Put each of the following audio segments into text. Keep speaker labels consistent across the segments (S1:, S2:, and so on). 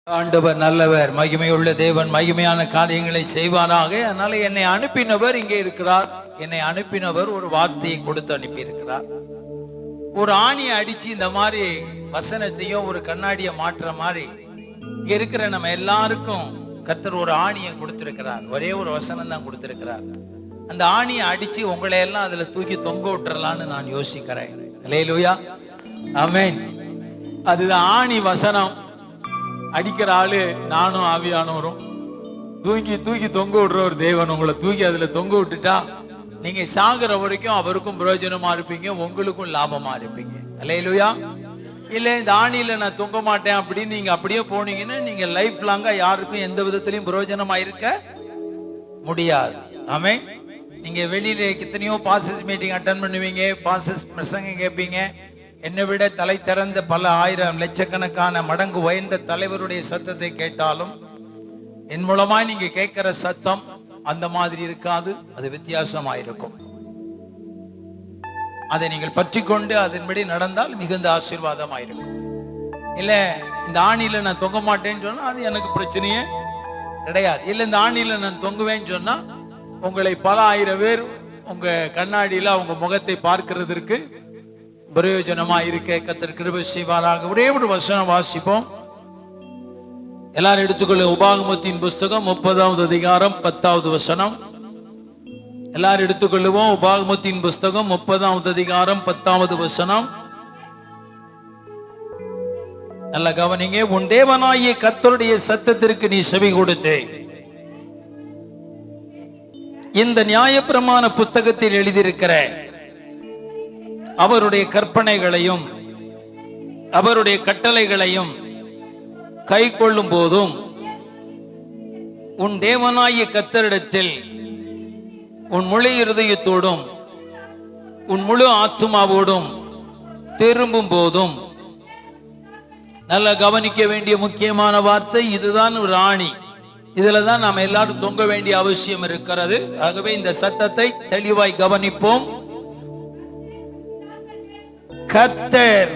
S1: ஆண்டவர் நல்லவர், மகிமையுள்ள தேவன், மகிமையான காரியங்களை செய்வாராக. அதனால என்னை அனுப்பினவர் இங்கே இருக்கிறார். என்னை அனுப்பினவர் ஒரு வார்த்தையை கொடுத்து அனுப்பி இருக்கிறார். ஒரு ஆணியை அடிச்சு இந்த மாதிரி வசனத்தையும் ஒரு கண்ணாடியை மாற்றுற மாதிரி இங்க இருக்கிற நம்ம எல்லாருக்கும் கர்த்தர் ஒரு ஆணியை கொடுத்திருக்கிறார். ஒரே ஒரு வசனம் தான் கொடுத்திருக்கிறார். அந்த ஆணியை அடிச்சு உங்களை எல்லாம் அதுல தூக்கி தொங்க விட்டுறலான்னு நான் யோசிக்கிறேன். அல்லேலூயா, ஆமென். அதுதான் ஆணி வசனம். அடிக்கிற ஆளு நானும் ஆவியானவரும் தூக்கி தூக்கி தொங்க விடுற ஒரு தேவன் உங்களை தூக்கி அதுல தொங்க விட்டுட்டா நீங்க சாகுற வரைக்கும் அவருக்கும் பிரயோஜனமா இருப்பீங்க, உங்களுக்கும் லாபமா இருப்பீங்க. அல்லேலூயா. இல்ல இந்த ஆணியில நான் தொங்க மாட்டேன் அப்படின்னு நீங்க அப்படியே போனீங்கன்னா நீங்க லைஃப் லாங்கா யாருக்கும் எந்த விதத்திலையும் பிரயோஜனமா இருக்க முடியாது. ஆமென். நீங்க வெளியில எத்தனையோ பாஸ்டர்ஸ் மீட்டிங் அட்டெண்ட் பண்ணுவீங்க, பாஸ்டர்ஸ் பிரசங்கம் கேட்பீங்க. என்னை விட தலை திறந்த பல ஆயிரம் லட்சக்கணக்கான மடங்கு உயர்ந்த தலைவருடைய சத்தத்தை கேட்டாலும் என் மூலமா நீங்க கேட்கிற சத்தம் அந்த மாதிரி இருக்காது, அது வித்தியாசமாயிருக்கும். அதை நீங்கள் பற்றி கொண்டு அதன்படி நடந்தால் மிகுந்த ஆசீர்வாதமாயிருக்கும். இல்ல இந்த ஆணியில நான் தொங்க மாட்டேன்னு சொன்னா அது எனக்கு பிரச்சனையே கிடையாது. இல்ல இந்த ஆணியில நான் தொங்குவேன்னு சொன்னா உங்களை பல ஆயிரம் பேர் உங்க கண்ணாடியில அவங்க முகத்தை பார்க்கிறதுக்கு பிரயோஜனமா இருக்க கர்த்தர் கிருபை செய்வாராக. ஒரே ஒரு வசனம் வாசிப்போம். எல்லாரும் எடுத்துக்கொள்ள. உபாகமத்தின் புஸ்தகம் 30வது அதிகாரம் 10வது வசனம். எல்லாரும் எடுத்துக்கொள்ளுவோம். உபாகமத்தின் புஸ்தகம் 30வது அதிகாரம் 10வது வசனம். நல்ல கவனிங்க. உன் தேவனாகிய கர்த்தருடைய சத்தத்திற்கு நீ செவி கொடுத்தே இந்த நியாயப்பிரமாண புத்தகத்தில் எழுதியிருக்கிற அவருடைய கற்பனைகளையும் அவருடைய கட்டளைகளையும் கை கொள்ளும் போதும் உன் தேவனாகிய கர்த்தரிடத்தில் உன் முழு இருதயத்தோடும் உன் முழு ஆத்துமாவோடும் திரும்பும் போதும். நல்லா கவனிக்க வேண்டிய முக்கியமான வார்த்தை இதுதான். ஒரு ஆணி. இதுலதான் நாம எல்லாரும் தொங்க வேண்டிய அவசியம் இருக்கிறது. ஆகவே இந்த சத்தத்தை தெளிவாய் கவனிப்போம். கர்த்தர்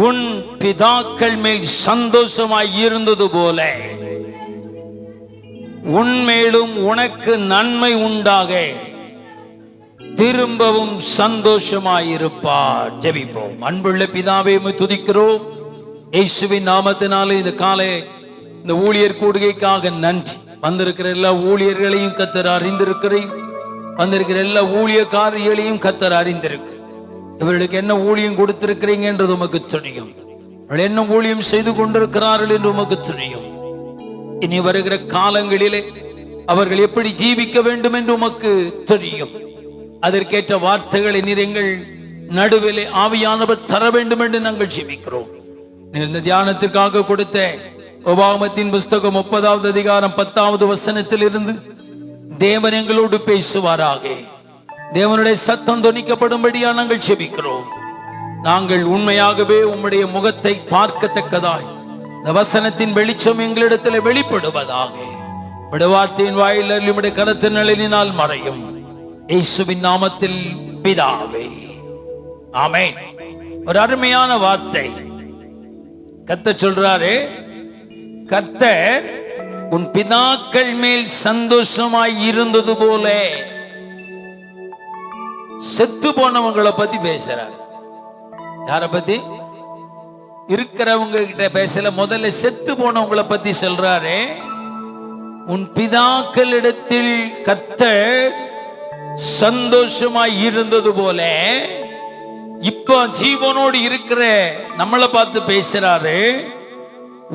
S1: உன் பிதாக்கள் மேல் சந்தோஷமாய் இருந்தது போல உன்மேலும் உனக்கு நன்மை உண்டாக திரும்பவும் சந்தோஷமாயிருப்பார். ஜெபிப்போம். அன்புள்ள பிதாவே, துதிக்கிறோம் இயேசுவின் நாமத்தினாலே. இந்த காலை இந்த ஊழியர் கூடுகைக்காக நன்றி. வந்திருக்கிற எல்லா ஊழியர்களையும் கர்த்தர் அறிந்திருக்கிறேன். வந்திருக்கிற எல்லா ஊழியக்காரர்களையும் கர்த்தர் அறிந்திருக்கிறேன். இவர்களுக்கு என்ன ஊழியம் கொடுத்திருக்கிறீங்க என்றது உமக்கு தெரியும். என்ன ஊழியம் செய்து கொண்டிருக்கிறார்கள் என்று உமக்கு தெரியும். இனி வருகிற காலங்களிலே அவர்கள் எப்படி ஜீவிக்க வேண்டும் என்று உமக்கு தெரியும். அதற்கேற்ற வார்த்தைகளை நீர் எங்கள் நடுவிலே ஆவியானவர் தர வேண்டும் என்று நாங்கள் ஜெபிக்கிறோம். இந்த தியானத்திற்காக கொடுத்த உபாகமத்தின் புஸ்தகம் 30வது அதிகாரம் 10வது வசனத்தில் இருந்து தேவன் எங்களோடு பேசுவாராக. தேவனுடைய சத்தம் தொனிக்கப்படும்படியா நாங்கள் ஜெபிக்கிறோம். நாங்கள் உண்மையாகவே உம்முடைய முகத்தை பார்க்கத்தக்கதாய் இந்த வசனத்தின் வெளிச்சம் எங்களிடத்தில் வெளிப்படுவதாக. வார்த்தையின் வாயிலில் உம்முடைய கரத்தின் நிழலினால் மறையும். இயேசுவின் நாமத்தில் பிதாவே, ஆமென். ஒரு அருமையான வார்த்தை கர்த்தர் சொல்றாரு. கர்த்தர் உன் பிதாக்கள் மேல் சந்தோஷமாய் இருந்தது போல. செத்து போனவங்களை பத்தி பேசுறாரு. யார பத்தி? இருக்கிறவங்க கிட்ட பேசல, முதல்ல செத்து போனவங்களை பத்தி சொல்றாரு. உன் பிதாக்களிடத்தில் கர்த்தர் சந்தோஷமாய் இருந்தது போல இப்ப ஜீவனோடு இருக்கிற நம்மளை பார்த்து பேசுறாரு.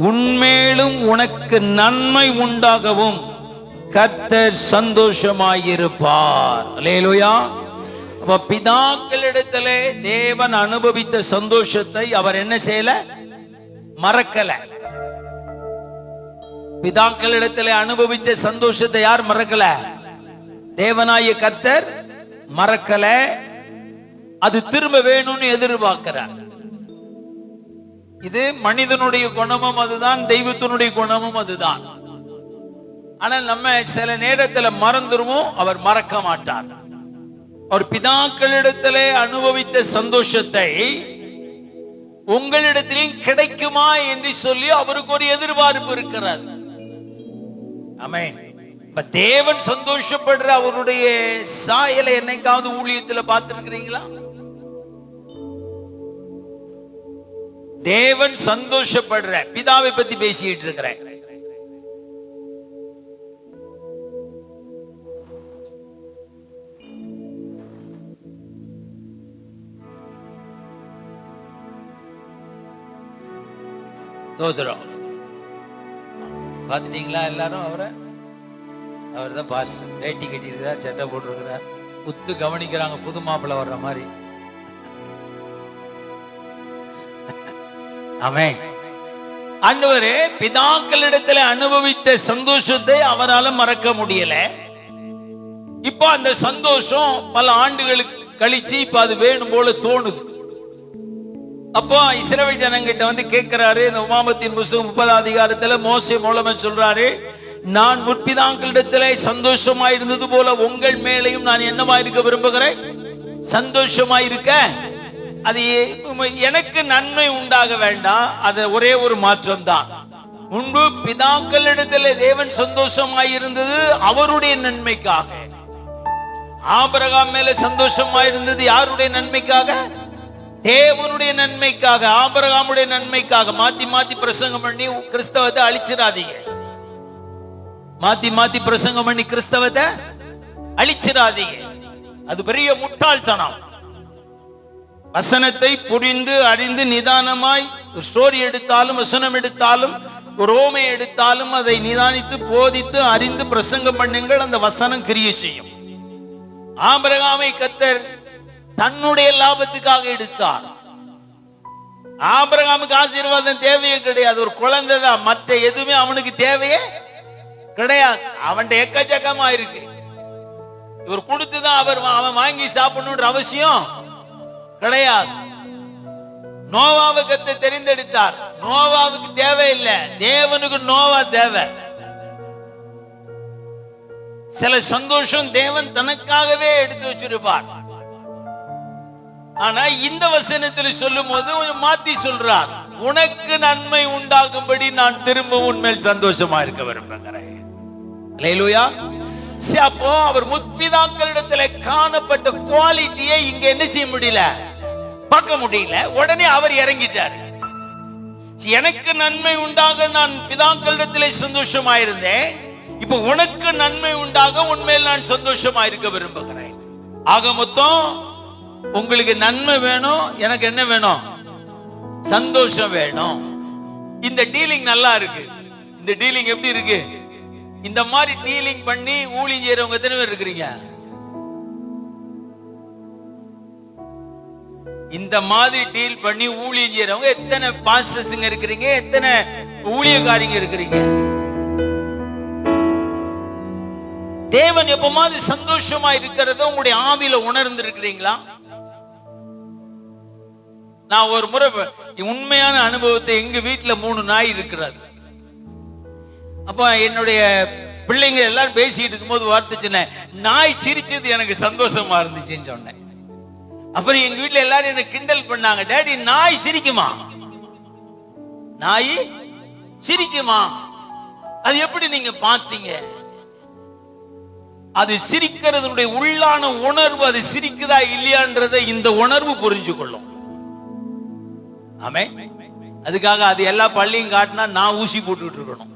S1: உன்மேலும் உனக்கு நன்மை உண்டாகவும் கர்த்தர் சந்தோஷமாயிருப்பார். அல்லேலூயா. பிதாக்களிடத்திலே தேவன் அனுபவித்த சந்தோஷத்தை அவர் என்ன செய்யல? மறக்கல. பிதாக்களிடத்திலே அனுபவித்த சந்தோஷத்தை யார் மறக்கல? தேவனாகிய கர்த்தர் மறக்கல. அது திரும்ப வேணும்னு எதிர்பார்க்கிறார். இது மனிதனுடைய குணமும் அதுதான், தெய்வத்தினுடைய குணமும் அதுதான். ஆனால் நம்ம சில நேரத்துல மறந்துருவோம், அவர் மறக்க மாட்டார். அவர் பிதாக்களிடத்திலே அனுபவித்த சந்தோஷத்தை உங்களிடத்திலும் கிடைக்குமா என்று சொல்லி அவருக்கு ஒரு எதிர்பார்ப்பு இருக்கிறார். ஆமென். தேவன் சந்தோஷப்படுற அவருடைய சாயலை என்னைக்காவது ஊழியத்துல பார்த்திருக்கிறீங்களா? தேவன் சந்தோஷப்படுற பிதாவை பத்தி பேசிட்டு இருக்கிறேன். தோத்துறோம். பார்த்துட்டீங்களா எல்லாரும்? அவர் தான் பாஸ். வேட்டி கட்டியிருக்கிறார், சட்டை போட்டிருக்கிறார், உத்து கவனிக்கிறாங்க, புது மாப்பிள்ளை வர்ற மாதிரி. ஆமென். ஆண்டவரே பிதாக்களிடத்தில் அனுபவித்த சந்தோஷத்தை அவரால் மறக்க முடியல. இப்ப அந்த சந்தோஷம் பல ஆண்டுகளுக்கு கழிச்சு இப்ப அது வேணும் போல தோணுது. அப்போ இஸ்ரவேல் ஜனங்கிட்ட வந்து கேட்கிறாரு. இந்த உபாகமத்தின் புத்தகம் 30 அதிகாரத்துல மோசே மூலமா சொல்றாரு, நான் முற்பிதாக்களிடத்திலே சந்தோஷமா இருந்தது போல உங்கள் மேலையும் நான் என்னவா இருக்க விரும்புகிறேன்? சந்தோஷமா இருக்க. அது எனக்கு நன்மை உண்டாக வேண்டாம். அது ஒரே ஒரு மாற்றம் தான். முன்பு பிதாக்களிடத்திலே தேவன் சந்தோஷமாய் இருந்தது அவருடைய நன்மைக்காக. ஆபிரகாம் மேல சந்தோஷமா இருந்தது யாருடைய நன்மைக்காக? தேவனுடைய நன்மைக்காக, ஆபிரகாமுடைய நன்மைக்காக. மாத்தி மாத்தி பிரசங்கம் பண்ணி கிறிஸ்தவத்தை அழிச்சிடாதீங்க. மாத்தி மாத்தி பிரசங்கம் பண்ணி கிறிஸ்தவத்தை அழிச்சிடாதீங்க. அது பெரிய முட்டாள்தனம். வசனத்தை புரிந்து அறிந்து நிதானமாய் ஸ்டோரி எடுத்தாலும், வசனம் எடுத்தாலும், ரோமை எடுத்தாலும் அதை நிதானித்து போதித்து அறிந்து பிரசங்கம் பண்ணுங்கள். அந்த வசனம் கிரியை செய்யும். ஆபிரகாமை கர்த்தர் தன்னுடைய லாபத்துக்காக எடுத்தார். ஆபிரகாமுக்கு ஆசீர்வாதம் தேவையே கிடையாது. ஒரு குழந்தை தான், மற்ற எதுவுமே அவனுக்கு தேவையே கிடையாது. அவன் எக்கச்சக்கமா இருக்கு. இவர் கொடுத்துதான் அவன் வாங்கி சாப்பிடணும்ன்ற அவசியம் கிடையாது. நோவாவை கர்த்தர் தெரிந்தெடுத்தார். நோவாவுக்கு தேவையில்லை, தேவனுக்கு நோவா தேவை. சில சந்தோஷம் தேவன் தனக்காகவே எடுத்து வச்சிருப்பார். ஆனா இந்த வசனத்தில் சொல்லும் போது மாத்தி சொல்றார், உனக்கு நன்மை உண்டாகும்படி நான் திரும்ப உன்மேல் சந்தோஷமா இருக்க விரும்புகிறேன். அல்லேலூயா. அப்போ அவர் முற்பிதாக்களிடத்துல காணப்பட்ட குவாலிட்டியை இங்க என்ன செய்ய முடியல, பார்க்க முடியல. உடனே அவர் இறங்கிட்டார். எனக்கு நன்மை உண்டாக நான் பிதாக்களிடத்திலே சந்தோஷமா இருந்தேன், இப்ப உனக்கு நன்மை உண்டாக உன்மேல் நான் சந்தோஷமா இருக்க விரும்புகிறேன். ஆக மொத்தம் உங்களுக்கு நன்மை வேணும், எனக்கு என்ன வேணும்? சந்தோஷம் வேணும். இந்த டீலிங் நல்லா இருக்கு. இந்த டீலிங் எப்படி இருக்கு? இந்த மாதிரி டீலிங் பண்ணி ஊழியம் செய்யறவங்க எத்தனை பேர் இருக்கிறீங்க? இந்த மாதிரி டீல் பண்ணி ஊழியம் செய்யறவங்க எத்தனை பாஸ்டர்ஸ்ங்க இருக்கிறீங்க? எத்தனை ஊழியக்காரங்க இருக்கிறீங்க? தேவன் எப்பமாவது சந்தோஷமா இருக்கிறத உங்களுடைய ஆவியில உணர்ந்து இருக்கிறீங்களா? நான் ஒரு முறை உண்மையான அனுபவத்தை, எங்க வீட்டுல 3 நாய் இருக்கிறது. அப்ப என்னுடைய பிள்ளைங்க எல்லாரும் பேசிட்டு இருக்கும்போது வார்த்தை சொன்னேன், நாய் சிரிச்சது எனக்கு சந்தோஷமா இருந்துச்சுன்னு சொன்னேன். அப்புறம் எங்க வீட்டுல எல்லாரும் என்ன கிண்டல் பண்ணாங்க, டேடி நாய் சிரிக்குமா? நாய் சிரிக்குமா? அது எப்படி நீங்க பாத்தீங்க? அது சிரிக்கிறதுடைய உள்ளான உணர்வு, அது சிரிக்குதா இல்லையான்றதை இந்த உணர்வு புரிஞ்சு கொள்ளும். ஆமென். அதுக்காக அது எல்லா பள்ளியும் காட்டினா நான் ஊசி போட்டுட்டு இருக்கணும்.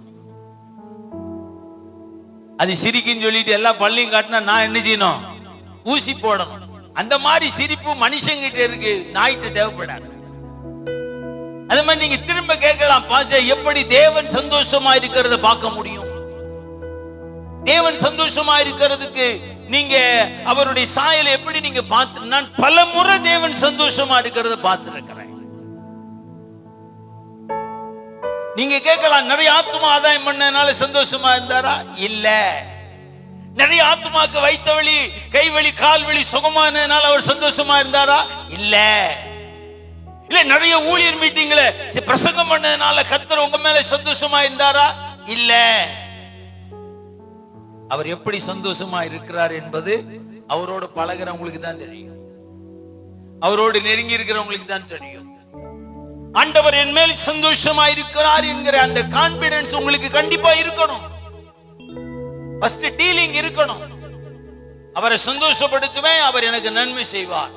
S1: அது சிரிக்குன்னு சொல்லிட்டு எல்லா பள்ளியும் காட்டினா நான் என்ன செய்யணும்? ஊசி போடணும். அந்த மாதிரி சிரிப்பு மனுஷங்கிட்ட இருக்கு, நாய்கிட்ட தேவைப்படாது. அது மாதிரி நீங்க திரும்ப கேட்கலாம், பாச்சா எப்படி தேவன் சந்தோஷமா இருக்கிறத பார்க்க முடியும்? தேவன் சந்தோஷமா இருக்கிறதுக்கு நீங்க அவருடைய சாயலை எப்படி நீங்க பார்த்து? நான் பல முறை தேவன் சந்தோஷமா இருக்கிறத பார்த்திருக்கிறேன். நீங்க கேட்கலாம், நிறைய ஆத்துமா ஆதாயம் பண்ணனால சந்தோஷமா இருந்தாரா? இல்ல. நிறைய ஆத்துமாக்கு வைத்த வலி, கை வலி, கால் வலி சுகமானதுனால அவர் சந்தோஷமா இருந்தாரா? இல்ல. இல்ல நிறைய ஊழியர் மீட்டிங்ல பிரசங்கம் பண்ணதுனால கர்த்தர் உங்க மேல சந்தோஷமா இருந்தாரா? இல்ல. அவர் எப்படி சந்தோஷமா இருக்கிறார் என்பது அவரோட பழகிறவங்களுக்கு தான் தெரியும், அவரோடு நெருங்கி இருக்கிறவங்களுக்கு தான் தெரியும். ஆண்டவர் என் மேல் சந்தோஷமா இருக்கிறார் என்கிற அந்த கான்பிடன்ஸ் உங்களுக்கு கண்டிப்பா இருக்கணும். ஃபர்ஸ்ட் டீலிங் இருக்கணும். அவரை சந்தோஷப்படுத்துவேன், அவர் எனக்கு நன்மை செய்வார்,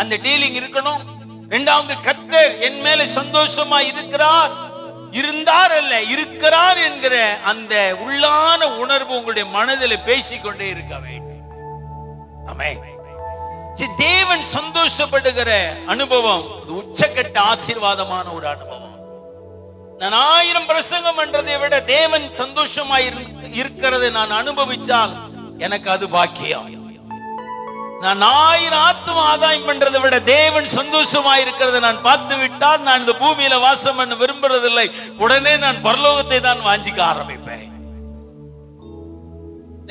S1: அந்த டீலிங் இருக்கணும். இரண்டாவது, கர்த்தர் என் மேல சந்தோஷமா இருக்கிறார், இருந்தார் அல்ல இருக்கிறார் என்கிற அந்த உள்ளான உணர்வு உங்களுடைய மனதில் பேசிக்கொண்டே இருக்க வேண்டும். ஆமென். தேவன் சந்தோஷப்படுகிற அனுபவம் உச்சக்கட்ட ஆசீர்வாதமான ஒரு அனுபவம். நான் 1000 பிரசங்கம் பண்றதை விட தேவன் சந்தோஷமா இருக்கிறதை நான் அனுபவிச்சால் எனக்கு அது பாக்கியம். நான் 1000 ஆத்தும ஆதாயம் பண்றதை விட தேவன் சந்தோஷமா இருக்கிறதை நான் பார்த்து விட்டால் நான் இந்த பூமியில வாசம் பண்ண விரும்புறதில்லை. உடனே நான் பரலோகத்தை தான் வாஞ்சிக்க ஆரம்பிப்பேன்.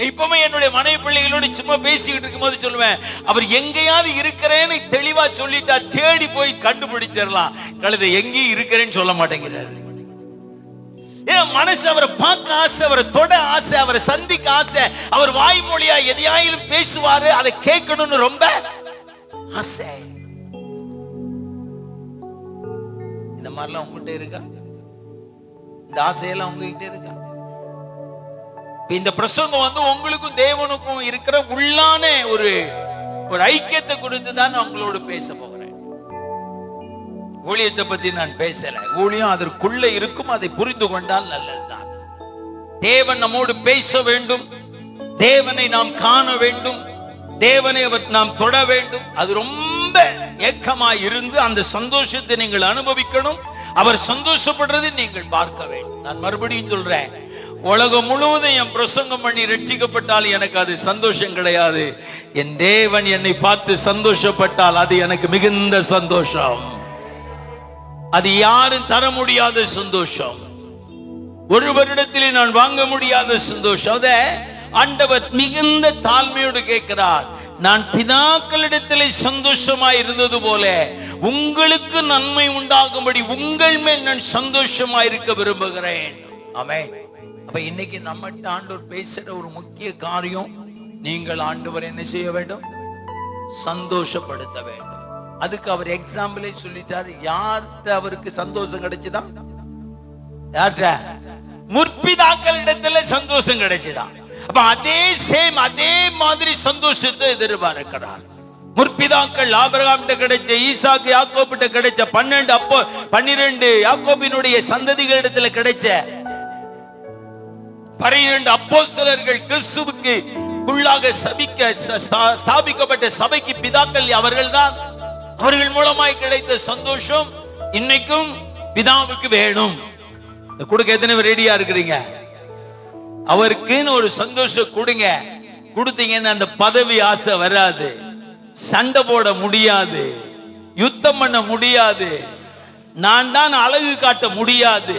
S1: இப்பவுமே என்னுடைய மனைவி பிள்ளைகளோடு சும்மா பேசிக்கிட்டு இருக்கும்போது சொல்லுவேன், அவர் எங்கேயாவது இருக்கிறேன்னு தெளிவா சொல்லிட்டா தேடி போய் கண்டுபிடிச்சிடலாம். கழுதை எங்கேயும் இருக்கிறேன்னு சொல்ல மாட்டேங்கிறாரு. ஏன்னா மனசு அவரை பார்க்க ஆசை, அவரை தொட ஆசை, அவரை சந்திக்க ஆசை. அவர் வாய்மொழியா எதையாயிலும் பேசுவாரு, அதை கேட்கணும்னு ரொம்ப ஆசை. இந்த மாதிரிலாம் உங்ககிட்ட இருக்கா? இந்த ஆசையெல்லாம் உங்ககிட்ட இருக்கா? இந்த பிரசங்கம் உங்களுக்கும் தேவனுக்கும் இருக்கிற உள்ளான ஒரு ஐக்கியத்தை கொடுத்து தான் நான் உங்களோடு பேச போகிறேன். ஊழியத்தை பத்தி நான் பேசல. ஊழியம் அதற்குள்ள இருக்கும், அதை புரிந்து கொண்டால் நல்லதுதான். தேவன் நம்மோடு பேச வேண்டும், தேவனை நாம் காண வேண்டும், தேவனை நாம் தொட வேண்டும். அது ரொம்ப ஏக்கமாய் இருந்து அந்த சந்தோஷத்தை நீங்கள் அனுபவிக்கணும். அவர் சந்தோஷப்படுறதை நீங்கள் பார்க்க வேண்டும். நான் மறுபடியும் சொல்றேன், உலகம் முழுவதும் என் பிரசங்கம் பண்ணி ரட்சிக்கப்பட்டால் எனக்கு அது சந்தோஷம் கிடையாது. என் தேவன் என்னை பார்த்து சந்தோஷப்பட்டால் அது எனக்கு மிகுந்த சந்தோஷம். அது யாரும் தர முடியாத சந்தோஷம், ஒரு வருடத்திலே நான் வாங்க முடியாத சந்தோஷம். அத ஆண்டவர் மிகுந்த தாழ்மையோடு கேட்கிறார். நான் பிதாக்களிடத்திலே சந்தோஷமாய் இருந்தது போல உங்களுக்கு நன்மை உண்டாகும்படி உங்கள் மேல் நான் சந்தோஷமாய் இருக்க விரும்புகிறேன். ஆமென். அப்ப இன்னைக்கு நம்மகிட்ட ஆண்டவர் பேசுற ஒரு முக்கிய காரியம், நீங்கள் ஆண்டவர் என்ன செய்ய வேண்டும்? சந்தோஷப்படுத்த வேண்டும். அதுக்கு அவர் எக்ஸாம்பிளே சொல்லிட்டாரு. யார்கிட்ட அவருக்கு சந்தோஷம் கிடைச்சுதான்? யார்கிட்ட? முற்பிதாக்களிடத்துல சந்தோஷம் கிடைச்சுதான். அப்ப அதே மாதிரி சந்தோஷத்தை எதிர்பார்க்கிறார். முற்பிதாக்கள் ஆபிரகாம் கிடைச்ச, ஈசாக்கு யாக்கோபிட்ட கிடைச்ச, 12 யாக்கோபினுடைய சந்ததிகளிடத்துல கிடைச்ச 12 அப்போஸ்தலர்கள், கிறிஸ்துவுக்கு உள்ளாக ஸ்தாபிக்கப்பட்ட சபைக்கு பிதாக்கள் அவர்கள்தான். அவர்கள் மூலமாய் கிடைத்த சந்தோஷம் இன்னைக்கும் பிதாவுக்கு வேணும். கொடுக்க எத்தனை பேர் ரெடியா இருக்கிறீங்க? அவருக்குன்னு ஒரு சந்தோஷம் கொடுங்க. கொடுத்தீங்கன்னா அந்த பதவி ஆசை வராது, சண்டை போட முடியாது, யுத்தம் பண்ண முடியாது, நான் தான் அழகு காட்ட முடியாது,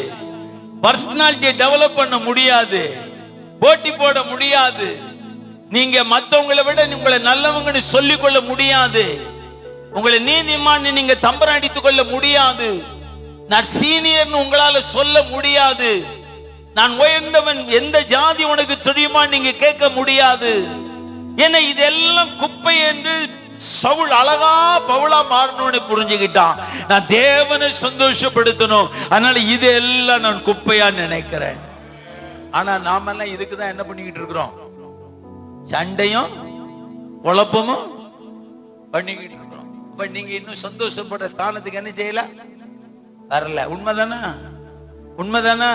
S1: பர்சனாலிட்டியை டெவலப் பண்ண முடியாது, போட்டி போட முடியாது, நீங்க மற்றவங்களை விட உங்களை நல்லவங்கன்னு சொல்லிக் கொள்ள முடியாது, உங்களை நீதிமான் நீங்க தம்பரம் அடித்துக் கொள்ள முடியாது, நான் சீனியர்னு உங்களால சொல்ல முடியாது, நான் உயர்ந்தவன், எந்த ஜாதி உனக்கு தெரியுமா நீங்க கேட்க முடியாது. ஏன்னா இதெல்லாம் குப்பை என்று சவுல் அழகா பவுலா மாறணும்னு புரிஞ்சுக்கிட்டான். நான் தேவனை சந்தோஷப்படுத்தணும், அதனால இதெல்லாம் நான் குப்பையா நினைக்கிறேன். ஆனா நாமெல்லாம் இதுக்குதான் என்ன பண்ணிக்கிட்டு இருக்கிறோம்? சண்டையும் குழப்பமும் பண்ணிக்கிட்டு இருக்கிறோம். இப்ப நீங்க இன்னும் சந்தோஷப்பட ஸ்தானத்துக்கு என்ன செய்யல? வரல. உண்மைதானா? உண்மைதானா?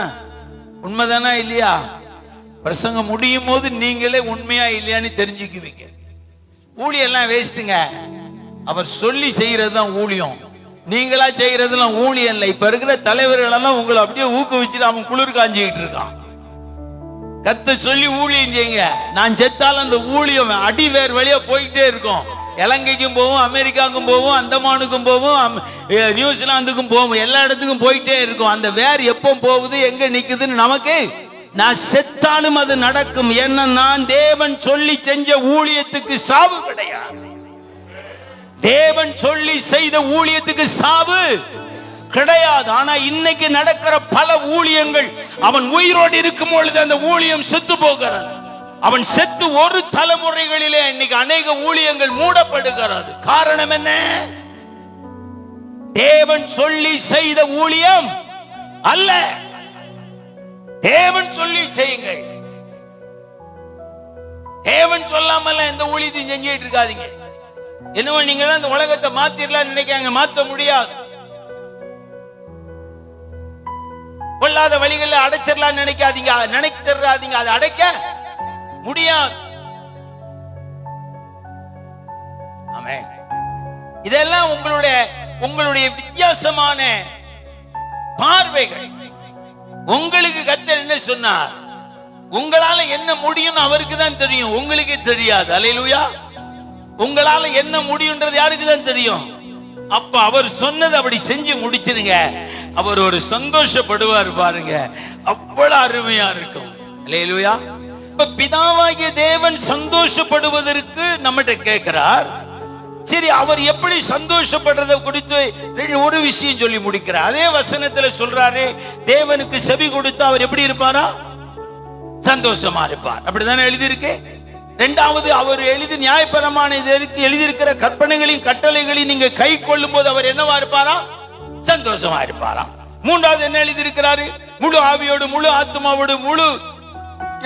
S1: உண்மைதானா இல்லையா? பிரசங்கம் முடியும் போது நீங்களே உண்மையா இல்லையான்னு தெரிஞ்சுக்குவீங்க. ஊழியெல்லாம் வேஸ்ட்டுங்க. அவர் சொல்லி செய்யறது தான் ஊழியம். நீங்களா செய்யறதுலாம் ஊழியம் இல்லை. இப்ப இருக்கிற தலைவர்கள் எல்லாம் உங்களை அப்படியே ஊக்குவிச்சுட்டு அவன் குளிர் காஞ்சிக்கிட்டு இருக்கான். கத்த சொல்லி ஊழியம் செய்யுங்க. நான் செத்தாலும் அந்த ஊழியம் அடிவேர் வழியா போயிட்டே இருக்கும். இலங்கைக்கும் போவோம், அமெரிக்காவுக்கும் போவோம், அந்தமானுக்கும் போவோம், நியூசிலாந்துக்கும் போவோம், எல்லா இடத்துக்கும் போயிட்டே இருக்கும். அந்த வேர் எப்போ போகுது, எங்க நிக்குதுன்னு நமக்கு, நான் செத்தாலும் அது நடக்கும். என்ன, நான் தேவன் சொல்லி செஞ்ச ஊழியத்துக்கு சாவு கிடையாது. தேவன் சொல்லி செய்த ஊழியத்துக்கு சாவு கிடையாது. ஆனா இன்னைக்கு நடக்கிற பல ஊழியங்கள், அவன் உயிரோடு இருக்கும் பொழுது அந்த ஊழியம் செத்து போகிறது. அவன் செத்து ஒரு தலைமுறைகளிலே இன்னைக்கு அநேக ஊழியங்கள் மூடப்படுகிறது. காரணம் என்ன? தேவன் சொல்லி செய்த ஊழியம் அல்ல. தேவன் சொல்லி செய்யுங்கள். தேவன் சொல்லாமல எந்த ஊழியத்தையும் செஞ்சுட்டு இருக்காதீங்க. என்னவோ நீங்க இந்த உலகத்தை மாத்திரலாம் நினைக்காங்க, மாற்ற முடியாது. கொள்ளாத வழிகளை அடைச்சிடலாம் நினைச்சிடாதீங்க, அதை அடைக்க முடியாது. ஆமென். இதெல்லாம் உங்களுடைய வித்தியாசமான பார்வைகள். உங்களுக்கு கர்த்தர் என்ன சொன்னார், உங்களால என்ன முடியும் அவருக்கு தான் தெரியும், உங்களுக்கு தெரியாது. அல்லேலூயா. உங்களால என்ன முடியும்ன்றது யாருக்கு தான் தெரியும். அப்ப அவர் சொன்னது அப்படி செஞ்சு முடிச்சிருங்க, அவர் ஒரு சந்தோஷப்படுவார் பாருங்க, அவ்வளவு அருமையா இருக்கும். அல்லேலூயா. இப்ப பிதாவாகிய தேவன் சந்தோஷப்படுவதற்கு நம்மகிட்ட கேட்கிறார். சரி, அவர் எப்படி சந்தோஷப்படுறத குறித்து ஒரு விஷயம் சொல்லி முடிக்கிறார். அதே வசனத்துல சொல்றாரு, தேவனுக்கு செவி கொடுத்து அவர் எப்படி இருப்பாரா, சந்தோஷமா இருப்பார். அப்படித்தானே எழுதியிருக்கு. இரண்டாவது, அவர் நியாயப்பிரமாண எழுதியிருக்கிற கற்பனைகளையும் கட்டளைகளையும் நீங்க கை கொள்ளும் போது அவர் என்னவா இருப்பாரா, சந்தோஷமா இருப்பாரா. மூன்றாவது என்ன எழுதியிருக்கிறாரு, முழு ஆவியோடு முழு ஆத்மாவோடு முழு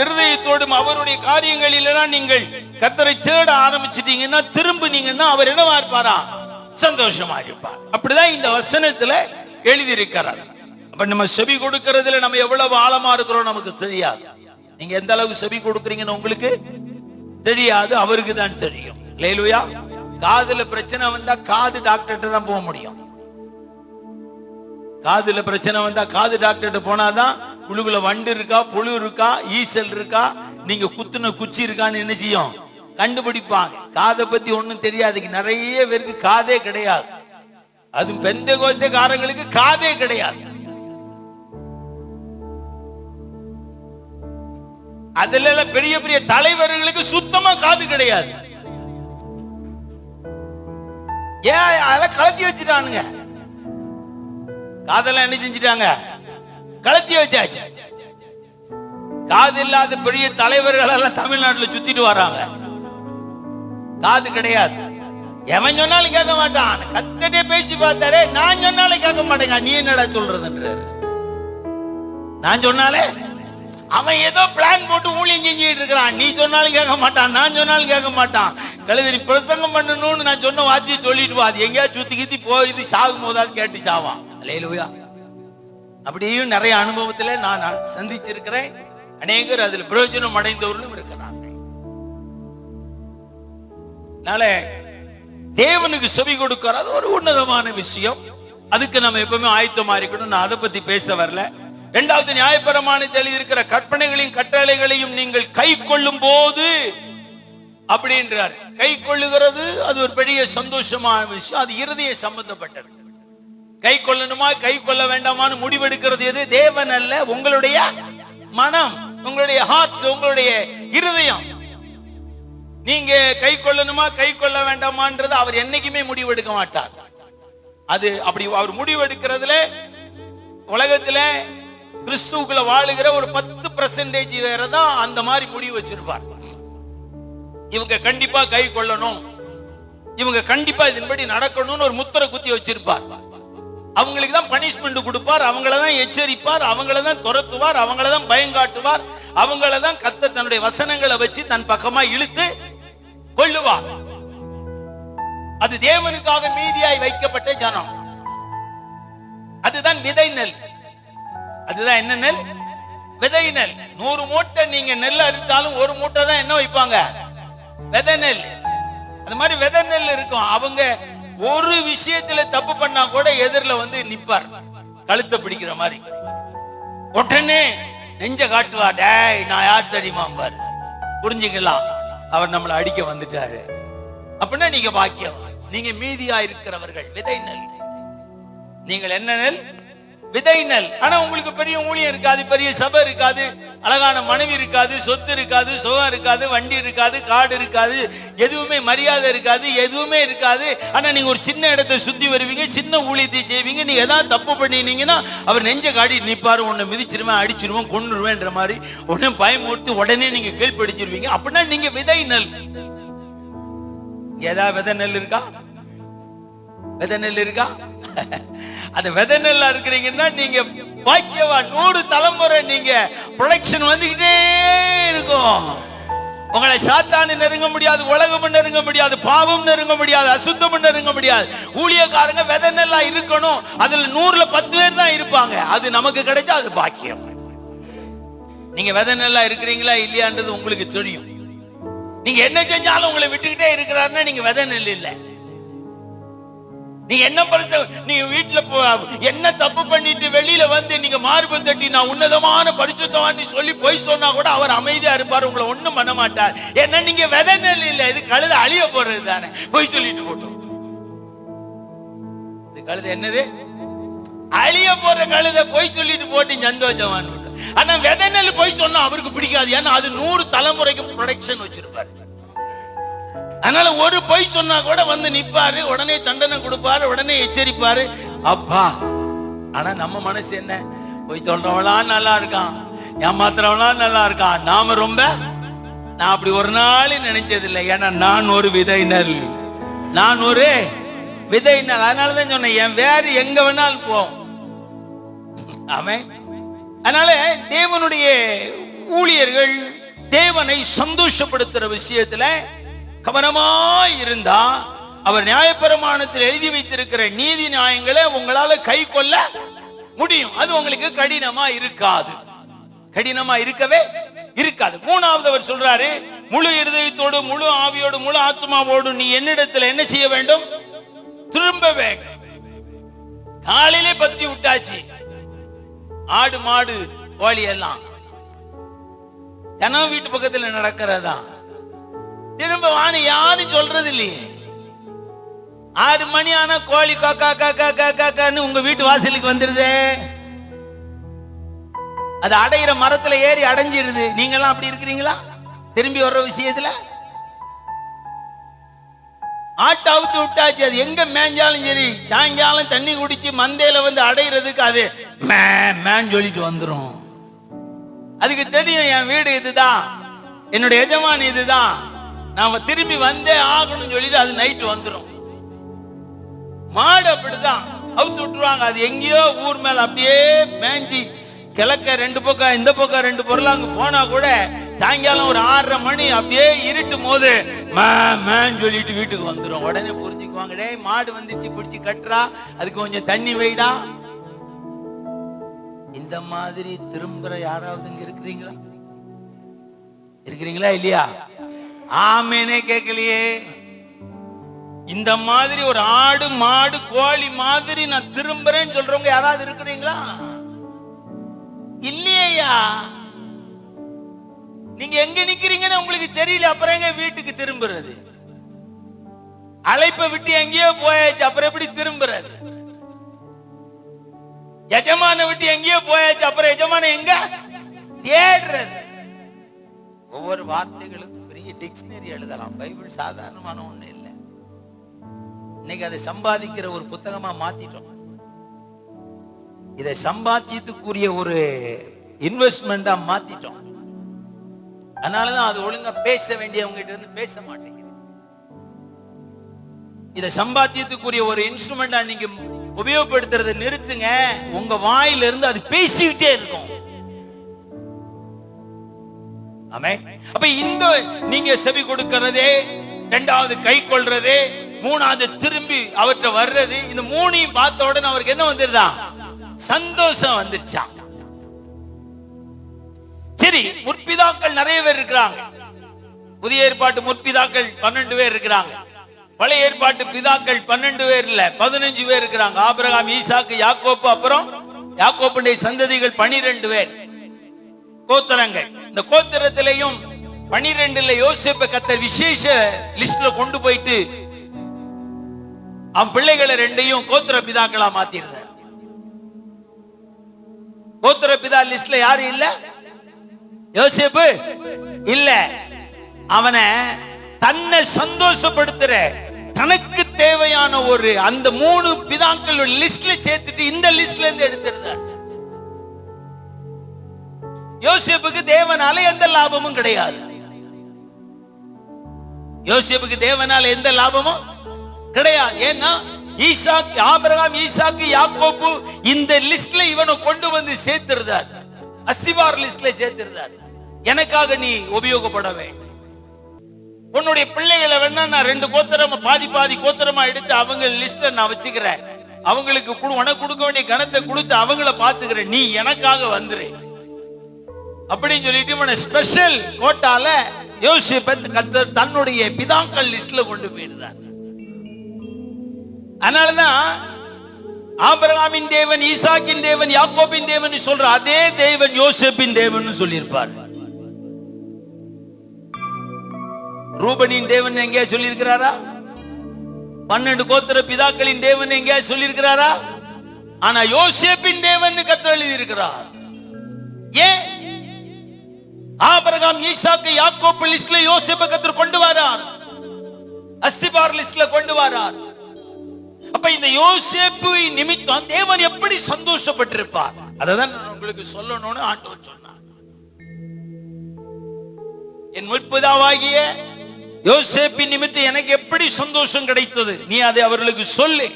S1: இருதயத்தோடும் அவருடைய காரியங்களில் நீங்கள் கர்த்தரை தேட ஆரம்பிச்சிட்டீங்கன்னா, திரும்பினீங்கன்னா அவர் என்னவா இருப்பாரா, சந்தோஷமா இருப்பார். அப்படிதான் இந்த வசனத்துல எழுதியிருக்கிறார். அப்ப நம்ம செவி கொடுக்கிறதுல நம்ம எவ்வளவு ஆழமா இருக்கிறோம் நமக்கு தெரியாது. நீங்க எந்த அளவு செவி கொடுக்கறீங்கன்னு உங்களுக்கு தெரியாது, அவருக்கு தான் தெரியும். அல்லேலூயா. காதுல பிரச்சனை வந்தா காது டாக்டர்கிட்ட தான் போக முடியும். காதுல பிரச்சனை வந்தா காது டாக்டர்கிட்ட போனாதான் உள்ளுக்குள்ள வண்டு இருக்கா, புழு இருக்கா, ஈசல் இருக்கா, நீங்க குத்துன குச்சி இருக்கான்னு என்ன செய்யும், கண்டுபிடிப்பாங்க. காதை பத்தி ஒண்ணும் தெரியாது. நிறைய பேருக்கு காதே கிடையாது. அது பெந்தேகோஸ்தேக்காரங்களுக்கு காதே கிடையாது. அதுல பெரிய பெரிய தலைவர்களுக்கு சுத்தமா காது கிடையாது. ஏன் அதெல்லாம் கலத்தி வச்சுட்டானுங்க. காதெல்லாம் என்ன செஞ்சிட்டாங்க, கலத்தி வச்சாச்சு. காது இல்லாத பெரிய தலைவர்கள் எல்லாம் தமிழ்நாட்டுல சுத்திட்டு வராங்க. காது கிடையாது. எவன் சொன்னாலும் கேட்க மாட்டான். கத்தட்டே பேசி பார்த்தாரே, நான் சொன்னாலே கேட்க மாட்டேங்க. நீ என்னடா சொல்றதுன்றாரு. நான் சொன்னாலே அவன் ஏதோ பிளான் போட்டு ஊழியம் செஞ்சுட்டு இருக்கிறான். நீ சொன்னாலும் கேட்க மாட்டான், நான் சொன்னாலும் கேட்க மாட்டான். கழுதி பிரசங்கம் பண்ணணும்னு நான் சொன்ன வார்த்தையை சொல்லிட்டு வா, அது எங்கேயா சுத்தி கித்தி போய் இது சாகும் போதாவது கேட்டு சாவான். அல்லேலூயா. அப்படியும் நிறைய அனுபவத்துல நான் சந்திச்சிருக்கிறேன். அநேகர் அதில் பிரயோஜனம் அடைந்தவர்களும் இருக்கிறார்கள். தேவனுக்கு செவி கொடுக்கிறது அது ஒரு உன்னதமான விஷயம். அதுக்கு நம்ம எப்பவுமே ஆயத்தமா இருக்கணும். நான் அதை பத்தி பேச வரல. இரண்டாவது, நியாயப்பிரமாணத்தில் எழுதியிருக்கிற கற்பனைகளையும் கட்டளைகளையும் நீங்கள் கை கொள்ளும் போது அப்படின்றார். கை கொள்ளுகிறது அது ஒரு பெரிய சந்தோஷமான விஷயம். அது இருதய சம்பந்தப்பட்டது. கை கொள்ளணுமா கை கொள்ள வேண்டாமான்னு முடிவெடுக்கிறது எது? தேவன் அல்ல, உங்களுடைய மனம், உங்களுடைய ஹார்ட், உங்களுடைய இருதயம். நீங்க கை கொள்ளணுமா கை கொள்ள வேண்டாமான்றது அவர் என்னைக்குமே முடிவெடுக்க மாட்டார். அது அப்படி அவர் முடிவெடுக்கிறதுல உலகத்துல கிறிஸ்துவுக்குள்ள வாழுகிற ஒரு 10% வேறதான் அந்த மாதிரி முடிவு வச்சிருப்பார். இவங்க கண்டிப்பா கை கொள்ளணும், இவங்க கண்டிப்பா இதன்படி நடக்கணும்னு ஒரு முத்திரை குத்தி வச்சிருப்பார். அவங்களுக்கு தான் பனிஷ்மெண்ட் கொடுப்பார், அவங்கள தான் எச்சரிப்பார், அவங்கள தான் துரத்துவார், அவங்கள தான் பயங்காட்டுவார், அவங்கள தான் கர்த்தர் தன்னுடைய வசனங்களை வச்சு தன் பக்கமா இழுத்து கொள்ளுவார். அது தேவனுக்காக மீதியாய் வைக்கப்பட்ட ஜனம். அதுதான் விதை நெல். அதுதான் என்ன நெல்? விதை நெல். 100 மூட்டை நீங்க நெல் அறுத்தாலும் ஒரு மூட்டை தான் என்ன வைப்பாங்க? விதை நெல். அது மாதிரி விதை நெல் இருக்கும். அவங்க ஒரு விஷயத்துல தப்பு பண்ணா கூட எதிரில வந்து நிப்பார், கழுத்தை பிடிக்கிற மாதிரி. உடனே நெஞ்ச காட்டுவா, டேய் நான் யார் தெரியுமா பாரு, புரிஞ்சுக்கலாம் அவர் நம்மளை அடிக்க வந்துட்டாரு அப்படின்னா நீங்க பாக்கியம். நீங்க மீதியா இருக்கிறவர்கள் விதை நெல். நீங்கள் என்ன நெல்? விதை நெல். ஆனா உங்களுக்கு பெரிய ஊழியம் இருக்காது, பெரிய சபை இருக்காது, அழகான மனைவி இருக்காது, சொத்து இருக்காது, சுகம் இருக்காது, வண்டி இருக்காது, காடு இருக்காது, எதுவுமே மரியாதை இருக்காது, எதுவுமே இருக்காது. ஆனா நீங்க ஒரு சின்ன இடத்தை சுத்தி வருவீங்க, சின்ன ஊழியத்தை செய்வீங்க. நீங்க ஏதாவது தப்பு பண்ணினீங்கன்னா அவர் நெஞ்ச காடி நிப்பாரு, உன்னை மிதிச்சிருவேன், அடிச்சிருவேன், கொன்னுருவேன்ற மாதிரி உடனே பயமுறுத்தி உடனே நீங்க கீழ்படிச்சிருவீங்க. அப்படின்னா நீங்க விதை நெல். ஏதாவது விதை நெல் இருக்கா? விதை நெல் இருக்கா? அது விதை நெல்லா இருக்கிறீங்கன்னா நீங்க பாக்கியவா. 100 தலைமுறை நீங்க ப்ரொடக்ஷன் வந்துகிட்டே இருக்கும். உங்களை சாத்தானு நெருங்க முடியாது, உலகம் நெருங்க முடியாது, பாவம் நெருங்க முடியாது, அசுத்தம் நெருங்க முடியாது. ஊழியக்காரங்க விதை நெல்லா இருக்கணும். அதுல 100ல 10 பேர் தான் இருப்பாங்க. அது நமக்கு கிடைச்சா அது பாக்கியம். நீங்க விதை நெல்லா இருக்கிறீங்களா இல்லையான்றது உங்களுக்கு தெரியும். நீங்க என்ன செஞ்சாலும் உங்களை விட்டுக்கிட்டே இருக்கிறாருன்னா நீங்க விதை நெல் இல்லை. நீங்க என்ன நீங்க வீட்டுல என்ன தப்பு பண்ணிட்டு வெளியில வந்து நீங்க மார்பு தட்டி நான் உன்னதமான பரிசுத்தவான் சொல்லி போய் சொன்னா கூட அவர் அமைதியா இருப்பார், உங்களை ஒண்ணும் பண்ண மாட்டார். ஏன்னா நீங்க விதை நெல் இல்லை. இது கழுத அழிய போறது தானே. போய் சொல்லிட்டு போட்டோம். இது கழுத என்னது? அழிய போற கழுத. போய் சொல்லிட்டு போட்டு சந்தோஷமான். ஆனா விதை நெல் போய் சொன்னா அவருக்கு பிடிக்காது. ஏன்னா அது 100 தலைமுறைக்கு ப்ரொடக்ஷன் வச்சிருப்பாரு. அதனால ஒரு பொய் சொன்னா கூட வந்து நிப்பாரு, உடனே தண்டனை கொடுப்பாரு, உடனே எச்சரிப்பாரு. அப்பா, ஆனா நம்ம மனசு என்ன? பொய் சொல்றவளா நல்லா இருக்கான், ஏமாத்துறவளா நல்லா இருக்கான். நான் அப்படி ஒரு நாள் நினைச்சது இல்லை. ஏன்னா நான் ஒரு விதை நெல். அதனாலதான் சொன்னேன், என் வேறு எங்க வேணாலும் போவோம். ஆமென். அதனால தேவனுடைய ஊழியர்கள் தேவனை சந்தோஷப்படுத்துற விஷயத்துல கவனமாய் இருந்தா அவர் நியாயப்பிரமாணத்தில் எழுதி வைத்திருக்கிற நீதி நியாயங்களை உங்களால கை கொள்ள முடியும். அது உங்களுக்கு கடினமா இருக்காது. கடினமா இருக்கவே இருக்காது. 3வது அவர் சொல்றாரு, முழு இருதயத்தோடு, முழு ஆவியோடு, முழு ஆத்மாவோடு நீ என்னிடத்துல என்ன செய்ய வேண்டும்? திரும்ப வேண்டும். காலையிலே பத்தி விட்டாச்சு. ஆடு மாடு கோழி எல்லாம் தினம் வீட்டு பக்கத்துல நடக்கிறதா. திரும்ப வாணி யாரும் சொல்றது இல்லையே. 6 மணி ஆனா கோழி காக்கா காக்கா காக்கான்னு உங்க வீட்டு வாசலுக்கு வந்துருதே. அது அடையிற மரத்துல ஏறி அடைஞ்சிருது. நீங்க எல்லாம் அப்படி இருக்கிறீங்களா? திரும்பி வர்ற விஷயத்துல ஆட்டை அவுத்து விட்டாச்சு. அது எங்க மேஞ்சாலும் சரி, சாயங்காலம் தண்ணி குடிச்சு மந்தையில வந்து அடையிறதுக்கு அது மேன் சொல்லிட்டு வந்துரும். அதுக்கு தெரியும் என் வீடு இதுதான், என்னுடைய எஜமான் இதுதான், நாம திரும்பி வந்தே ஆகணும்னு சொல்லிட்டு அது நைட்டு வந்துடும். மாடு அப்படிதான் அவுத்து விட்டுருவாங்க. அது எங்கேயோ ஊர் மேல அப்படியே மேஞ்சி கிழக்க 2 பக்கம் இந்த பக்கம் 2 பொருளாங்க போனா கூட சாயங்காலம் ஒரு 6:30 மணி அப்படியே இருட்டும் போது மேன்னு சொல்லிட்டு வீட்டுக்கு வந்துடும். உடனே புரிஞ்சுக்குவாங்க, டே மாடு வந்துச்சு, பிடிச்சி கட்டுறா, அதுக்கு கொஞ்சம் தண்ணி வைடா. இந்த மாதிரி திரும்புற யாராவது இங்க இருக்கிறீங்களா? இருக்கிறீங்களா இல்லையா? ஆமேனே கேட்கலையே. இந்த மாதிரி ஒரு ஆடு மாடு கோழி மாதிரி நான் திரும்புறேன்னு சொல்றவங்க யாராவது இருக்கிறீங்களா? இல்லையா? நீங்க எங்க நிக்கிறீங்கன்னு உங்களுக்கு தெரியல, அப்புறம் எங்க வீட்டுக்கு திரும்புறது? அழைப்பை விட்டு எங்கேயோ போயாச்சு, அப்புறம் எப்படி திரும்புறது? எஜமான விட்டு எங்கேயோ போயாச்சு, அப்புறம் எஜமான எங்க தேடுறது? ஒவ்வொரு வார்த்தைகளுக்கும் பெரிய டிக்ஷனரி எழுதலாம். பைபிள் சாதாரணமான ஒண்ணு இல்லை. இன்னைக்கு அதை சம்பாதிக்கிற ஒரு புத்தகமா மாத்திட்டோம். இதை சம்பாத்தியத்துக்குரிய ஒரு இன்வெஸ்ட்மெண்டா மாத்திட்டோம். அதனாலதான் அது ஒழுங்கா பேச வேண்டியவங்க கிட்ட இருந்து பேச மாட்டேங்குது. இதை சம்பாத்தியத்துக்குரிய ஒரு இன்ஸ்ட்ருமெண்டா நீங்க உபயோகப்படுத்துறதை நிறுத்துங்க. உங்க வாயில இருந்து அது பேசிக்கிட்டே இருக்கும். அப்ப இந்த நீங்க செவி கொடுக்கிறதே, 2வது கை கொள்றதே, 3வது திரும்பி அவற்றை வர்றது, இந்த 3ஐயும் பார்த்த உடனே அவருக்கு என்ன வந்துருதா? சந்தோஷம் வந்துருச்சா? சரி, முற்பிதாக்கள் நிறைய பேர் இருக்கிறாங்க. புதிய ஏற்பாட்டு முற்பிதாக்கள் 12 பேர் இருக்கிறாங்க. பழைய ஏற்பாட்டு பிதாக்கள் 12 பேர் இல்ல, 15 பேர் இருக்கிறாங்க. ஆபிரகாம், ஈசாக்கு, யாக்கோப்பு, அப்புறம் யாக்கோப்புடைய சந்ததிகள் 12 பேர் கோத்திரங்கள். இந்த கோத்திரத்திலையும் 12ல யோசேப்பை கர்த்தர் விசேஷ லிஸ்ட்ல கொண்டு போயிட்டு அவன் பிள்ளைகளை 2ஐயும் கோத்திர பிதாக்களா மாத்திருந்தார். கோத்திர பிதா லிஸ்ட்ல யாரு இல்ல? யோசேப்பு இல்ல. அவனை தன்னை சந்தோஷப்படுத்துற, தனக்கு தேவையான ஒரு அந்த 3 பிதாக்கள் லிஸ்ட்ல சேர்த்துட்டு இந்த லிஸ்ட்ல இருந்து எடுத்திருந்தார். யோசேப்புக்கு தேவனால எந்த லாபமும் கிடையாது. யோசேப்புக்கு தேவனால எந்த லாபமும் கிடையாது. ஏன்னா ஈசாக், ஆபிரகாம், ஈசாக்கு, யாக்கோபு இந்த லிஸ்ட்ல இவனை கொண்டு வந்து சேர்த்திருந்தார். அஸ்திவார லிஸ்ட்ல சேர்த்திருந்தார். எனக்காக நீ உபயோகப்பட வேண்டும். உன்னுடைய பிள்ளைகளை வேணா நான் 2 கோத்திரமா பாதி கோத்திரமா எடுத்து அவங்க லிஸ்ட்ல நான் வச்சுக்கிறேன். அவங்களுக்கு உனக்கு கொடுக்க வேண்டிய கணத்தை கொடுத்து அவங்கள பாத்துக்கிறேன். நீ எனக்காக வந்துரு அப்படின்னு சொல்லிட்டு இவனை ஸ்பெஷல் கோட்டால யோசேப்பை கர்த்தர் தன்னுடைய பிதாக்கள் லிஸ்ட்ல கொண்டு போயிருந்தார். அதனாலதான் ஆபிரகாமின் தேவன், ஈசாக்கின் தேவன், யாக்கோபின் தேவன் சொல்ற அதே தேவன் யோசேப்பின் தேவன் சொல்லியிருப்பார். ரூபனின் தேவன் எங்கே சொல்லி இருக்கிறாரா? 12 கோத்திர பிதாக்களின் தேவன் எங்கே சொல்லி இருக்கிறாரா? ஆனா யோசேப்பின் தேவன் கர்த்தர் எழுதி இருக்கிறார். ஏன்? ஆபிரகாம், ஈசாக்கு, யாக்கோபு லிஸ்ட்ல யோசேப்பை கர்த்தர் கொண்டு வரார். அஸ்திபார் லிஸ்ட்ல கொண்டு வரார். அப்ப இந்த யோசேப்பு நிமித்தம் தேவன் எப்படி சந்தோஷப்பட்டிருப்பார் அததான் நான் உங்களுக்கு சொல்லணும்னு ஆண்டவர் சொன்னார். என் முற்பதாவாகிய யோசேப்பின் நிமித்தம் எனக்கு எப்படி சந்தோஷம் கிடைத்தது, நீ அதை அவர்களுக்கு சொல்லு.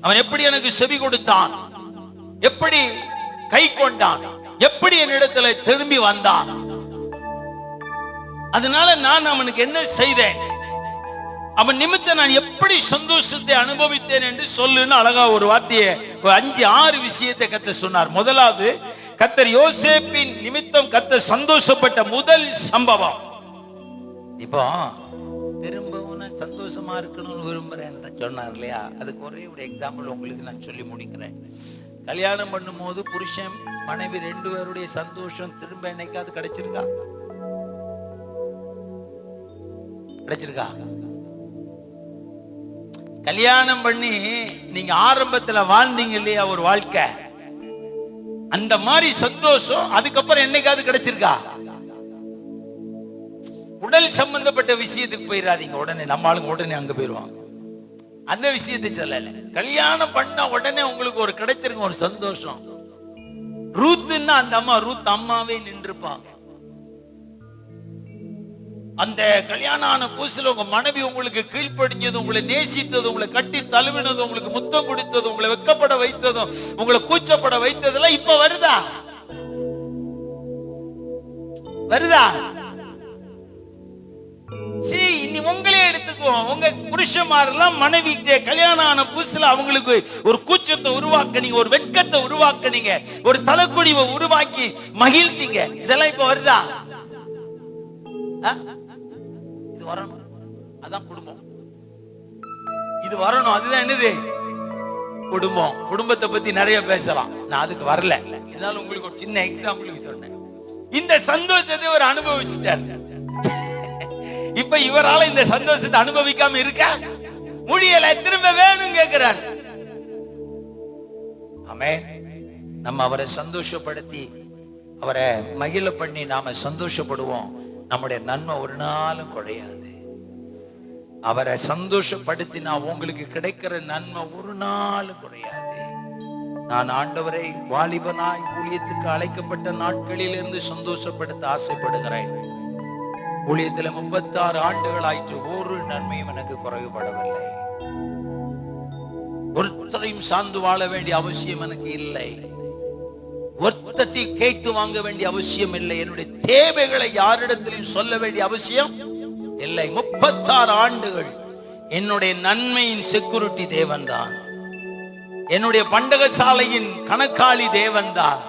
S1: அவன் எப்படி எனக்கு செவி கொடுத்தான், எப்படி கை கொண்டான், எப்படி என்னிடத்துல திரும்பி வந்தான், அதனால நான் அவனுக்கு என்ன செய்தேன், அவன் நிமித்தம் நான் எப்படி சந்தோஷத்தை அனுபவித்தேன் என்று சொல்லுன்னு அழகா ஒரு வார்த்தையை 5-6 விஷயத்தை கர்த்தர் சொன்னார். முதலாவது, கர்த்தர் யோசேப்பின் நிமித்தம் கர்த்தர் சந்தோஷப்பட்ட முதல் சம்பவம். இப்போ திரும்பவும் நான் சந்தோஷமா இருக்கணும்னு விரும்புறேன் சொன்னார் இல்லையா? அதுக்கு ஒரே ஒரு எக்ஸாம்பிள் உங்களுக்கு நான் சொல்லி முடிக்கிறேன். கல்யாணம் பண்ணும் போது புருஷன் மனைவி 2 பேருடைய சந்தோஷம் திரும்ப என்னைக்காவது கிடைச்சிருக்கா? கிடைச்சிருக்கா? கல்யாணம் பண்ணி நீங்க ஆரம்பத்துல வாழ்ந்தீங்க இல்லையா ஒரு வாழ்க்கை, அந்த மாதிரி சந்தோஷம் அதுக்கப்புறம் என்னைக்காவது கிடைச்சிருக்கா? உடல் சம்பந்தப்பட்ட விஷயத்துக்கு போயிடாதீங்க. உடனே நம்ம ஆளுங்க உடனே அங்க போயிருவாங்க. அந்த விஷயத்தை சொல்லல. கல்யாணம் பண்ண உடனே உங்களுக்கு ஒரு கிடைச்சிருங்க ஒரு சந்தோஷம். ரூத்துன்னா அந்த அம்மா, ரூத் அம்மாவே நின்றுப்பாங்க. அந்த கல்யாணம் ஆன புதுசுல உங்க மனைவி உங்களுக்கு கீழ்ப்படிஞ்சது, உங்களை நேசித்தது, உங்களை கட்டி தழுவினது, உங்களுக்கு முத்தம் கொடுத்தது, உங்களை வெக்கப்பட வைத்ததும், உங்களை கூச்சப்பட வைத்ததெல்லாம் இப்ப வருதா? வருதா? இனி உங்களே எடுத்துக்குவோம். உங்க புருஷமாரெல்லாம் மனைவி கல்யாணம் ஆன புதுசுல அவங்களுக்கு ஒரு கூச்சத்தை உருவாக்குனீங்க, ஒரு வெட்கத்தை உருவாக்குனீங்க, ஒரு தலைக்குடிவை உருவாக்கி மகிழ்ந்தீங்க. இதெல்லாம் இப்ப வருதா? இது வரணும். அதான் குடும்பம். இது வரணும். அதுதான் என்னது? குடும்பம். குடும்பத்தை பத்தி நிறைய பேசலாம். நான் அதுக்கு வரல. இருந்தாலும் உங்களுக்கு ஒரு சின்ன எக்ஸாம்பிளுக்கு சொன்னேன். இந்த சந்தோஷத்தை ஒரு அனுபவிச்சுட்டார். இப்ப இவரால இந்த சந்தோஷத்தை அனுபவிக்காம இருக்க முடியல. திரும்ப வேணும் கேட்கிறார். ஆமென். நம்ம அவரை சந்தோஷப்படுத்தி அவரை மகிழ பண்ணி நாம சந்தோஷப்படுவோம். நம்முடைய நன்மை ஒரு நாளும் குறையாது. அவரை சந்தோஷப்படுத்தினா உங்களுக்கு கிடைக்கிற நன்மை ஒரு நாளும் குறையாது. நான் ஆண்டவரை வாலிபனாய் ஊழியத்துக்கு அழைக்கப்பட்ட நாட்களில் இருந்து சந்தோஷப்படுத்த ஆசைப்படுகிறேன். ஊழியத்தில் 36 ஆண்டுகள் ஆயிற்று. ஒரு நன்மையும் எனக்கு குறைவுபடவில்லை. ஒருத்தரையும் சார்ந்து வாழ வேண்டிய அவசியம் எனக்கு இல்லை. ஒருத்தட்டி கேட்டு வாங்க வேண்டிய அவசியம் இல்லை. என்னுடைய தேவைகளை யாரிடத்திலும் சொல்ல வேண்டிய அவசியம் இல்லை. 36 ஆண்டுகள் என்னுடைய நன்மையின் செக்யூரிட்டி தேவன் தான். என்னுடைய பண்டகசாலையின் கணக்காளி தேவன் தான்.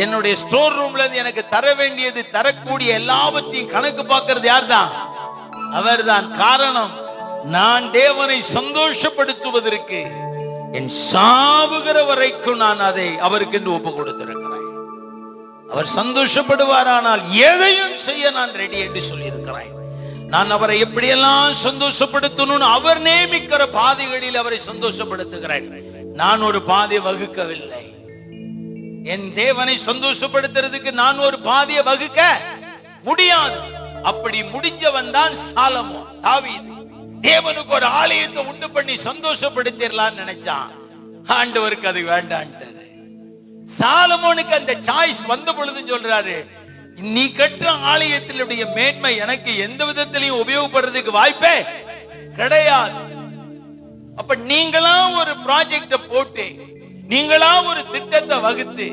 S1: என்னுடைய ஸ்டோர் ரூம்ல இருந்து எனக்கு தர வேண்டியது தரக்கூடிய எல்லாவற்றையும் கணக்கு பார்க்கிறது யார் தான்? அவர் தான். காரணம், நான் தேவனை சந்தோஷப்படுத்துவதற்கு என் சாவுகிற வரைக்கும் நான் அதை அவருக்கு என்று ஒப்பு கொடுத்திருக்கிறேன். அவர் சந்தோஷப்படுவாரானால் எதையும் செய்ய நான் ரெடி என்று சொல்லி இருக்கிறேன். நான் அவரை எப்படியெல்லாம் சந்தோஷப்படுத்தணும்னு அவர் நியமிக்கிற பாதைகளில் அவரை சந்தோஷப்படுத்துகிறேன். நான் ஒரு பாதை வகுக்கவில்லை. என் தேவனை சந்தோஷப்படுத்துறதுக்கு நான் ஒரு பாதையை வகுக்க முடியாது. அப்படி முடிஞ்சவன் தான் சாலமோன், தாவீது. தேவனுக்கு ஒரு ஆலயத்தை உண்டு பண்ணி சந்தோஷப்படுத்திடலாம்னு நினைச்சான். ஆண்டவருக்கு அது வேண்டான்ட்டாரு. சாலமோனுக்கு அந்த சாய்ஸ் வந்த பொழுது சொல்றாரு, நீ கட்டுற ஆலயத்தினுடைய மேன்மை எனக்கு எந்த விதத்திலையும் உபயோகப்படுறதுக்கு வாய்ப்பே கிடையாது. அப்ப நீங்களா ஒரு ப்ராஜெக்ட போட்டு, நீங்களா ஒரு திட்டத்தை வகுத்து,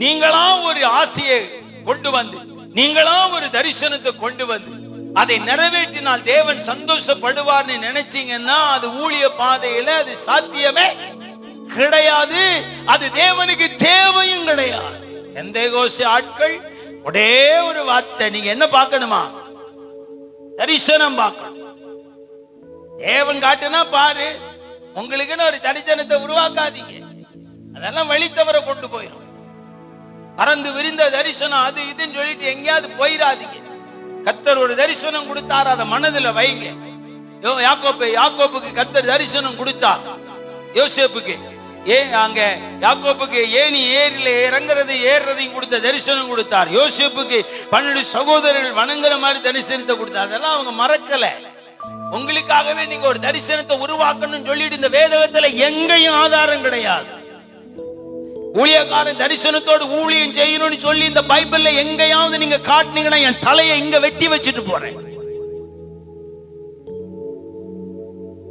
S1: நீங்களா ஒரு ஆசையை கொண்டு வந்து, நீங்களா ஒரு தரிசனத்தை கொண்டு வந்து அதை நிறைவேற்றினால் தேவன் சந்தோஷப்படுவார்னு நினைச்சீங்கன்னா அது ஊழிய பாதையில அது சாத்தியமே கிடையாது. அது தேவனுக்கு தேவையும் கிடையாது. பெந்தேகோஸ்தே ஆட்கள் ஒரே ஒரு வார்த்தை, நீங்க என்ன பார்க்கணுமா? தரிசனம் பார்க்கணும். தேவன் காட்டுனா பாரு, உங்களுக்குன்னு ஒரு தரிசனத்தை உருவாக்காதீங்க. அதெல்லாம் வழி தவற கொண்டு போயிடும். பறந்து விரிந்த தரிசனம் அது இதுன்னு சொல்லிட்டு எங்கேயாவது போயிடாதீங்க. கர்த்தர் ஒரு தரிசனம் கொடுத்தார், அதை மனதில் வைங்க. யாக்கோப்புக்கு கர்த்தர் தரிசனம் கொடுத்தார். யோசேப்புக்கு அங்க யாக்கோப்புக்கு ஏணி ஏரியில இறங்குறது ஏறுறதையும் கொடுத்த தரிசனம் கொடுத்தார். யோசேப்புக்கு 12 சகோதரர்கள் வணங்குற மாதிரி தரிசனத்தை கொடுத்தார். அதெல்லாம் அவங்க மறக்கல. உங்களுக்காகவே நீங்க ஒரு தரிசனத்தை உருவாக்கணும்னு சொல்லிட்டு இந்த வேதத்துல எங்கேயும் ஆதாரம் கிடையாது. ஊழியக்காரன் தரிசனத்தோடு ஊழியம் செய்யணும்னு சொல்லி இந்த பைபிள்ல எங்கேயாவது நீங்க காட்டினீங்கன்னா என் தலையை இங்க வெட்டி வச்சுட்டு போறேன்.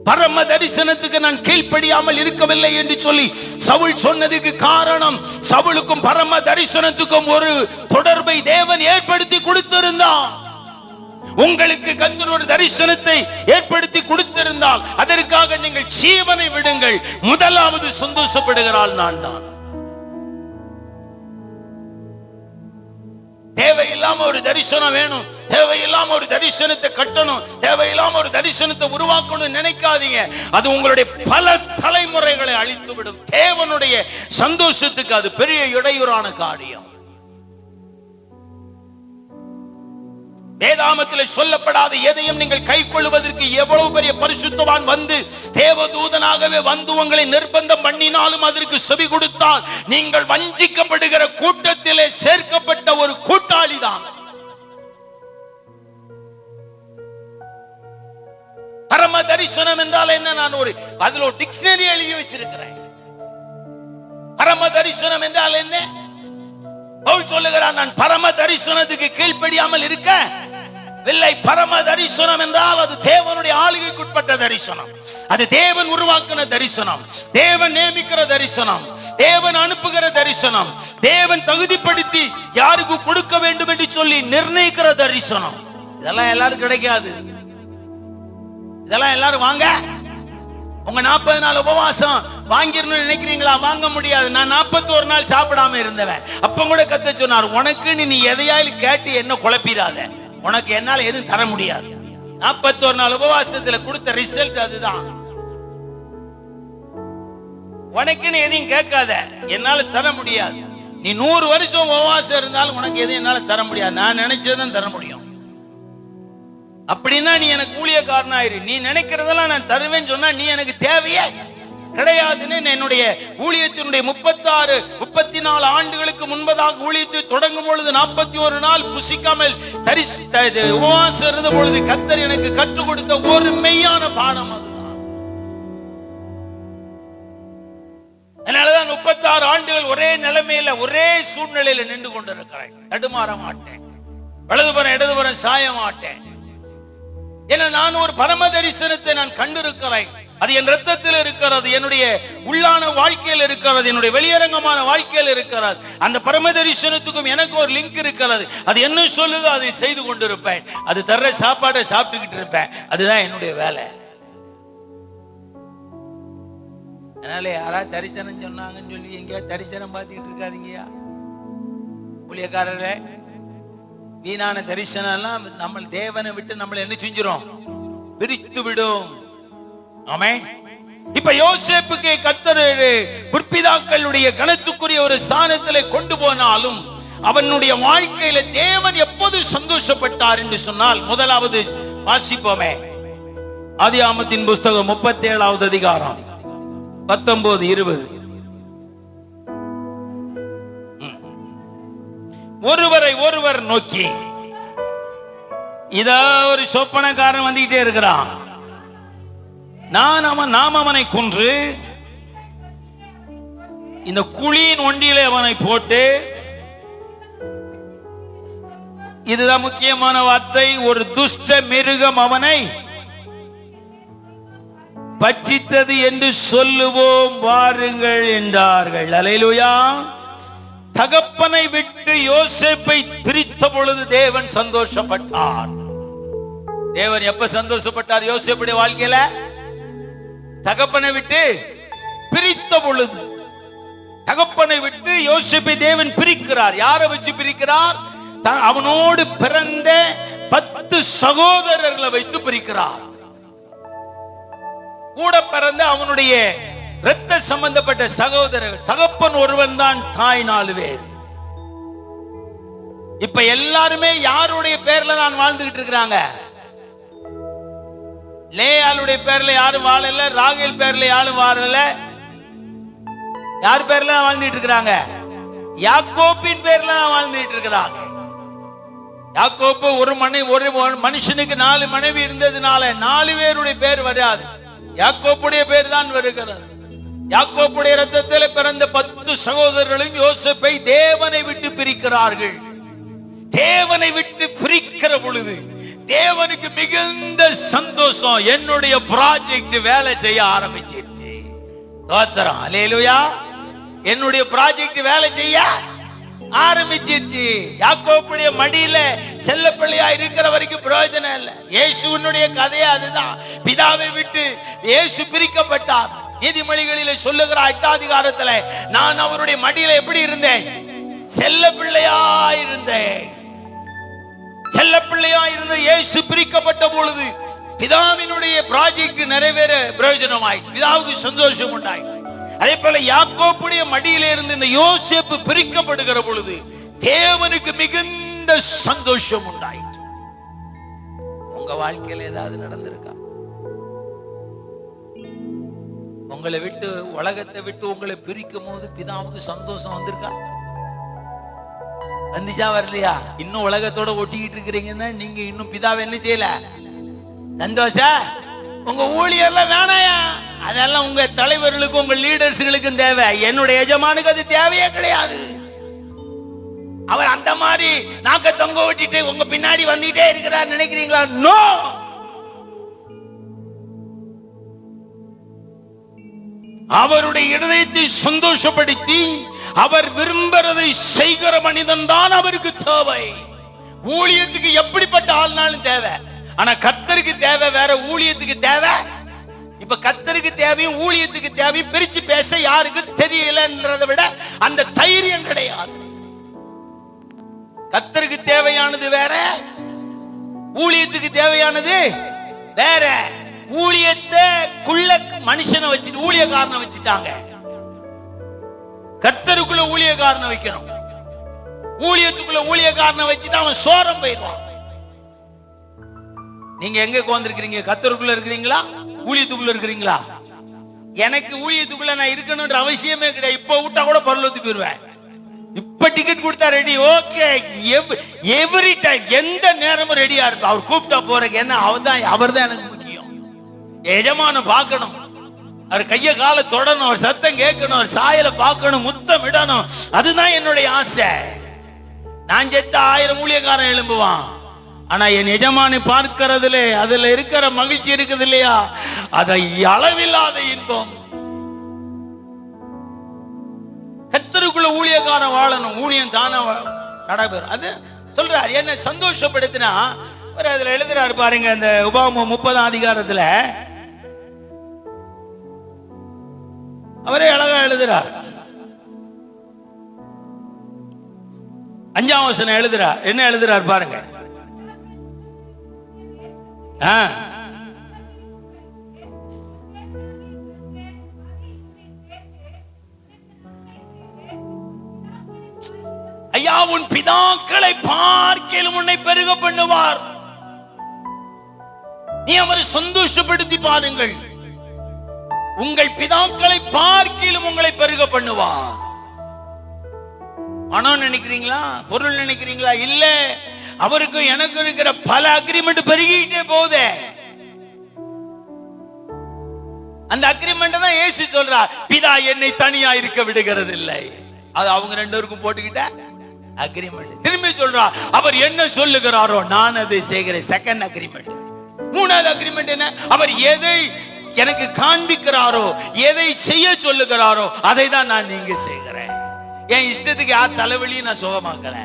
S1: பரம தரிசனத்துக்கு நான் கீழ்ப்படியாமல் இருக்கவில்லை என்று சொல்லி சவுல் சொன்னதுக்கு காரணம், சவுலுக்கும் பரம தரிசனத்துக்கும் ஒரு தொடர்பை தேவன் ஏற்படுத்தி கொடுத்திருந்தார். உங்களுக்கு கர்த்தர் ஒரு தரிசனத்தை ஏற்படுத்தி கொடுத்திருந்தால் அதற்காக நீங்கள் ஜீவனை விடுங்கள். முதலாவது சந்தோஷப்படுகிறாள் நான் தான். தேவையில்லாம ஒரு தரிசனம் வேணும், தேவையில்லாம ஒரு தரிசனத்தை கட்டணும், தேவையில்லாம ஒரு தரிசனத்தை உருவாக்கணும் நினைக்காதீங்க. அது உங்களுடைய பல தலைமுறைகளை அழித்து விடும். தேவனுடைய சந்தோஷத்துக்கு அது பெரிய இடையூறான காரியம். வேதாமத்தில் சொல்லப்படாத எதையும் நீங்கள் கை கொள்வதற்கு எவ்வளவு பெரிய பரிசுத்தவான் வந்து தேவதூதனாகவே வந்து உங்களை நிர்பந்தம் பண்ணினாலும் அதற்கு செவி கொடுத்தால் நீங்கள் வஞ்சிக்கப்படுகிற கூட்டத்திலே சேர்க்கப்பட்ட ஒரு கூட்டாளி தான். பரம தரிசனம் என்றால் என்ன? நான் அதுல ஒரு டிக்ஷனரி எழுதி வச்சிருக்கிறேன். பரம தரிசனம் என்றால் என்ன? பவுல் சொல்லுகிறான், நான் பரம தரிசனத்துக்கு கீழ்ப்படியாமல் இருக்க இல்லை. பரம தரிசனம் என்றால் அது தேவனுடைய ஆளுகைக்குட்பட்ட தரிசனம், அது தேவன் உருவாக்கின தரிசனம், தேவன் நியமிக்கிற தரிசனம், தேவன் அனுப்புகிற தரிசனம், தேவன் தகுதிப்படுத்தி யாருக்கு கொடுக்க வேண்டும் என்று சொல்லி நிர்ணயிக்கிற தரிசனம். இதெல்லாம் எல்லாரும் கிடைக்காது. இதெல்லாம் எல்லாரும் வாங்க. உங்க 40 நாள் உபவாசம் வாங்கிடணும்னு நினைக்கிறீங்களா? வாங்க முடியாது. நான் 41 நாள் சாப்பிடாம இருந்தவன். அப்ப கூட கத்த சொன்னார், உனக்கு நீ எதையாலும் கேட்டு என்ன குழப்பிடாத, உனக்கு என்னால எதுவும் தர முடியாது. 41 நாள் உபவாசத்துல கொடுத்த ரிசல்ட் அதுதான். உனக்குன்னு எதையும் கேட்காத, என்னால தர முடியாது. நீ 100 வருஷம் உபவாசம் இருந்தாலும் உனக்கு எதுவும் என்னால தர முடியாது. நான் நினைச்சதான் தர முடியும். அப்படின்னா நீ எனக்கு ஊழியக்காரனாயிரு. நீ நினைக்கிறதெல்லாம் நான் தருவேன்னு சொன்னா நீ எனக்கு தேவையே கிடையாதுன்னு என்னுடைய ஊழியத்தினுடைய 34 ஆண்டுகளுக்கு முன்பதாக ஊழியத்தை தொடங்கும் பொழுது 41 நாள் புசிக்காமல் உபவாசம் இருந்த பொழுது கர்த்தர் எனக்கு கற்றுக் கொடுத்த ஒரு மெய்யான பாடம் அதுதான். அதனாலதான் 36 ஆண்டுகள் ஒரே நிலைமையில ஒரே சூழ்நிலையில நின்று கொண்டிருக்கிறேன். தடுமாற மாட்டேன், வலதுபுறம் இடதுபுறம் சாய மாட்டேன். ஏன்னா நான் ஒரு பரம தரிசனத்தை நான் கண்டிருக்கிறேன். அது என் ரத்தத்தில் இருக்கிறது, என்னுடைய உள்ளான வாழ்க்கையில் இருக்கிறது, என்னுடைய வெளியரங்கமான வாழ்க்கையில் இருக்கிறது. அந்த பரம தரிசனத்துக்கும் எனக்கு ஒரு லிங்க் இருக்கிறது. அது என்ன சொல்லுதோ அதை செய்து கொண்டிருப்பேன். அது தர்ற சாப்பாடை சாப்பிட்டுக்கிட்டு இருப்பேன். அதுதான் என்னுடைய வேலை. அதனால யாராவது தரிசனம் சொன்னாங்கன்னு சொல்லி எங்கேயா தரிசனம் பார்த்துக்கிட்டு இருக்காதீங்கயா ஊழியக்காரரே. வீணான தரிசனம் எல்லாம் நம்ம தேவனை விட்டு நம்மளை என்ன செஞ்சிரும்? பிரித்து விடும். ஆமென். இப்ப யோசேப்புக்கு கர்த்தர் முற்பிதாக்களுடைய கணத்துக்குரிய ஒரு ஸ்தானத்திலே கொண்டு போனாலும் அவனுடைய வாழ்க்கையில தேவன் எப்போது சந்தோஷப்பட்டார் என்று சொன்னால், முதலாவது வாசிப்போமே, ஆதியாகமத்தின் புஸ்தகம் 37வது அதிகாரம் 19-20. ஒருவரை ஒருவர் நோக்கி, இதோ ஒரு சொப்பனக்காரன் வந்துகிட்டே இருக்கிறான், நாம் அவனை கொன்று இந்த குழியின் ஒண்டியிலே அவனை போட்டு, இதுதான் முக்கியமான வார்த்தை, ஒரு துஷ்ட மிருகம் அவனை பட்சித்தது என்று சொல்லுவோம் வாருங்கள் என்றார்கள். அல்லேலூயா. தகப்பனை விட்டு யோசேப்பை பிரித்த பொழுது தேவன் சந்தோஷப்பட்டார். தேவன் எப்ப சந்தோஷப்பட்டார் யோசேப்புடைய வாழ்க்கையில? தகப்பனை விட்டு பிரித்த பொழுது. தகப்பனை விட்டு யோசேப்பை தேவன் பிரிக்கிறார். யாரை வச்சு பிரிக்கிறார்? அவனோடு பிறந்த 10 சகோதரர்களை வைத்து பிரிக்கிறார். கூட பிறந்த அவனுடைய இரத்த சம்பந்தப்பட்ட சகோதரர்கள். தகப்பன் ஒருவன் தான், தாய் 4 பேர். இப்ப எல்லாருமே யாருடைய பேர்ல தான் வாழ்ந்துகிட்டு இருக்கிறாங்க? லேயாளுடைய பேர்ல யாரும் வாழல, ராகேல் பேர்ல யாரும் வாழல. யார் பேர்ல வாழ்ந்துட்டு இருக்கிறாங்க? யாக்கோபின் பேர்ல வாழ்ந்துட்டு இருக்கிறாங்க. யாக்கோபு ஒரு மனுஷனுக்கு 4 மனைவி இருந்ததுனால 4 பேருடைய பேர் வராது, யாக்கோப்புடைய பேர் தான் வருகிறது. யாக்கோப்புடைய இரத்தத்தில் பிறந்த 10 சகோதரர்களும் யோசேப்பை தேவனை விட்டு பிரிக்கிறார்கள். தேவனை விட்டு பிரிக்கிற பொழுது தேவனுக்கு மிகுந்த சந்தோஷம். என்னுடைய ப்ராஜெக்ட் வேலை செய்ய ஆரம்பிச்சிருச்சு. ஸ்தோத்திரம், அல்லேலூயா. என்னுடைய ப்ராஜெக்ட் வேலை செய்ய ஆரம்பிச்சிருச்சு. யாக்கோப்புடைய மடியில செல்ல பிள்ளையா இருக்கிற வரைக்கும் பிரயோஜனம் இல்லை. இயேசுவினுடைய கதையே அதுதான். பிதாவை விட்டு இயேசு பிரிக்கப்பட்டார். நீதிமொழிகளிலே சொல்லுகிற 8ஆம் அதிகாரத்துல, நான் அவருடைய மடியில எப்படி இருந்தேன்? செல்ல பிள்ளையா இருந்தேன். செல்ல பிள்ளையா இருந்த இயேசு பிரிக்கப்பட்ட பொழுது பிதாவினுடைய ப்ராஜெக்ட் நிறைவேற பிரயோஜனமாய், பிதாவுக்கு சந்தோஷம் உண்டாய். அதே போல யாக்கோப்புடைய மடியில இருந்து இந்த யோசேப்பு பிரிக்கப்படுகிற பொழுது தேவனுக்கு மிகுந்த சந்தோஷம் உண்டாயிற்று. உங்க வாழ்க்கையில ஏதாவது நடந்திருக்கா? உங்களை விட்டு, உலகத்தை விட்டு உங்களை பிரிக்கும் போது பிதாவுக்கு சந்தோஷம் வந்திருக்கா? வந்துச்சா வரலையா? இன்னும் உலகத்தோட ஒட்டிக்கிட்டு இருக்கிறீங்கன்னா நீங்க இன்னும் பிதாவை என்ன செய்யல? சந்தோஷம். உங்க ஊழியர்லாம் வேணாயா, அதெல்லாம் உங்க தலைவர்களுக்கும் உங்க லீடர்ஸ்களுக்கும் தேவை. என்னுடைய எஜமானுக்கு அது தேவையே கிடையாது. அவர் அந்த மாதிரி நாக்க தொங்க விட்டுட்டு உங்க பின்னாடி வந்துட்டே இருக்கிறார் நினைக்கிறீங்களா? நோ. அவருடைய இதயத்தை சந்தோஷப்படுத்தி அவர் விரும்புறதை செய்கிற மனிதன் தான் அவருக்கு தேவை. ஊழியத்துக்கு எப்படிப்பட்ட ஆள்னாலும் தேவை. ஆனா கர்த்தருக்கு தேவை வேற, ஊழியத்துக்கு தேவை. இப்ப கர்த்தருக்கு தேவையும் ஊழியத்துக்கு தேவையும் பிரிச்சு பேச யாருக்கு தெரியலன்றதை விட அந்த தைரியம் கிடையாது. கர்த்தருக்கு தேவையானது வேற, ஊழியத்துக்கு தேவையானது வேற. ஊழியத்துக்குள்ள மனுஷனை வச்சுட்டு ஊழியக்காரனை வச்சுட்டாங்க. கர்த்தருக்குள்ள ஊழியக்காரனை வைக்கணும். ஊழியத்துக்குள்ள ஊழியக்காரனை வச்சுட்டு அவன் சோரம் போயிடுவான். நீங்க எங்க உட்கார்ந்திருக்கிறீங்க? கர்த்தருக்குள்ள இருக்கிறீங்களா, ஊழியத்துக்குள்ள இருக்கிறீங்களா? எனக்கு ஊழியத்துக்குள்ள நான் இருக்கணும்ன்ற அவசியமே கிடையாது. இப்ப விட்டா கூட பரலோகத்துக்கு போயிருவேன். இப்ப டிக்கெட் கொடுத்தா ரெடி, ஓகே. எவ்ரி டைம், எந்த நேரமும் ரெடியா இருப்பேன். அவர் கூப்பிட்டா போறதுக்கு என்ன, அவர் தான் எனக்கு முக்கியம். எஜமான பார்க்கணும், அவர் கைய கால தொடணும், அவர் சத்தம் கேட்கணும், அவர் சாயலை பார்க்கணும், முத்தம் இடணும். அதுதான் என்னுடைய ஆசை. நான் செத்த 1000 ஊழியக்காரன் எழும்புவான். ஆனா என் எஜமானை பார்க்கிறதுல அதுல இருக்கிற மகிழ்ச்சி இருக்குது இல்லையா, அதை அளவில்லாத இன்பம். கர்த்தருக்குள்ள ஊழியக்காரன் வாழணும், ஊழியம் தானே நடைபெறும். அது சொல்றாரு. என்ன சந்தோஷப்படுத்தினா அதுல எழுதுறாரு பாருங்க, அந்த உபாகமம் 30ஆம் அதிகாரத்துல அவரே அழகா எழுதுறார். 5ஆம் வசனம் எழுதுறார். என்ன எழுதுறார் பாருங்க. ஐயா, உன் பிதாக்களை பார்க்கிலும் உன்னை பெருக பண்ணுவார். நீ அவரை சந்தோஷப்படுத்தி பாருங்கள். உங்கள் பிதாக்களை பார்க்கிலும் உங்களை பெருக பண்ணுவார். பணம் நினைக்கிறீங்களா, பொருள் நினைக்கிறீங்களா? இல்ல, அவருக்கும் எனக்கு இருக்கிற பல அக்ரிமெண்ட் பெருகிட்டே போதே. அந்த அக்ரிமெண்ட் தான் இயேசு சொல்றார், பிதா என்னை தனியா இருக்க விடுகிறது இல்லை. அது அவங்க 2 பேருக்கும் போட்டுக்கிட்ட அக்ரிமெண்ட். திரும்பி சொல்றார், அவர் என்ன சொல்லுகிறாரோ நான் அதை செய்கிறேன். Second agreement. 3வது அக்ரிமெண்ட் என்ன? அவர் எதை எனக்கு காண்பிக்கிறாரோ, எதை செய்ய சொல்லுகிறாரோ அதை தான் நான் நீங்க செய்கிறேன். என் இஷ்டத்துக்கு யார் தலைவலியும் நான் சுகமாக்கல,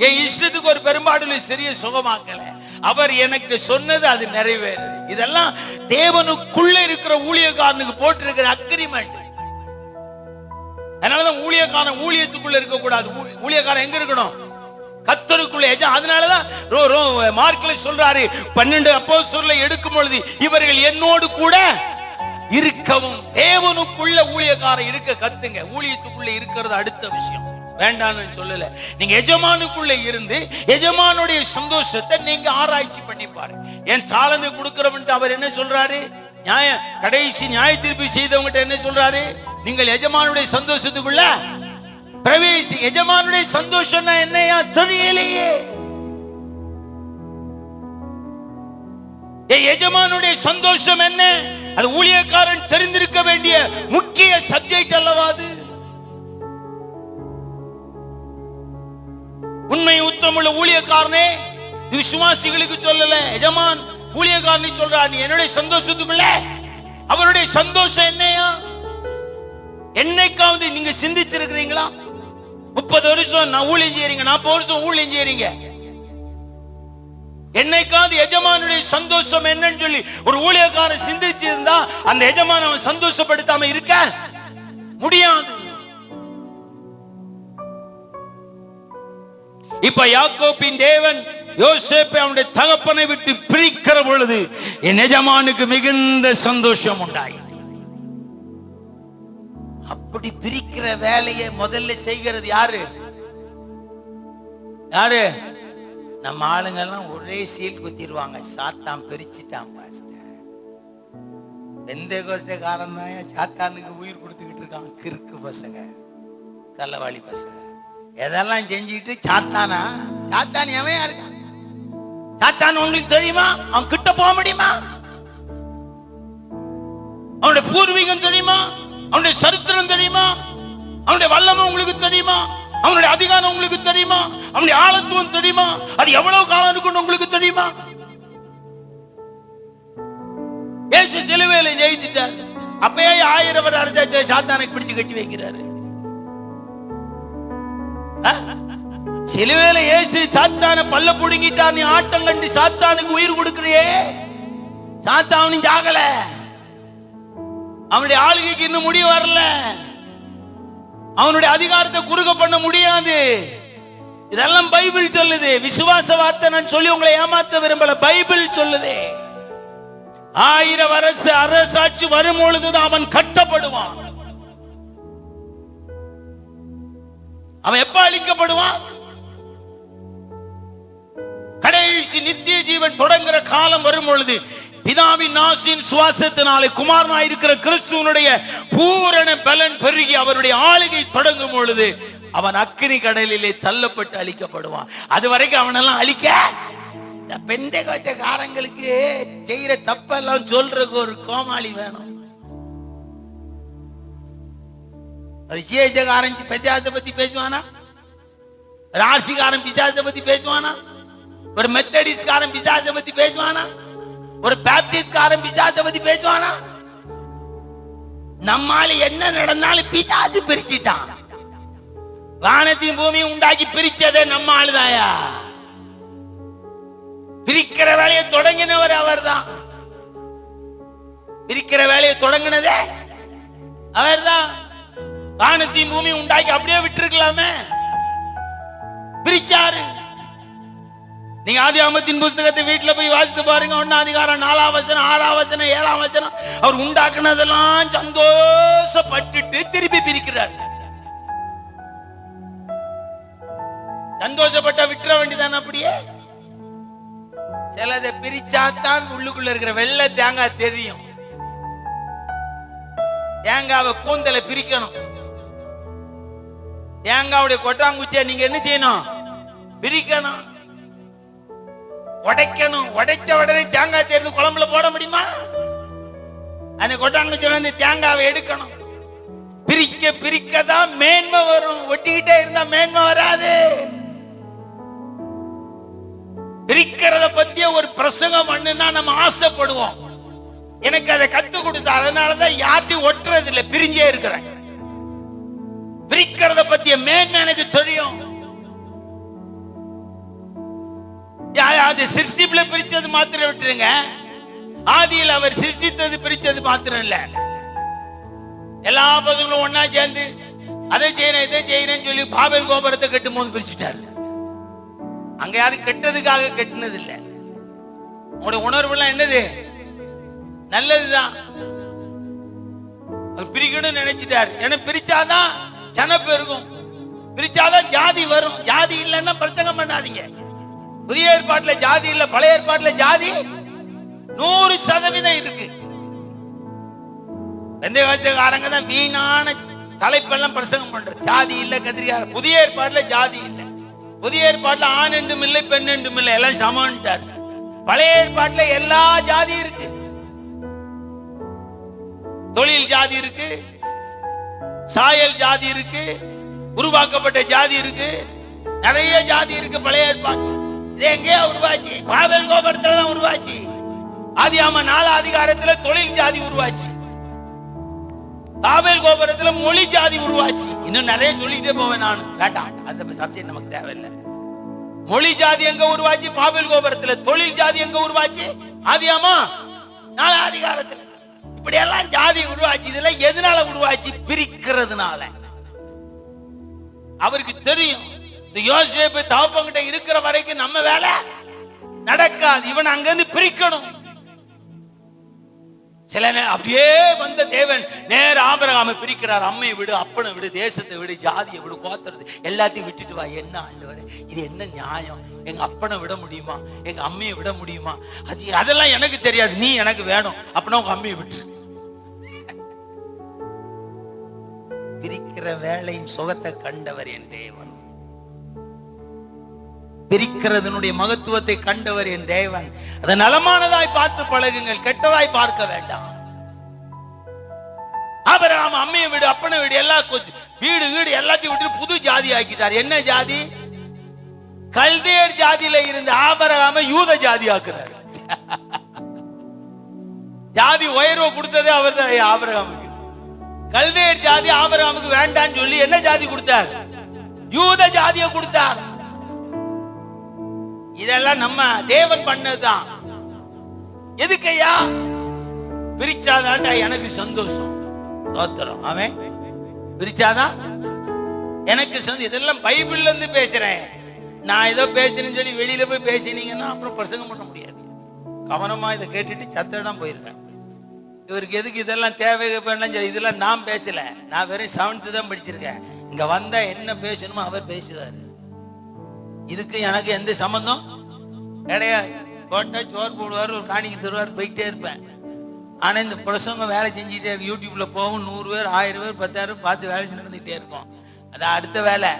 S1: என் இஷ்டத்துக்கு ஒரு பெரும்பாடுல சரிய சுகமாக்கல. அவர் எனக்கு சொன்னது அது நிறைவேறுது. இதெல்லாம் தேவனுக்குள்ள இருக்கிற ஊழியக்காரனுக்கு போட்டிருக்கிற அக்ரிமெண்ட். அதனாலதான் ஊழியக்காரன் ஊழியத்துக்குள்ள இருக்க கூடாது. ஊழியக்காரன் எங்க இருக்கணும்? கர்த்தருக்குள்ள. அதனாலதான் மார்க்ல சொல்றாரு, 12 அப்போஸ்தலரை எடுக்கும் பொழுது இவர்கள் என்னோடு கூட இருக்கவும். தேவனுக்குள்ள ஊழியக்காரன் இருக்க கத்துங்க. ஊழியத்துக்குள்ள இருக்கிறது அடுத்த விஷயம், வேண்டான்னு சொல்லல. நீங்க எஜமானுக்குள்ள இருந்து எஜமானுடைய சந்தோஷத்தை நீங்க ஆராய்ச்சி பண்ணி பாருங்க. என் தாளந்து கொடுக்கிறவன்ட்டு அவர் என்ன சொல்றாரு? கடைசி நியாய தீர்ப்பு செய்தவங்கிட்ட என்ன சொல்றாரு? நீங்கள் எஜமானுடைய சந்தோஷத்துக்குள்ள பிரவேசி. எஜமானுடைய சந்தோஷம் என்னையா தெரியலையே. எஜமானுடைய சந்தோஷம் என்ன? அது ஊழியக்காரன் தெரிந்திருக்க வேண்டிய முக்கிய சப்ஜெக்ட் அல்லவா அது? உண்மை உத்தமுள்ள ஊழியக்காரனே விசுவாசிகளுக்கு சொல்லல, எஜமான் ஊழியக்காரனை சொல்றார், நீ என்னுடைய சந்தோஷத்துக்குள்ள. அவருடைய சந்தோஷம் என்னையா? என்னைக்காவது நீங்க சிந்திச்சிருக்கிறீங்களா? 30 வருஷம் நான் ஊழியம் செய்யறீங்க, 40 வருஷம் ஊழியம் செய்யறீங்க, என்னைக்காவது எஜமானுடைய சந்தோஷம் என்னன்னு சொல்லி ஒரு ஊழியக்காரன் சிந்திச்சு இருந்தா அந்த எஜமான அவன் சந்தோஷப்படுத்தாம இருக்க முடியாது. இப்ப யாக்கோபின் தேவன் யோசேப்பை அவனுடைய தகப்பனை விட்டு பிரிக்கிற பொழுது என் எஜமானுக்கு மிகுந்த சந்தோஷம் உண்டாயிற்று. அப்படி பிரிக்கிற வேலையை முதல்ல செய்கிறது யாரு? யாரு? நம்ம ஆளுங்க எல்லாம் ஒரே சீல் குத்திடுவாங்க. சாத்தான் பிரிச்சுட்டான் பாஸ்டர். பெந்தேகோஸ்தேக்காரன் தான் சாத்தானுக்கு உயிர் கொடுத்துக்கிட்டு இருக்கான். கிறுக்கு பசங்க, கள்ளவாளி பசங்க எதெல்லாம் செஞ்சுட்டு சாத்தானா? சாத்தான் எவையா இருக்கான்? சாத்தான் உங்களுக்கு தெரியுமா? அவன் கிட்ட போக முடியுமா? அவனுடைய பூர்வீகம் தெரியுமா? அவனுடைய சரித்திரம் தெரியுமா? அவனுடைய வல்லமை உங்களுக்கு தெரியுமா? அவனுடைய அதிகாரம் உங்களுக்கு தெரியுமா? அவனுடைய ஆழத்துவம் தெரியுமா? அது எவ்வளவு காலம் இருக்குன்னு உங்களுக்கு தெரியுமா? இயேசு சிலுவையில ஜெயிச்சிட்டார். அப்பயே 1000 வருட அரசாட்சியில சாத்தானுக்கு பிடிச்சு கட்டி வைக்கிறாரு. சிலுவையில இயேசு சாத்தானை பல்ல புடுங்கிட்டார். நீ ஆட்டம் கண்டு சாத்தானுக்கு உயிர் கொடுக்கிறியே. சாத்தான் ஜாகல, அவனுடைய ஆளுகைக்கு இன்னும் முடிவு வரல. அவனுடைய அதிகாரத்தை குறுக பண்ண முடியாது. இதெல்லாம் பைபிள் சொல்லுது. விசுவாச வார்த்தை நான் சொல்லி உங்களை ஏமாத்த விரும்பல. பைபிள் சொல்லுது 1000 வருஷ அரசாட்சி வரும் பொழுதுதான் அவன் கட்டப்படுவான். அவன் எப்ப அழிக்கப்படுவான்? கடைசி நித்திய ஜீவன் தொடங்குற காலம் வரும் பொழுது பிதாவின் நாசின் சுவாசத்தினாலே குமாரனாயிருக்கிற கிறிஸ்துவனுடைய பூரண பலன் பெருகி அவருடைய ஆளுகை தொடங்கும் பொழுது அவன் அக்கினி கடலிலே தள்ளப்பட்டு அழிக்கப்படுவான். அது வரைக்கும் அவனெல்லாம் அழிக்க இந்த பெந்தேகோஸ்தேக்காரங்களுக்கு செய்யற தப்பெல்லாம் சொல்றதுக்கு ஒரு கோமாளி வேணும். ஒரு சிஏஜகாரன் பிசாசை பத்தி பேசுவானா? ஒரு ஆர்சிகாரன் பிசாசை பத்தி பேசுவானா? ஒரு மெத்தடிஸ்காரன் பிசாசை பத்தி பேசுவானா? ஒரு பேப்டிஸ்ட்காரன் பிசாசை பத்தி பேசுவானா? நம்மால என்ன நடந்தாலும் பிசாசு பிரிச்சுட்டான். வானத்தையும் பூமியும் உண்டாக்கி பிரிச்சதே நம்ம ஆளுதாயா. பிரிக்கிற வேலையை தொடங்கினவர் அவர் தான். பிரிக்கிற வேலையை தொடங்கினதே அவர் தான். வானத்தையும் பூமியும் உண்டாக்கி அப்படியே விட்டுருக்கலாமே, பிரிச்சாரு. நீங்க ஆதியாகமத்தின் புத்தகத்தை வீட்டுல போய் வாசித்து பாருங்க. 1ஆம் அதிகாரம் 4ஆம் வசனம் 6ஆம் வசனம் 7ஆம் வசனம் அவர் உண்டாக்குனதெல்லாம் சந்தோஷப்பட்டுட்டு திருப்பி பிரிக்கிறார். சந்தோஷப்பட்ட விட்டுற வேண்டியதான். அப்படியே சிலதை பிரிச்சாத்தான் உள்ளுக்குள்ள இருக்கிற வெள்ளை தேங்காய் தெரியும். தேங்காவை கூந்தலை பிரிக்கணும். தேங்காவுடைய கொட்டாங்குச்சியை நீங்க என்ன செய்யணும்? பிரிக்கணும், உடைக்கணும். உடைச்ச உடனே தேங்காய் தேர்ந்து குழம்புல போட முடியுமா? அந்த கொட்டாங்குச்சியில இருந்து தேங்காவை எடுக்கணும். பிரிக்க பிரிக்கதான் மேன்மை வரும். ஒட்டிக்கிட்டே இருந்தா மேன்மை வராது. பிரிக்கிறத பத்திய ஒரு பிரசங்கம் பண்ணுனா நம்ம ஆசைப்படுவோம்.
S2: எனக்கு அதை கத்து கொடுத்தார். அதனாலதான் யார்ட்டையும் ஒட்டுறது இல்லை, பிரிஞ்சே இருக்கிறேன். பிரிக்கிறத பத்திய மேன்மை எனக்கு தெரியும். அது சிருஷ்டிப்புல பிரிச்சது மாத்திரம் விட்டுருங்க, ஆதியில் அவர் சிருஷ்டித்தது பிரிச்சது மாத்திரம் இல்ல. எல்லா பசங்களும் ஒன்னா சேர்ந்து அதை செய்யறேன் இதை செய்யறேன்னு சொல்லி பாபேல் கோபுரத்தை கட்டும் போது பிரிச்சுட்டாரு. அங்க யாரும் கெட்டதுக்காக கட்டினது இல்ல. உங்களுடைய உணர்வு எல்லாம் என்னது? நல்லதுதான். அவர் பிரிக்கணும்னு நினைச்சிட்டாரு. ஏன்னா பிரிச்சாதான் ஜன பெருகும், பிரிச்சாதான் ஜாதி வரும். ஜாதி இல்லைன்னா பிரசங்கம் பண்ணாதீங்க. புதிய ஏற்பாட்டுல ஜாதி இல்ல, பழைய ஏற்பாட்டுல ஜாதி 100% இருக்கு. வெந்தயக்காரங்க தான் வீணான தலைப்பெல்லாம் பிரசங்கம் பண்றது. ஜாதி இல்ல கத்திரிக்கார. புதிய ஏற்பாட்டுல ஜாதி இல்ல. புதிய ஏற்பாட்டுல ஆண் என்றும் இல்லை பெண் என்றும் இல்லை, எல்லாம் சமன்ட்டார். பழைய ஏற்பாட்டுல எல்லா ஜாதி இருக்கு. தொழில் ஜாதி இருக்கு, சாயல் ஜாதி இருக்கு, உருவாக்கப்பட்ட ஜாதி இருக்கு, நிறைய ஜாதி இருக்கு பழைய ஏற்பாட்டு. இது எங்கேயா உருவாச்சு? பாபேல் கோபுரத்துல தான் உருவாச்சு. ஆதியாகமம் 4 அதிகாரத்துல தொழில் ஜாதி உருவாச்சு. பாபேல் கோபுரத்துல மொழி ஜாதி உருவாச்சு. இன்னும் நிறைய சொல்லிட்டே போவேன் நான், வேண்டாம், அந்த சப்ஜெக்ட் நமக்கு தேவையில்லை. மொழி ஜாதி எங்க உருவாச்சு? பாபேல் கோபுரத்துல. தொழில் ஜாதி எங்க உருவாச்சு? ஆதியாகமம் 4 அதிகாரத்துல. இப்படி எல்லாம் ஜாதி உருவாச்சு. இதெல்லாம் எதனால உருவாச்சு? பிரிக்கிறதுனால. அவருக்கு தெரியும், இந்த யோசேப்பு தகப்பன்கிட்ட இருக்கிற வரைக்கும் நம்ம வேலை நடக்காது, இவன் அங்கிருந்து பிரிக்கணும். சில அப்படியே வந்த தேவன் நேர ஆபிரகாமை பிரிக்கிறார். அம்மையை விடு, அப்பனை விடு, தேசத்தை விடு, ஜாதியை விடு, கோத்திரத்தை எல்லாத்தையும் விட்டுட்டு வா. என்ன ஆண்டவரே, இது என்ன நியாயம்? எங்க அப்பனை விட முடியுமா? எங்க அம்மையை விட முடியுமா? அதெல்லாம் எனக்கு தெரியாது, நீ எனக்கு வேணும். அப்படின்னா உங்க அம்மையை விட்டு. பிரிக்கிற வேலையின் சுகத்தை கண்டவர் என் தேவன். பிரிக்கிறதனுடைய மகத்துவத்தை கண்டவர் என் தேவன். அதை நலமானதாய் பார்த்து பழகுங்கள், கெட்டதாய் பார்க்க வேண்டாம். ஆபிரகாம் அம்மையை வீடு, அப்பனை வீடு, எல்லா வீடு வீடு எல்லாத்தையும் விட்டு புது ஜாதி ஆக்கிட்டார். என்ன ஜாதி? கல்தேர் ஜாதியில இருந்த ஆபிரகாமை யூத ஜாதி ஆக்குறார். ஜாதி உயர்வு கொடுத்ததே அவர் தான் ஆபிரகாமுக்கு. கல்தேர் ஜாதி ஆபிரகாமுக்கு வேண்டான்னு சொல்லி என்ன ஜாதி கொடுத்தார்? யூத ஜாதியை கொடுத்தார். இதெல்லாம் நம்ம தேவன் பண்ணதுதான். எதுக்கையா? பிரிச்சாதான்டா எனக்கு சந்தோஷம். தோத்திரம். அவன் பிரிச்சாதான் எனக்கு சந்தோஷம். இதெல்லாம் பைபிள்ல இருந்து பேசுறேன். நான் ஏதோ பேசுறேன்னு சொல்லி வெளியில போய் பேசினீங்கன்னா அப்புறம் பிரசங்கம் பண்ண முடியாது. கவனமா இதை கேட்டுட்டு சத்தம் போயிருக்கேன். இவருக்கு எதுக்கு இதெல்லாம் தேவை? இதெல்லாம் நான் பேசல, நான் வெறும் 7th தான் படிச்சிருக்கேன். இங்க வந்தா என்ன பேசணுமோ அவர் பேசுவார். இதுக்கு எனக்கு எந்த சம்பந்தம் கிடையாது. போட்டா சோறு போடுவார், ஒரு காணிக்கு தருவார், போயிட்டே இருப்பேன். ஆனா இந்த பிரசங்கம் வேலை செஞ்சுட்டே இருக்கு. யூடியூப்ல போகும் 100 பேர் 1000 பேர் 10,000 பார்த்து வேலை நடந்துகிட்டே இருக்கும். அது அடுத்த வேலை.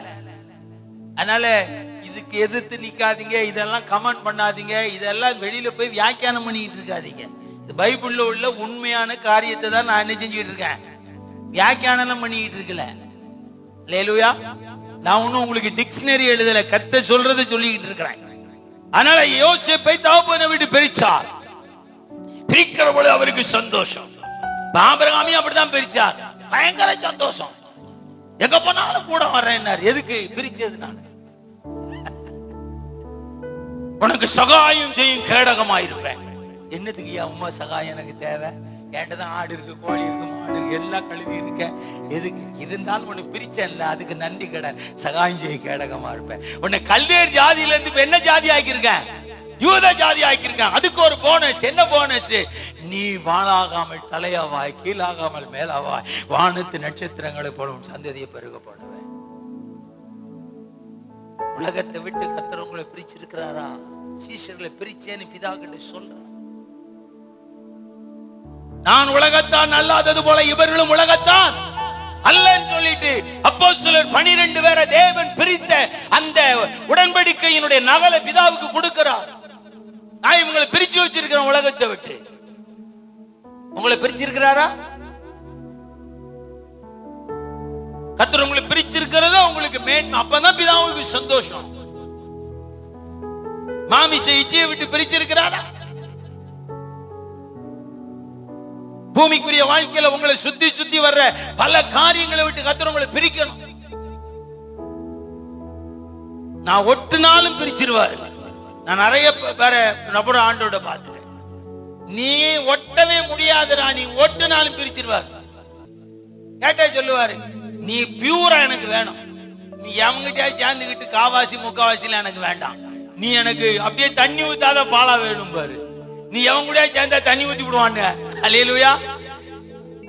S2: அதனால இதுக்கு எதிர்த்து நிக்காதீங்க, இதெல்லாம் கமெண்ட் பண்ணாதீங்க, இதெல்லாம் வெளியில போய் வியாக்கியானம் பண்ணிட்டு இருக்காதீங்க. இது பைபிள்ல உள்ள உண்மையான காரியத்தை தான் நான் என்ன செஞ்சுட்டு இருக்கேன், வியாக்கியானம் பண்ணிட்டு இருக்கல. அல்லேலூயா. நான் ஒன்னும் உங்களுக்கு டிக்ஷனரி எழுதல, கத்த சொல்றதை சொல்லிக்கிட்டு இருக்கிறேன். அதனால யோசேப்பை தகப்பனை விட்டு பிரிச்சார். பிரிக்கிற பொழுது அவருக்கு சந்தோஷம். ஆபிரகாமையும் அப்படிதான் பிரிச்சார். பயங்கர சந்தோஷம். எங்க போனாலும் கூட வர்றேன். எதுக்கு பிரிச்சதுனால? உனக்கு சகாயம் செய்யும் கேடகமா இருப்பேன். என்னதுக்கு அம்மா சகாயம் எனக்கு தேவை? கேட்டதான் ஆடு இருக்கு, கோழி இருக்கு, மாடு இருக்கு, எல்லாம் கழுதி இருக்க. எதுக்கு இருந்தாலும் உன்னை பிரிச்சேன்ல, அதுக்கு நன்றி கடன். சகாயம் செய்ய கேடகமா இருப்பேன். உன்னை கல்தேர் ஜாதியில இருந்து என்ன ஜாதி ஆக்கியிருக்கேன்? யூத ஜாதி ஆக்கியிருக்கேன். அதுக்கு ஒரு போனஸ். என்ன போனஸ்? நீ வானாகாமல் தலையாவாய், கீழாகாமல் மேலாவாய், வானத்து நட்சத்திரங்களை போலும் சந்ததியை பெருகப்படுவேன். உலகத்தை விட்டு கர்த்தர் உங்களை பிரிச்சிருக்கிறாரா? சீஷர்களை பிரிச்சேன்னு பிதா கிட்ட சொல்ற. நான் உலகத்தான் அல்லாதது போல இவர்களும் உலகத்தான் அல்லன்னு சொல்லிட்டு அப்போஸ்தலர் 12 பேரை தேவன் பிரித்த அந்த உடன்படிக்கையினுடைய நகலை பிதாவுக்கு கொடுக்கிறார். நான் இவங்களை பிரிச்சு வச்சிருக்கிறேன் உலகத்தை விட்டு. உங்களை பிரிச்சிருக்கிறாரா? கர்த்தர் உங்களை பிரிச்சிருக்கிறதா உங்களுக்கு மேன்மை. அப்பதான் பிதாவுக்கு சந்தோஷம். மாமிச இச்சையை விட்டு பிரிச்சிருக்கிறாரா? பூமிக்குரிய வாழ்க்கையில உங்களை சுத்தி சுத்தி வர்ற பல காரியங்களை விட்டு கர்த்தர் உங்களை பிரிக்கணும். நான் ஒட்டுனாலும் பிரிச்சிருவாரு. நான் நிறைய பேர நபர் ஆண்டோட பார்த்துட்டேன். நீ ஒட்டவே முடியாதுடா, நீ ஒட்டுனாலும் பிரிச்சிருவாரு. கேட்டா சொல்லுவாரு, நீ பியூரா எனக்கு வேணும், நீ எவங்கிட்டயா சேர்ந்துக்கிட்டு காவாசி முக்காவாசில எனக்கு வேண்டாம், நீ எனக்கு அப்படியே தண்ணி ஊத்தாத பாலா வேணும் பாரு. நீ எவன் கூட சேர்ந்தா தண்ணி ஊத்தி விடுவாங்க. அல்லேலூயா.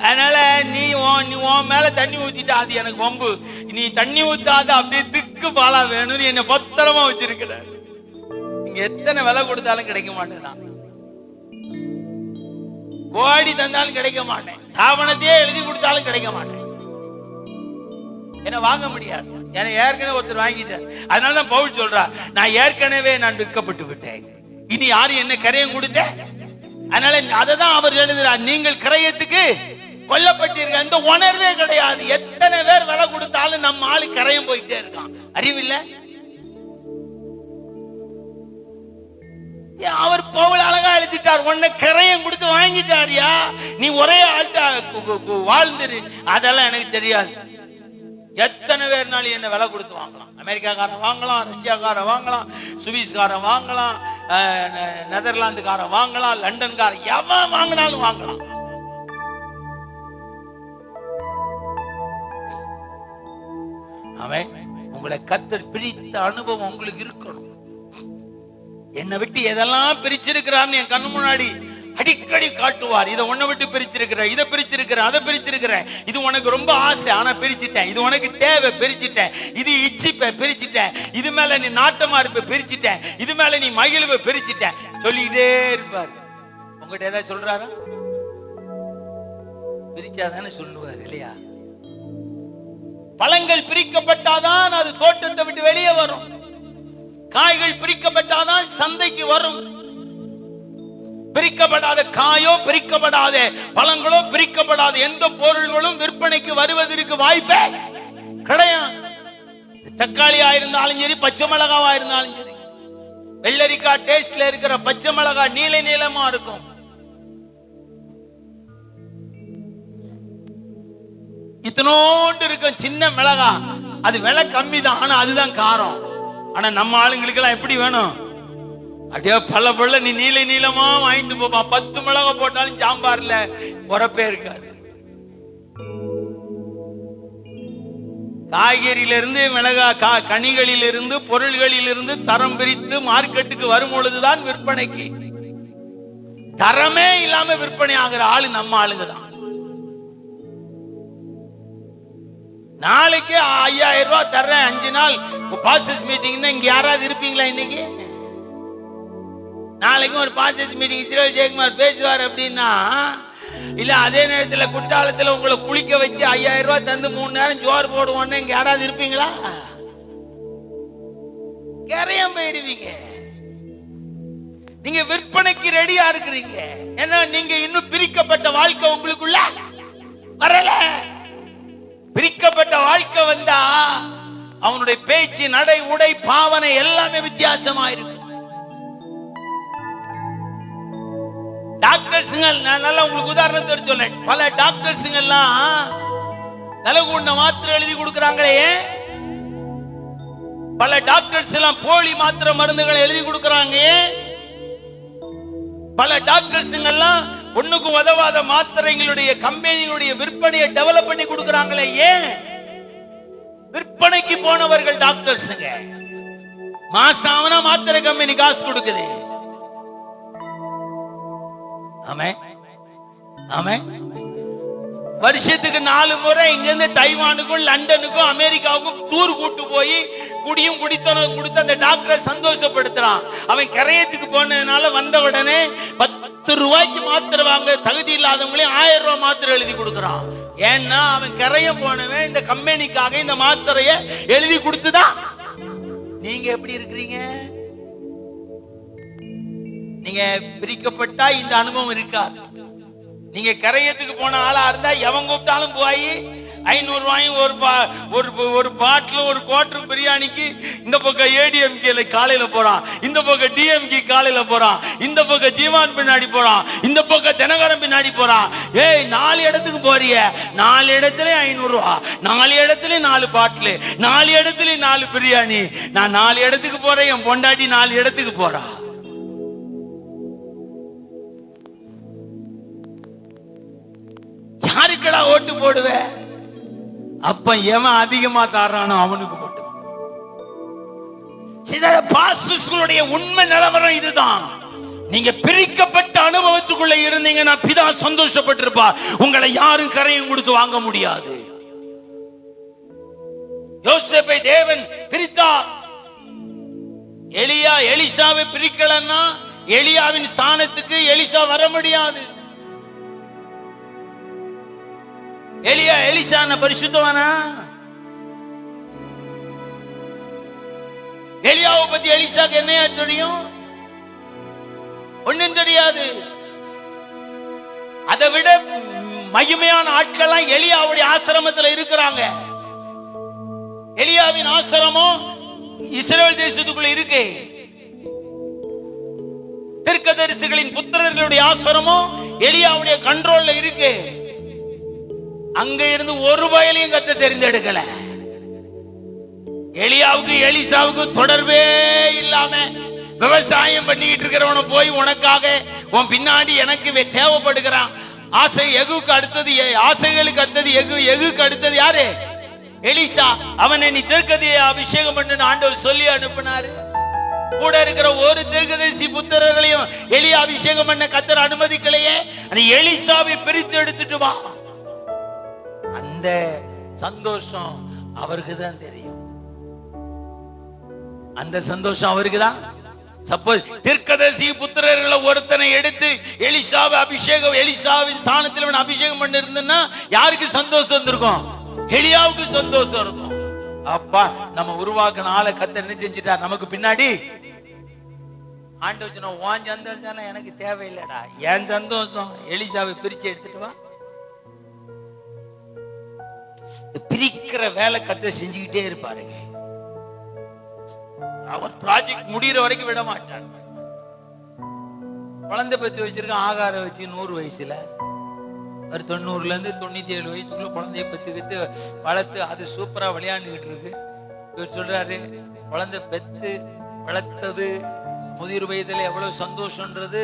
S2: அதனால நீ உன் மேல தண்ணி ஊத்திட்டா அது எனக்கு வம்பு. நீ தண்ணி ஊத்தாத அப்படியே திக்கு பாலா வேணும்னு என்ன பத்திரமா வச்சிருக்கிற. நீங்க எத்தனை விலை கொடுத்தாலும் கிடைக்க மாட்டேன், கோடி தந்தாலும் கிடைக்க மாட்டேன், தாபனத்தையே எழுதி கொடுத்தாலும் கிடைக்க மாட்டேன். என்ன வாங்க முடியாது. ஏன்னா ஏற்கனவே ஒருத்தர் வாங்கிட்டார். அதனாலதான் பவுல் சொல்றா, நான் ஏற்கனவே நான் விற்கப்பட்டு விட்டேன், இனி யாரும் என்ன கரையம் கொடுத்த. அதனால அததான் அவர் எழுதுறார், நீங்கள் கரையத்துக்கு கொல்லப்பட்டீர்கள். அந்த உணர்வே கிடையாது. எத்தனை பேர் விலை கொடுத்தாலும் நம்ம ஆளு கரையம் போயிட்டே இருக்கான். அறிவில்லை. அவர் பவுல் அழகா எழுதிட்டார், உன்னை கரையம் கொடுத்து வாங்கிட்டாரியா, நீ ஒரே ஆட்டா வாழ்ந்துரு. அதெல்லாம் எனக்கு தெரியாது. எத்தனை பேர்னாலும் என்ன விலை கொடுத்து வாங்கலாம். அமெரிக்காக்காரன் வாங்கலாம், ரஷ்யாக்காரன் வாங்கலாம், சுவிஸ்காரன் வாங்கலாம், நெதர்லாந்துக்காரன் வாங்கலாம், லண்டன்காரன் எவன் வாங்கினாலும் வாங்கலாம். அவன் உங்களை கர்த்தர் பிரித்த அனுபவம் உங்களுக்கு இருக்கணும். என்னை விட்டு எதெல்லாம் பிரிச்சிருக்கிறான்னு என் கண்ணு முன்னாடி அடிக்கடி காட்டுவார். இதை உன்னை விட்டு பிரிச்சிருக்கிற, இதை பிரிச்சிருக்கிற, அதை பிரிச்சிருக்கிற, இது உனக்கு ரொம்ப ஆசை ஆனா பிரிச்சுட்டேன், இது உனக்கு தேவை பிரிச்சுட்டேன், இது இச்சிப்ப பிரிச்சுட்டேன், இது மேல நீ நாட்டமா இருப்ப பிரிச்சுட்டேன், இது மேல நீ மகிழ்வை பிரிச்சுட்டேன் சொல்லிக்கிட்டே இருப்பார். உங்ககிட்ட ஏதாவது சொல்றாரா? பிரிச்சாதானே சொல்லுவார் இல்லையா? பழங்கள் பிரிக்கப்பட்டாதான் அது தோட்டத்தை விட்டு வெளியே வரும். காய்கள் பிரிக்கப்பட்டாதான் சந்தைக்கு வரும். பிரிக்கப்படாத காயோ பிரிக்கப்படாத பழங்களோ பிரிக்கப்படாத எந்த பொருள்களும் விற்பனைக்கு வருவதற்கு வாய்ப்பே கிடையாது. தக்காளியா இருந்தாலும் சரி, பச்சை மிளகாவா இருந்தாலும் சரி, வெள்ளரிக்காய் டேஸ்ட்ல இருக்கிற பச்சை மிளகாய் நீல நீளமா இருக்கும். இத்தனோண்டு இருக்கும் சின்ன மிளகா, அது விலை கம்மி தான், ஆனா அதுதான் காரம். ஆனா நம்ம ஆளுங்களுக்கு எல்லாம் எப்படி வேணும்? அப்படியே பல பல நீ நீல நீளமா வாங்கிட்டு போப்பா. 10 மிளகா போட்டாலும் சாம்பார்ல உரப்பே இருக்காது. காய்கறியிலிருந்து மிளகா கனிகளிலிருந்து பொருள்களிலிருந்து தரம் பிரித்து மார்க்கெட்டுக்கு வரும் பொழுதுதான் விற்பனைக்கு. தரமே இல்லாம விற்பனை ஆகிற ஆளு நம்ம ஆளுங்க தான். நாளைக்கு 5000 ரூபாய் தர்றேன், 5 நாள் பாஸ்டர்ஸ் மீட்டிங்னா இங்க யாராவது இருப்பீங்களா? இன்னைக்கு நாளைக்கு ஒரு பாஸ்டர்ஸ் மீட்டிங் இஸ்ரவேல் ஜெயக்குமார் பேசுவார் அப்படின்னா, இல்ல அதே நேரத்தில் குற்றாலத்தில் உங்களை குளிக்க வச்சு 5000 ரூபாய் தந்து 3 நேரம் ஜோர் போடுவோன்னு இங்க யாராவது இருப்பீங்களா? கரையம் போயிருவீங்க. நீங்க விற்பனைக்கு ரெடியா இருக்கிறீங்க. ஏன்னா நீங்க இன்னும் பிரிக்கப்பட்ட வாழ்க்கை உங்களுக்குள்ள வரல. பிரிக்கப்பட்ட வாழ்க்கை வந்தா அவனுடைய பேச்சு, நடை, உடை, பாவனை எல்லாமே வித்தியாசமா இருக்கும். டாக்டர்ஸுங்க, நான் நல்லா உங்களுக்கு உதாரணத்தை சொல்றேன். பல டாக்டர்ஸுங்க எல்லாம் நலகுண்ண மாத்திரை எழுதி கொடுக்கறாங்களே, பல டாக்டர்ஸ் எல்லாம் போலி மாத்திரை மருந்துகளை எழுதி கொடுக்கறாங்க. பல டாக்டர்ஸுங்க எல்லாம் ஒண்ணுக்கு உதவாத மாத்திரைகளுடைய கம்பெனிகளுடைய விற்பனையை டெவலப் பண்ணி கொடுக்கறாங்களே. ஏன்? விற்பனைக்கு போனவர்கள் டாக்டர்ஸுங்க. மாசாவனா மாத்திரை கம்பெனி காசு கொடுக்குது. ஆமென், ஆமென். வருஷத்துக்கு 4 முறை இங்க இருந்து தைவானுக்கும் லண்டனுக்கும் அமெரிக்காவுக்கும் டூர் கூட்டு போய் குடியும் குடித்தனும் கொடுத்து அந்த டாக்டரை சந்தோஷப்படுத்துறான். அவன் கரையத்துக்கு போனதுனால வந்த உடனே 10 ரூபாய்க்கு மாத்திரை வாங்க தகுதி இல்லாதவங்களே 1000 ரூபாய் மாத்திரை எழுதி கொடுக்கறான். ஏன்னா அவன் கரையம் போனவன் இந்த கம்பெனிக்காக இந்த மாத்திரைய எழுதி கொடுத்துதான். நீங்க எப்படி இருக்கிறீங்க? நீங்க பிரிக்கப்பட்டா இந்த அனுபவம் இருக்காது. நீங்க கரையத்துக்கு போன ஆளா இருந்தா எவன் கூப்பிட்டாலும் போய் 500 ரூபாயும் ஒரு பாட்டிலும் ஒரு குவார்டர் பிரியாணிக்கு இந்த பக்கம் ஏடிஎம்கேல காலையில போறான், இந்த பக்கம் டிஎம்கே காலையில போறான், இந்த பக்கம் ஜீவான் பின்னாடி போறான், இந்த பக்கம் தினகரன் பின்னாடி போறான். ஏய் 4 இடத்துக்கு போறிய, 4 இடத்துல 500 ரூபா, 4 இடத்துல 4 பாட்டில், 4 இடத்துல 4 பிரியாணி. நான் 4 இடத்துக்கு போறேன், என் பொண்டாட்டி 4 இடத்துக்கு போறா. யாருக்கடா ஓட்டு போடுவ? அப்ப எவன் அதிகமா தாரானோ அவனுக்கு போட்டு. சில பாஸ்டர்ஸ்களுடைய உண்மை நிலவரம் இதுதான். நீங்க பிரிக்கப்பட்ட அனுபவத்துக்குள்ள இருந்தீங்கன்னா பிதா சந்தோஷப்பட்டிருப்பார். உங்களை யாரும் கரையும் கொடுத்து வாங்க முடியாது. யோசேப்பை தேவன் பிரித்தார். எலியா எலிசாவை பிரிக்கலன்னா எலியாவின் ஸ்தானத்துக்கு எலிசா வர முடியாது. எலியா எலிசான பரிசுத்தவானா? எலியாவை பத்தி எலிசாக்கு என்னையா தெரியும்? ஒண்ணும் தெரியாது. அதை விட மகிமையான ஆட்கள்லாம் எலியாவுடைய ஆசிரமத்தில் இருக்கிறாங்க. எலியாவின் ஆசிரமம் இஸ்ரவேல் தேசத்துக்குள்ள இருக்கு. தீர்க்கதரிசிகளின் புத்திரர்களுடைய ஆசிரமம் எலியாவுடைய கண்ட்ரோல்ல இருக்கு. அங்க இருந்து ஒரு வயலையும் கர்த்தர் தெரிந்தெடுக்கல. எலியாவுக்கு எலிசாவுக்கு தொடர்பே இல்லாம விவசாயம் பண்ணிக்கிட்டு இருக்கிறவன போய் உனக்காக உன் பின்னாடி எனக்கு தேவைப்படுகிறான். ஆசை எகுக்கு அடுத்தது, ஆசைகளுக்கு அடுத்தது எகு, எகுக்கு அடுத்தது யாரு? எலிசா. அவனை நீ தீர்க்கதரிசியை அபிஷேகம் பண்ணு ஆண்டவர் சொல்லி அனுப்பினாரு. கூட இருக்கிற ஒரு தீர்க்கதரிசி புத்திரர்களையும் எலியா அபிஷேகம் பண்ண கர்த்தர் அனுமதிக்கலையே. அந்த எலிசாவை பிரித்து எடுத்துட்டு வா. அந்த சந்தோஷம் அவருக்கு தான் தெரியும். அந்த சந்தோஷம் அவருக்கு தான். சப்போஸ் தீர்க்கதரிசி புத்திரர்களை ஒருத்தனை எடுத்து எலிசாவை அபிஷேகம், எலிசாவின் ஸ்தானத்தில் அபிஷேகம் பண்ணி இருந்தா யாருக்கு சந்தோஷம் இருந்திருக்கும்? எலியாவுக்கு சந்தோஷம் இருக்கும். அப்பா நம்ம உருவாக்கின ஆளை கர்த்தர் என்ன செஞ்சிட்டா? நமக்கு பின்னாடி ஆண்டவர் சொன்ன, உன் சந்தோஷம் எனக்கு தேவையில்லடா, என் சந்தோஷம் எலிசாவை பிரிச்சு எடுத்துட்டு வா. பிரிக்கிற வேலை கர்த்தர் செஞ்சுக்கிட்டே இருப்பாருங்க. அவர் ப்ராஜெக்ட் முடிகிற வரைக்கும் விட மாட்டார். குழந்தை பத்தி வச்சிருக்க ஆகார வச்சு 100 வயசுல ஒரு 90ல இருந்து 97 வயசுக்குள்ள குழந்தைய பத்து வளர்த்து அது சூப்பரா விளையாண்டுகிட்டு இருக்கு. இவர் சொல்றாரு, குழந்தை பெத்து வளர்த்தது முதிர் வயதுல எவ்வளவு சந்தோஷம்ன்றது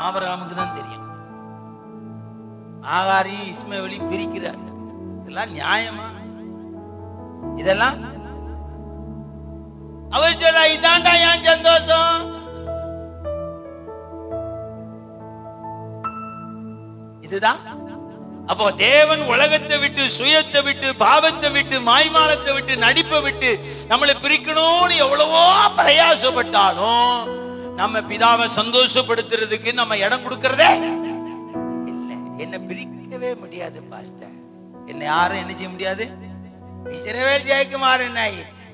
S2: ஆபிரகாமுக்கு தான் தெரியும். ஆகாரையும் இஸ்மவேலையும் பிரிக்கிறார். இதெல்லாம் நியாயமா? இதெல்லாம் அவர் சொல்ற, இதாண்டா என் சந்தோஷம். இதுதான். அப்போ தேவன் உலகத்தை விட்டு, சுயத்தை விட்டு, பாவத்தை விட்டு, மாய்மாலத்தை விட்டு, நடிப்பை விட்டு நம்மளை பிரிக்கணும்னு எவ்வளவோ பிரயாசப்பட்டாலும் நம்ம பிதாவை சந்தோஷப்படுத்துறதுக்கு நம்ம இடம் கொடுக்கறதே இல்லை. என்ன பிரிக்கவே முடியாது பாஸ்டர். என்ன யாரும் என்ன செய்ய முடியாது. இஸ்ரவேல் ஜெயக்குமார் என்ன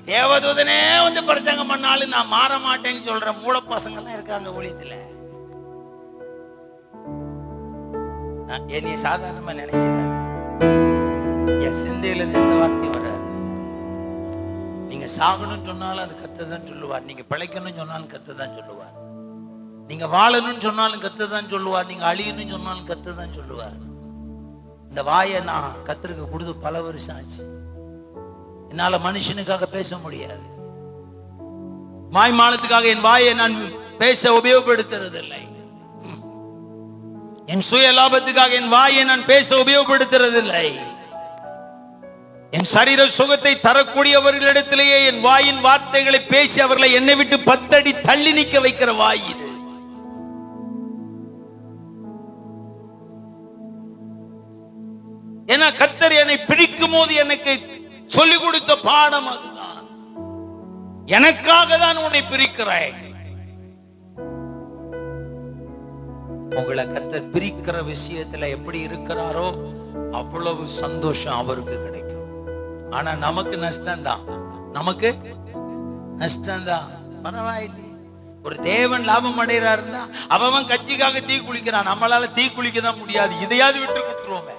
S2: தேவதூதனே வந்து பிரசங்கம் பண்ணாலும் நான் மாற மாட்டேன்னு சொல்ற மூல பசங்க எல்லாம் இருக்காங்க ஊழியத்துல. என்னைய சாதாரணமா நினைச்சிடாது. என் சிந்தையில இருந்து எந்த வார்த்தையும் வராது. நீங்க சாகணும்னு சொன்னாலும் அது கர்த்தர் தான் சொல்லுவார். நீங்க பிழைக்கணும்னு சொன்னாலும் கர்த்தர் தான் சொல்லுவார். நீங்க வாழணும்னு சொன்னாலும் கர்த்தர் தான் சொல்லுவார். நீங்க அழியணும்னு சொன்னாலும் கர்த்தர் தான் சொல்லுவார். இந்த வாயை நான் கர்த்தருக்கு கொடுத்து பல வருஷம் ஆச்சு. என்னால மனுஷனுக்காக பேச முடியாது. மாய்மாலத்துக்காக என் வாயை நான் பேச உபயோகப்படுத்துறது இல்லை. என் சுய லாபத்துக்காக என் வாயை நான் பேச உபயோகப்படுத்துறது இல்லை. என் சரீர சுகத்தை தரக்கூடியவர்களிடத்திலேயே என் வாயின் வார்த்தைகளை பேசி அவர்களை என்னை விட்டு 10 அடி தள்ளி நிற்க வைக்கிற வாய் இது. ஏன்னா கர்த்தர் என்னை பிரிக்கும் போது எனக்கு சொல்லிக் கொடுத்த பாடம் அதுதான். எனக்காக தான் உன்னை பிரிக்கிறேன். உங்களை கர்த்தர் பிரிக்கிற விஷயத்துல எப்படி இருக்கிறாரோ அவ்வளவு சந்தோஷம் அவருக்கு கிடைக்கும். ஆனா நமக்கு நஷ்டம்தான். நமக்கு நஷ்டம்தான். பரவாயில்லை. ஒரு தேவன் லாபம் அடைகிறாருந்தா அவன் கட்சிக்காக தீ குளிக்கிறான். நம்மளால தீ குளிக்க தான் முடியாது. இதையாவது விட்டு கொடுத்துருவோமே.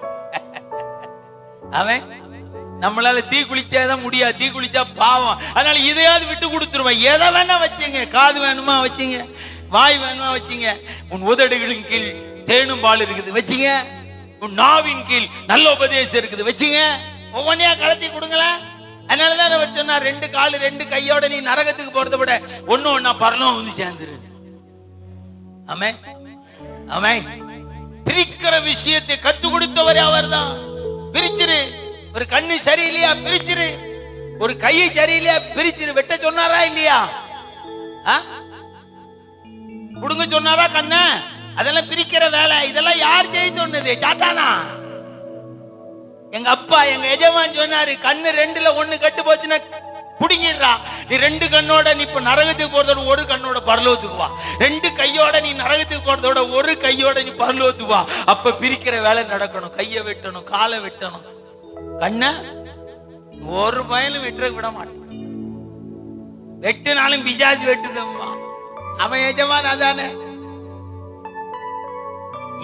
S2: அவன் நம்மளால தீ குளிச்சாதான் முடியாது, தீ குளிச்சா பாவம். அதனால இதையாவது விட்டு கொடுத்துருவேன். எதை வேணா வச்சுங்க, காது வேணுமா வச்சுங்க, வாய் வேணுமா வச்சுங்க, உன் உதடுகளின் கீழ் தேனும் பால் இருக்குது வச்சுங்க, உன் நாவின் கீழ் நல்ல உபதேசம் இருக்குது வச்சுங்க, ஒவ்வொன்னையா கலத்தி கொடுங்களேன். அதனாலதான் அவர் சொன்னார், 2 காலு 2 கையோட நீ நரகத்துக்கு போறதை விட ஒண்ணு ஒன்னா பரலோகம் வந்து சேர்ந்துரு. ஆமென் ஆமென். பிரிக்கிற விஷயத்தை கத்து கொடுத்தவரே அவர்தான். பிரிச்சிரு. ஒரு கண்ணு சரியில்லையா பிரிச்சிரு, ஒரு கையை சரியில்லையா பிரிச்சிரு. வெட்ட சொன்னாரா இல்லையா? புடுங்க சொன்னாரா கண்ண? அதெல்லாம் பிரிக்கிற வேலை. இதெல்லாம் யார் செய்ய சொன்னது? சாத்தானா? எங்க அப்பா எங்க எஜமான் சொன்னாரு, கண்ணு 2ல 1 கட்டு போச்சுன்னா புடிங்கிடுறா. நீ 2 கண்ணோட நீ இப்ப நரகத்துக்கு போறதோட 1 கண்ணோட பரலோகத்துக்கு வா. 2 கையோட நீ நரகத்துக்கு போறதோட 1 கையோட நீ பரலோகத்துக்கு வா. அப்ப பிரிக்கிற வேலை நடக்கணும். கையை வெட்டணும், காலை வெட்டணும், கண்ண ஒரு பயலும் வெட்ட விட மாட்டான். வெட்டுனாலும் பிசாசு வெட்டுதம்மா. அவன் எஜமான் அதானே.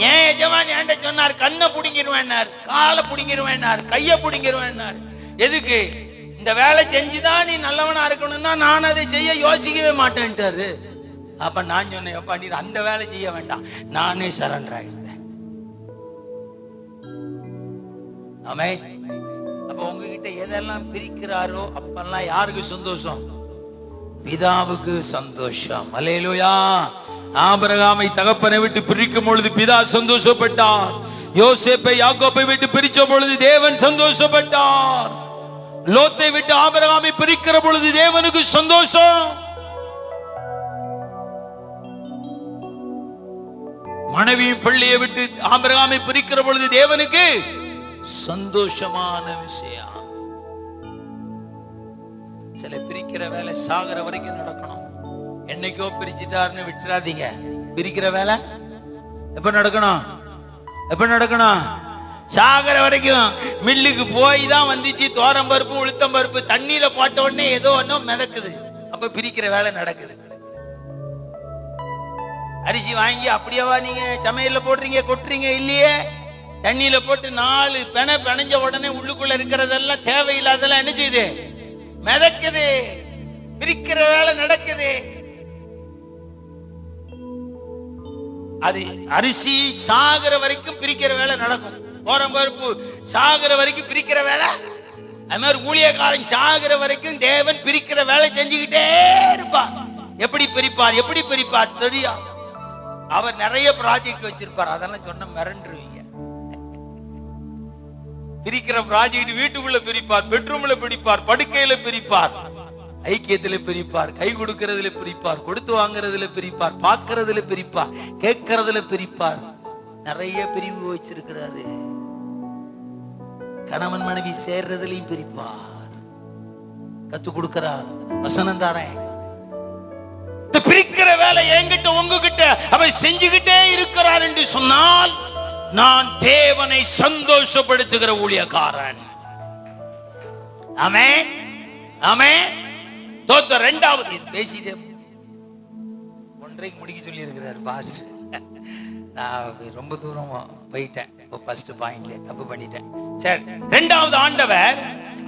S2: ஏன் எஜமான் ஏண்ட சொன்னார், கண்ணை புடிங்கிருவேன், காலை புடிங்கிருவேன், கையை புடிங்கிருவேன். எதுக்கு? இந்த வேலை செஞ்சுதான் நீ நல்லவனா இருக்கணும்னா நான் அதை செய்ய யோசிக்கவே மாட்டேன்ட்டாரு. அப்ப நான் சொன்னேன், அப்பா நீ அந்த வேலை செய்ய வேண்டாம், நானே சரண்டர் ஆகிட்டேன். ஆமென். அப்ப உங்ககிட்ட எதெல்லாம் பிரிக்கிறாரோ அப்பெல்லாம் யாருக்கு சந்தோஷம்? பிதாவுக்கு சந்தோஷம். அல்லேலூயா. ஆபிரகாமை தகப்பனை விட்டு பிரிக்கும் பொழுது பிதா சந்தோஷப்பட்டார். யோசேப்பை யாக்கோபை விட்டு பிரிச்ச பொழுது தேவன் சந்தோஷப்பட்டார். லோத்தை விட்டு ஆபிரகாமை பிரிக்கிற பொழுது தேவனுக்கு சந்தோஷம். மனைவியின் பிள்ளையை விட்டு ஆபிரகாமை பிரிக்கிற பொழுது தேவனுக்கு சந்தோஷமான விஷயம். சில பிரிக்கிற வேலை சாகர வரைக்கும் நடக்கணும். என்னைக்கோ பிரிச்சுட்டாருன்னு விட்டுறாதீங்க. பிரிக்கிற வேலை எப்ப நடக்கணும்? எப்ப நடக்கணும்? சாகர வரைக்கும். மில்லுக்கு போய் தான் வந்துச்சு தோரம் பருப்பு உளுத்தம் பருப்பு, தண்ணியில போட்ட உடனே ஏதோ ஒன்னும் மிதக்குது, அப்ப பிரிக்கிற வேலை நடக்குது. அரிசி வாங்கி அப்படியேவா நீங்க சமையல்ல போடுறீங்க, கொட்டுறீங்க? இல்லையே. தண்ணியில போட்டு 4 பெனை பெனஞ்ச உடனே உள்ளுக்குள்ள இருக்கிறதெல்லாம் தேவையில்லாதெல்லாம் என்ன செய்யுது? மிதக்குது. பிரிக்கிற வேலை நடக்குது. அது அரிசி சாகர வரைக்கும் பிரிக்கிற வேலை நடக்கும். பருப்பு சாகர வரைக்கும் பிரிக்கிற வேலை. அது மாதிரி ஊழியக்காரன் சாகர வரைக்கும் தேவன் பிரிக்கிற வேலை செஞ்சுக்கிட்டே இருப்பார். எப்படி பிரிப்பார்? எப்படி பிரிப்பார் தெரியா? அவர் நிறைய ப்ராஜெக்ட் வச்சிருப்பார். அதெல்லாம் சொன்ன மிரண்டுருவீங்க. பிரிக்கிற ப்ராஜெக்ட் வீட்டுக்குள்ள பிரிப்பார், பெட்ரூம்ல பிரிப்பார், படுக்கையில பிரிப்பார், ஐக்கியத்துல பிரிப்பார், கை கொடுக்கிறதுல பிரிப்பார், கொடுத்து வாங்குறதுல பிரிப்பார், பார்க்கறதுல பிரிப்பார், கேட்கறதுல பிரிப்பார். நிறைய பிரிவு வச்சிருக்கிறாரு. கணவன் மனைவி சேர்றதுலயும் பிரிப்பார். கத்து கொடுக்கிறார். வசனம் தாரேன். பிரிக்கிற வேலை என்கிட்ட உங்ககிட்ட அவர் செஞ்சுக்கிட்டே இருக்கிறார் என்று சொன்னால் நான் தேவனை சந்தோஷப்படுத்துகிற ஊழியக்காரன். ஆமென் ஆமென். தோத்த 2வது பேசிட்டே 1:30 முடிக்க சொல்லி இருக்கிறார் பாஸ். நான் ரொம்ப தூரம் போயிட்டேன். ஃபர்ஸ்ட் பாயிண்ட்ல தப்பு பண்ணிட்டேன். சரி, 2வது ஆண்டவர்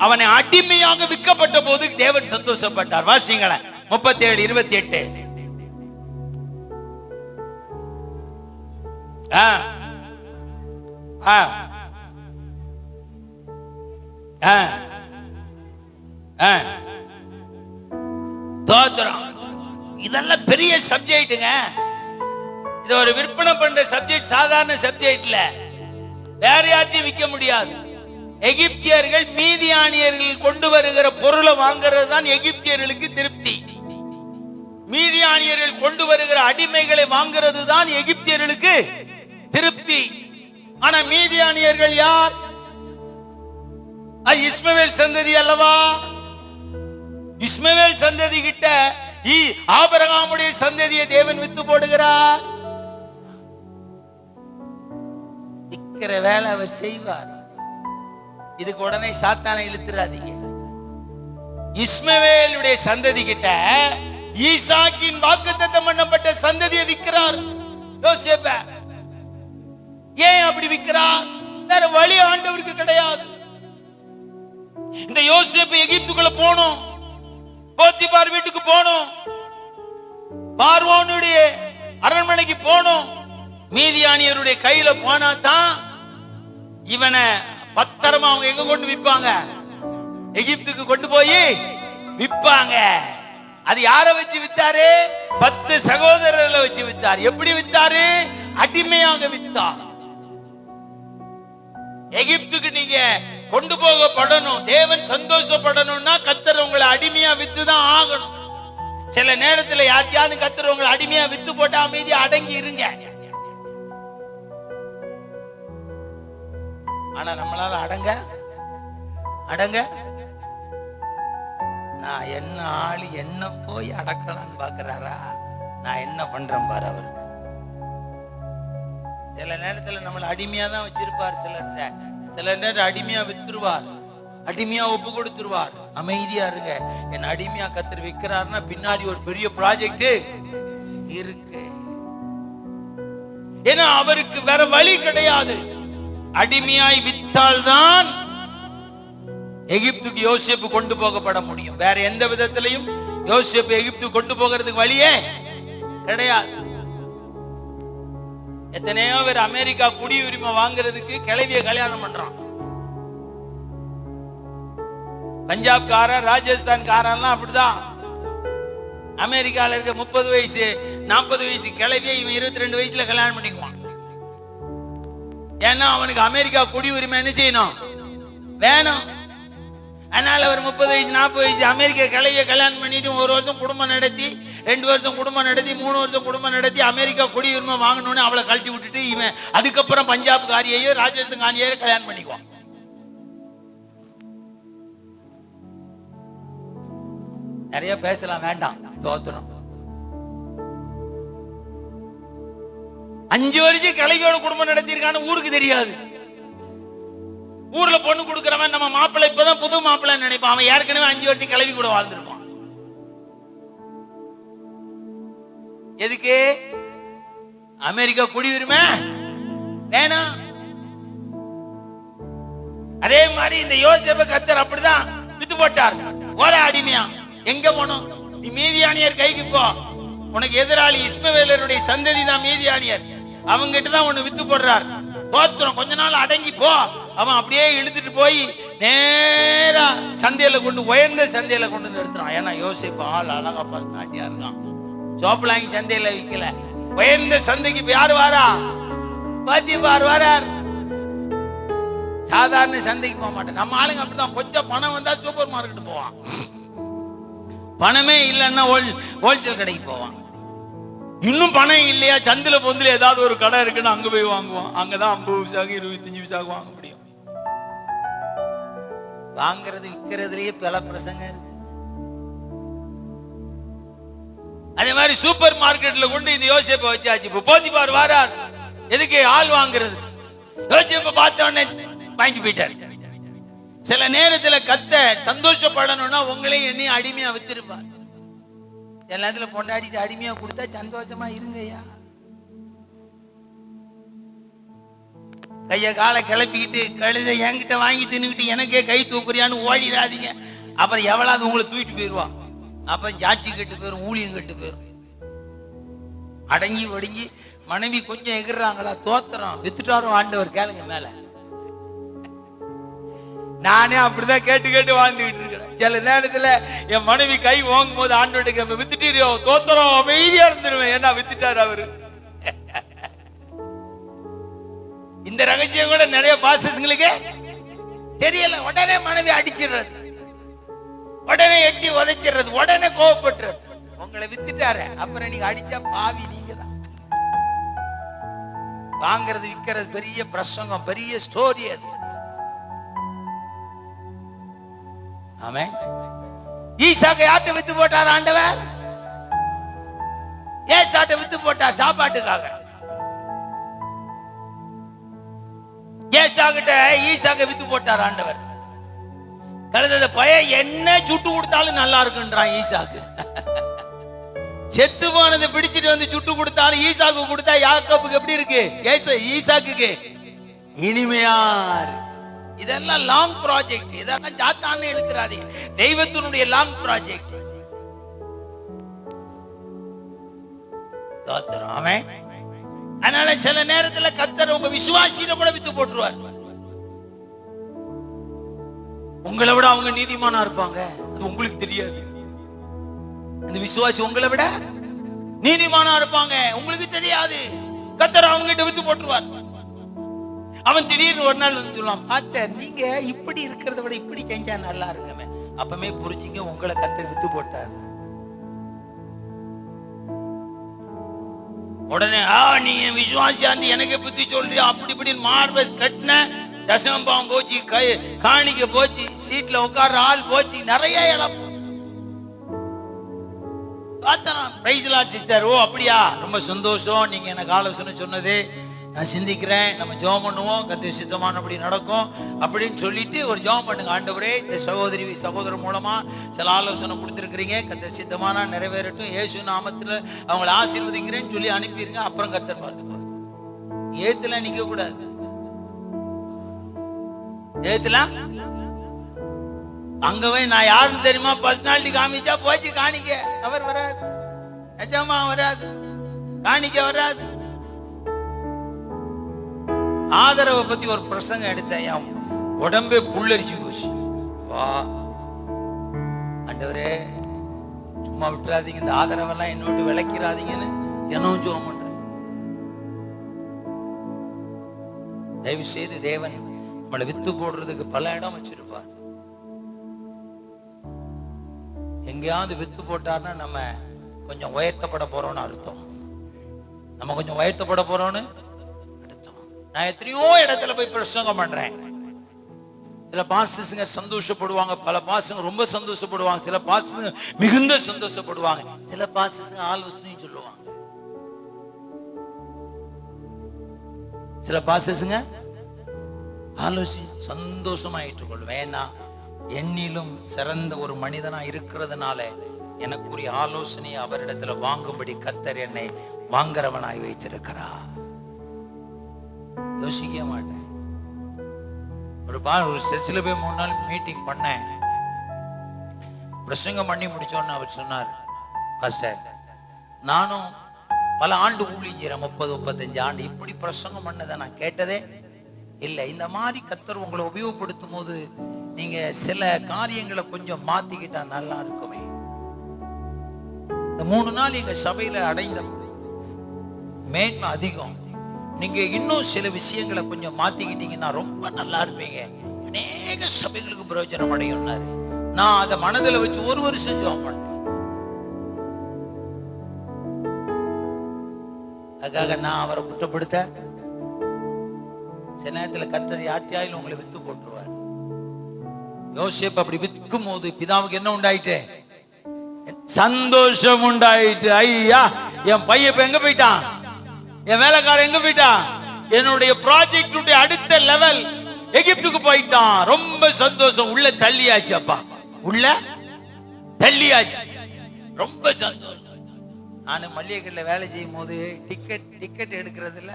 S2: அவனை அடிமையாக விற்கப்பட்ட போது தேவன் சந்தோஷப்பட்டார். வாசிங்களேன் 37:28. இதெல்லாம் பெரிய சப்ஜெக்ட்டுங்க. இது ஒரு விற்பனை பண்ற சப்ஜெக்ட், சாதாரண சப்ஜெக்ட் இல்ல. வேற யார்ட்டையும் விற்க முடியாது. எகிப்தியர்கள் மீதியானியர்கள் கொண்டு வருகிற பொருளை வாங்குறது தான் எகிப்தியர்களுக்கு திருப்தி. மீதியானியர்கள் கொண்டு வருகிற அடிமைகளை வாங்குறது தான் எகிப்தியர்களுக்கு திருப்தி. ஆனா மீதியானியர்கள் யார்? அது இஸ்மவேல் சந்ததி அல்லவா? இஸ்மவேல் சந்ததி கிட்ட ஆபிரகாமுடைய சந்ததியை தேவன் வித்து போடுகிறார். விக்கிற வேலை அவர் செய்வார். இதுக்கு உடனே சாத்தானை இழுத்துறாதீங்க. இஸ்மவேலுடைய சந்ததி கிட்ட ஈசாக்கின் வாக்குத்தத்தம் பண்ணப்பட்ட சந்ததியை விக்கிறார் யோசேப்ப. ஏன் அப்படி விக்கிறார்? வேற வழி ஆண்டவருக்கு கிடையாது. இந்த யோசேப்பு எகிப்துக்குள்ள போனோம், போத்திபார் வீட்டுக்கு போனோம், பார்வோனுடைய அரண்மனைக்கு போனோம். மீதியானியருடைய கையில போனா தான் இவனை பத்திரமா அவங்க எங்க கொண்டு விற்பாங்க? எகிப்துக்கு கொண்டு போய் விற்பாங்க. அது யார வச்சு வித்தாரு? 10 சகோதரர்களை வச்சு வித்தார். எப்படி வித்தாரு? அடிமையாக வித்தார். எகிப்துக்கு நீங்க கொண்டு போகப்படணும், தேவன் சந்தோஷப்படணும்னா கர்த்தர் உங்களை அடிமையா வித்துதான் ஆகணும். சில நேரத்துல யார்ட்டையாவது கர்த்தர் உங்களை அடிமையா வித்து போட்டா அமைதியா அடங்கி இருங்க. ஆனா நம்மளால அடங்க நான் என்ன ஆளு என்ன போய் அடக்கலான்னு பாக்குறாரா? நான் என்ன பண்றேன் பாரு அவரு. சில நேரத்துல நம்மள அடிமையா தான் வச்சிருப்பார். சில நேரம் அடிமையா வித்துருவார், அடிமையா ஒப்பு கொடுத்துருவார். அமைதியா இருங்க. என் அடிமையா கர்த்தர் விக்கிறாருன்னா பின்னாடி ஒரு பெரிய ப்ராஜெக்ட் இருக்கு. ஏன்னா அவருக்கு வேற வழி கிடையாது. அடிமையாய் வித்தால்தான் எகிப்துக்கு யோசேப்பு கொண்டு போகப்பட முடியும். வேற எந்த விதத்திலையும் யோசேப்பு எகிப்து கொண்டு போகிறதுக்கு வழியே கிடையாது. எத்தனையோ பேர் அமெரிக்கா குடியுரிமை வாங்குறதுக்கு கிளவிய கல்யாணம் பண்றான். பஞ்சாப்காரன், ராஜஸ்தான்காரன்லாம் அப்படிதான். அமெரிக்கால இருக்க 30 வயசு 40 வயசு கிளவிய இவன் 22 வயசுல கல்யாணம் பண்ணிக்குவான். ஏன்னா அவனுக்கு அமெரிக்கா குடியுரிமை என்ன செய்யணும்? வேணும். அதனால ஒரு 30 வயசு 40 வயசு அமெரிக்கா கிளைய கல்யாணம் பண்ணிட்டு 1 வருஷம் குடும்பம் நடத்தி, 2 வருஷம் குடும்பம் நடத்தி, 3 வருஷம் குடும்பம் நடத்தி அமெரிக்கா குடியுரிமை வாங்கணும்னு அவளை கழட்டி விட்டுட்டு இவன் அதுக்கப்புறம் பஞ்சாப் காரியையோ ராஜஸ்தான் காரியையோ கல்யாணம் பண்ணிக்குவான். நிறைய பேசலாம், வேண்டாம், தோத்துறோம். 5 வருஷம் கிளையோட குடும்பம் நடத்திருக்கான்னு ஊருக்கு தெரியாது. ஊர்ல பொண்ணு கொடுக்கிறவன் நம்ம மாப்பிள்ளை இப்பதான் புது மாப்பிள்ளை நினைப்பான். அவன் ஏற்கனவே 5 வருஷம் கிளவி கூட வாழ்ந்திருப்பான். எதுக்கு? அமெரிக்கா குடியுரிமை வேணாம். அதே மாதிரி இந்த யோசேப்பு கர்த்தர் அப்படிதான் வித்து போட்டார். ஓர அடிமையா எங்க போனோம்? நீ மீதியானியர் கைக்கு போ. உனக்கு எதிராளி இஸ்மவேலருடைய சந்ததி தான் மீதியானியர். அவங்க கிட்ட தான் உன்னை வித்து போடுறார். தோத்துறோம், கொஞ்ச நாள் அடங்கி போ. அவன் அப்படியே இழுத்துட்டு போய் நேரா சந்தையில கொண்டு, உயர்ந்த சந்தையில கொண்டு நிறுத்துறான். ஏன்னா யோசேப்பு ஆள் அழகா பர்சனாலிட்டியா இருக்கான். சோப்பலாங்கி சந்தையில விக்கல, உயர்ந்த சந்தைக்கு இப்ப யாரு வாரா? பாத்தியப்பார் வாரார். சாதாரண சந்தைக்கு போக மாட்டேன். நம்ம ஆளுங்க அப்படிதான். கொஞ்சம் பணம் வந்தா சூப்பர் மார்க்கெட் போவான், பணமே இல்லைன்னா ஹோல்சேல் கடைக்கு போவான். இன்னும் பணம் இல்லையா, சந்தில பொந்துல ஏதாவது ஒரு கடை இருக்குன்னு அங்க போய் வாங்குவான். அங்கதான் 50 பைசாக்கு 25 பைசாக்கு வாங்க முடியும். வாங்குறது விற்கிறதுலயே பல பிரசங்க இருக்கு. அதே மாதிரி சூப்பர் மார்க்கெட்ல கொண்டு இந்த யோசேப்பை வச்சாச்சு. இப்ப போத்திபார் வாரார். எதுக்கு? ஆள் வாங்குறது. யோசேப்பை பார்த்த உடனே வாங்கிட்டு போயிட்டாரு. சில நேரத்துல கர்த்தர் சந்தோஷப்படணும்னா உங்களையும் என்னையும் அடிமையா வச்சிருப்பார். சில நேரத்துல பொண்டாடிட்டு அடிமையா கொடுத்தா சந்தோஷமா இருங்கய்யா. கைய காலை கிளப்பிக்கிட்டு கழுத என்கிட்ட வாங்கி தின்னுக்கிட்டு எனக்கே கை தூக்குறியான்னு ஓடிடாதீங்க. அப்புறம் எவ்வளவு உங்களை தூக்கிட்டு போயிடுவா. அப்ப ஜாட்சி கெட்டு போயிரும், ஊழியம் கெட்டு போயிரும். அடங்கி ஒடுங்கி மனைவி கொஞ்சம் எகிர்றாங்களா, தோத்துறோம், வித்துட்டாரும் ஆண்டவர் கேளுங்க மேல. நானே அப்படிதான் கேட்டு கேட்டு வாழ்ந்துகிட்டு இருக்கிறேன். சில நேரத்துல என் மனைவி கை வாங்கும் போது ஆண்டவர்கிட்ட வித்துட்டீரியோ, தோத்துறோம், அமைதியா இருந்துருவேன். ஏன்னா வித்துட்டாரு அவரு. இந்த ரகசியம் கூட நிறைய பாசங்களுக்கு தெரியல. உடனே மனைவி அடிச்சிடுறது, உடனே எட்டி உதைச்சிடுறது, உடனே கோவப்படுறது. உங்களை வித்துட்டாரு, அப்புறம் நீங்க அடிச்சா பாவி நீங்க தான். வாங்கிறது விற்கிறது பெரிய பிரசங்கம், பெரிய ஸ்டோரி அது. ஆமென். ஈசாக்க யார்ட்ட வித்து போட்டார் ஆண்டவர்? ஏசாட்ட வித்து போட்டார் சாப்பாட்டுக்காக. ஏசாக்கிட்ட ஈசாக்க வித்து போட்டார் ஆண்டவர். கழுத பய என்ன சுட்டு கொடுத்தாலும் நல்லா இருக்குன்றான் ஈசாக்கு. செத்து போனதை பிடிச்சிட்டு வந்து சுட்டு கொடுத்தாலும் ஈசாக்கு கொடுத்தா யாக்கோபுக்கு எப்படி இருக்கு? ஈசாக்குக்கு இனிமையா இருக்கு. இதெல்லாம் லாங் ப்ராஜெக்ட். இதெல்லாம் ஜாத்தான்னு எழுத்துறாதீங்க. தெய்வத்தினுடைய லாங் ப்ராஜெக்ட். ஆமென். அதனால சில நேரத்துல கர்த்தர் உங்க விசுவாசியில கூட வித்து போட்டுருவார். உங்களை விட அவங்க நீதிமானா இருப்பாங்க, அது உங்களுக்கு தெரியாது. அந்த விசுவாசி உங்களை விட நீதிமானா இருப்பாங்க, உங்களுக்கு தெரியாது. கர்த்தர் அவங்க கிட்ட வித்து போட்டுருவார். அவன் திடீர்னு ஒரு நாள் வந்து சொல்லுவான், பாஸ்டர் நீங்க இப்படி இருக்கிறத விட இப்படி செஞ்சா நல்லா இருக்குமே. அப்பமே புரிஞ்சுங்க, உங்களை கர்த்தர் வித்து போட்டார். உடனே நீங்க விசுவாசியா இருந்து எனக்கு புத்தி சொல்றியா அப்படி இப்படி மார்பை கட்டின, தசமபாவம் போச்சு, காணிக்க போச்சு, சீட்ல உட்கார்ற ஆள் போச்சு, நிறைய இழப்பு. Price Lord sister. ஓ அப்படியா, ரொம்ப சந்தோஷம். நீங்க எனக்கு ஆலோசனை சொன்னது நான் சிந்திக்கிறேன். நம்ம ஜெபம் பண்ணுவோம், கர்த்தர் சித்தமானபடி நடக்கும் அப்படின்னு சொல்லிட்டு ஒரு ஜெபம் பண்ணுங்க. ஆண்டவரே, இந்த சகோதரர் மூலமா சில ஆலோசனை கொடுத்துருக்கிறீங்க, கர்த்தர் சித்தமானா நிறைவேறட்டும், இயேசு நாமத்துல அவங்களை ஆசீர்வதிக்கிறேன்னு சொல்லி அனுப்பிடுங்க. அப்புறம் கர்த்தர் பார்த்துக்குவார். ஏத்துல நிக்க கூடாது. ஏத்துல அங்கவே நான் யாருன்னு தெரியுமா பர்சனாலிட்டி காமிச்சா போச்சு காணிக்க. அவர் வராது, நிஜமா வராது, காணிக்க வராது. ஆதரவை பத்தி ஒரு பிரசங்கம் எடுத்தேன், உடம்பே புல்லரிச்சு போச்சு. வா ஆண்டவரே, சும்மா விட்டுறாதீங்க, இந்த ஆதரவெல்லாம் என்னோட்டு விளக்கிறாதீங்கன்னு தினம் ஜெபம் பண்றேன். தயவு செய்து தேவன் நம்மளை வித்து போடுறதுக்கு பல இடம் வச்சிருப்பார். எங்கேயாவது வித்து போட்டார்னா நம்ம கொஞ்சம் உயர்த்தப்பட போறோம்னு அர்த்தம். நம்ம கொஞ்சம் உயர்த்தப்பட போறோம்னு அர்த்தம். நான் எத்தனையோ இடத்துல போய் பிரசங்கம் பண்றேன். சில பாஸ்டர்ஸுங்க சந்தோஷப்படுவாங்க, பல பாஸ்டர்ங்க ரொம்ப சந்தோஷப்படுவாங்க, சில பாஸ்டர்ஸுங்க மிகுந்த சந்தோஷப்படுவாங்க, சில பாஸ்டர்ஸுங்க ஆலோசனையும் சொல்லுவாங்க. சில பாஸ்டர்ஸுங்க ஆலோசனை சந்தோஷமா ஏற்றுக்கொள்வேன். ஏன்னா என்னிலும் சிறந்த ஒரு மனிதனா இருக்கிறதுனால எனக்குரிய ஆலோசனையை அவரிடத்துல வாங்கும்படி கர்த்தர் என்னை வாங்குறவனாய் வைத்திருக்கிறார். யோசிக்க மாட்டேன். ஒரு சர்ச்சில் போய் 3 நாள் மீட்டிங் பண்ணேன். பிரசங்கம் பண்ணி முடிச்சோன்னு அவர் சொன்னார், பாஸ்டர் நானும் பல ஆண்டு ஊழியர் 30-35 ஆண்டு இப்படி பிரசங்கம் பண்ணதை நான் கேட்டதே இல்லை. இந்த மாதிரி கர்த்தர் உங்களை உபயோகப்படுத்தும் போது நீங்க சில காரியங்களை கொஞ்சம் மாத்திக்கிட்டா நல்லா இருக்குமே. இந்த 3 நாள் எங்க சபையில அடைந்த மேன்மை அதிகம். நீங்க இன்னும் சில விஷயங்களை கொஞ்சம் மாத்திக்கிட்டீங்கன்னா ரொம்ப நல்லா இருப்பீங்க, அநேக சபைகளுக்கு பிரயோஜனம் அடையும்னாரு. நான் அதை மனதில் வச்சு 1 வருஷம் ஜெபம் பண்ணேன். அதுக்காக நான் அவரை குற்றப்படுத்த சில நேரத்தில் கர்த்தர் யார்ட்டையாயிலும் உங்களை வித்து போட்டுருவார். யோசேப்பு அப்படி விற்கும் போது பிதாவுக்கு என்ன உண்டாயிட்டு? சந்தோஷம் உண்டாயிட்டு. ஐயா, என் பையன் இப்ப எங்க போயிட்டான், என் வேலைக்காரன் எங்க போயிட்டான், என்னுடைய ப்ராஜெக்ட் அடுத்த லெவல் எகிப்துக்கு போயிட்டான். ரொம்ப சந்தோஷம். உள்ள தள்ளியாச்சு, அப்பா உள்ள தள்ளியாச்சு, ரொம்ப சந்தோஷம். நான் மல்லிகை கடையில் வேலை செய்யும் போது டிக்கெட் எடுக்கிறதுல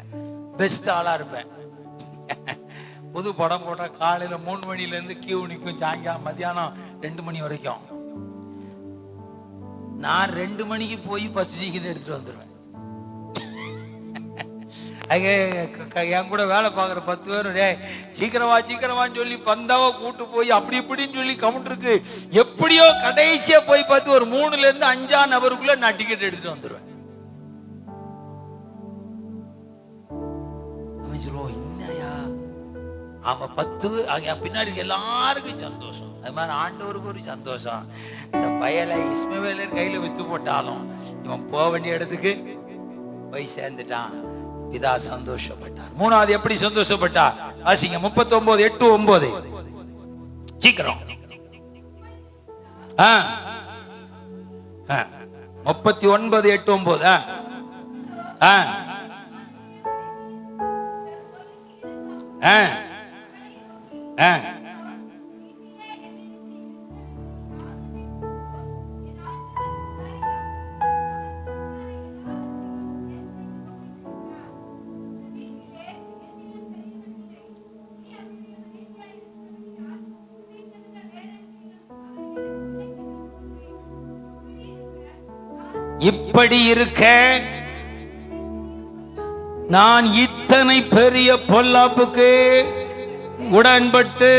S2: பெஸ்ட் ஆளா இருப்பேன். புது படம் போட்டா காலையில 3 மணில இருந்து கியூ நிற்கும், சாயங்காலம் மத்தியானம் 2 மணி வரைக்கும். நான் 2 மணிக்கு போய் ஃபர்ஸ்ட் டிக்கெட் எடுத்துட்டு வந்துடுவேன். என் கூட வேலை பார்க்குற 10 பேரும் சீக்கிரமான்னு சொல்லி பந்தாவா கூட்டு போய் அப்படி இப்படின்னு சொல்லி கவுண்டருக்கு எப்படியோ கடைசியா போய் பார்த்து ஒரு 3ல இருந்து 5 நபருக்குள்ள நான் டிக்கெட் எடுத்துட்டு வந்துடுவேன். என்னையா ஆமா 10 பின்னாடி எல்லாருக்கும் சந்தோஷம். அது மாதிரி ஆண்டவருக்கு ஒரு சந்தோஷம். இந்த பயலை இஸ்மவேலர் கையில வித்து போட்டாலும் இவன் போக வேண்டிய இடத்துக்கு போய் சேர்ந்துட்டான். பிதா சந்தோஷப்பட்டார். 3வது எப்படி சந்தோஷப்பட்டார்? வாசிங்க 39:8-9 சீக்கிரம். 39:8-9
S1: இப்படி இருக்க நான் இத்தனை பெரிய பொல்லாப்புக்கு உடன்பட்டு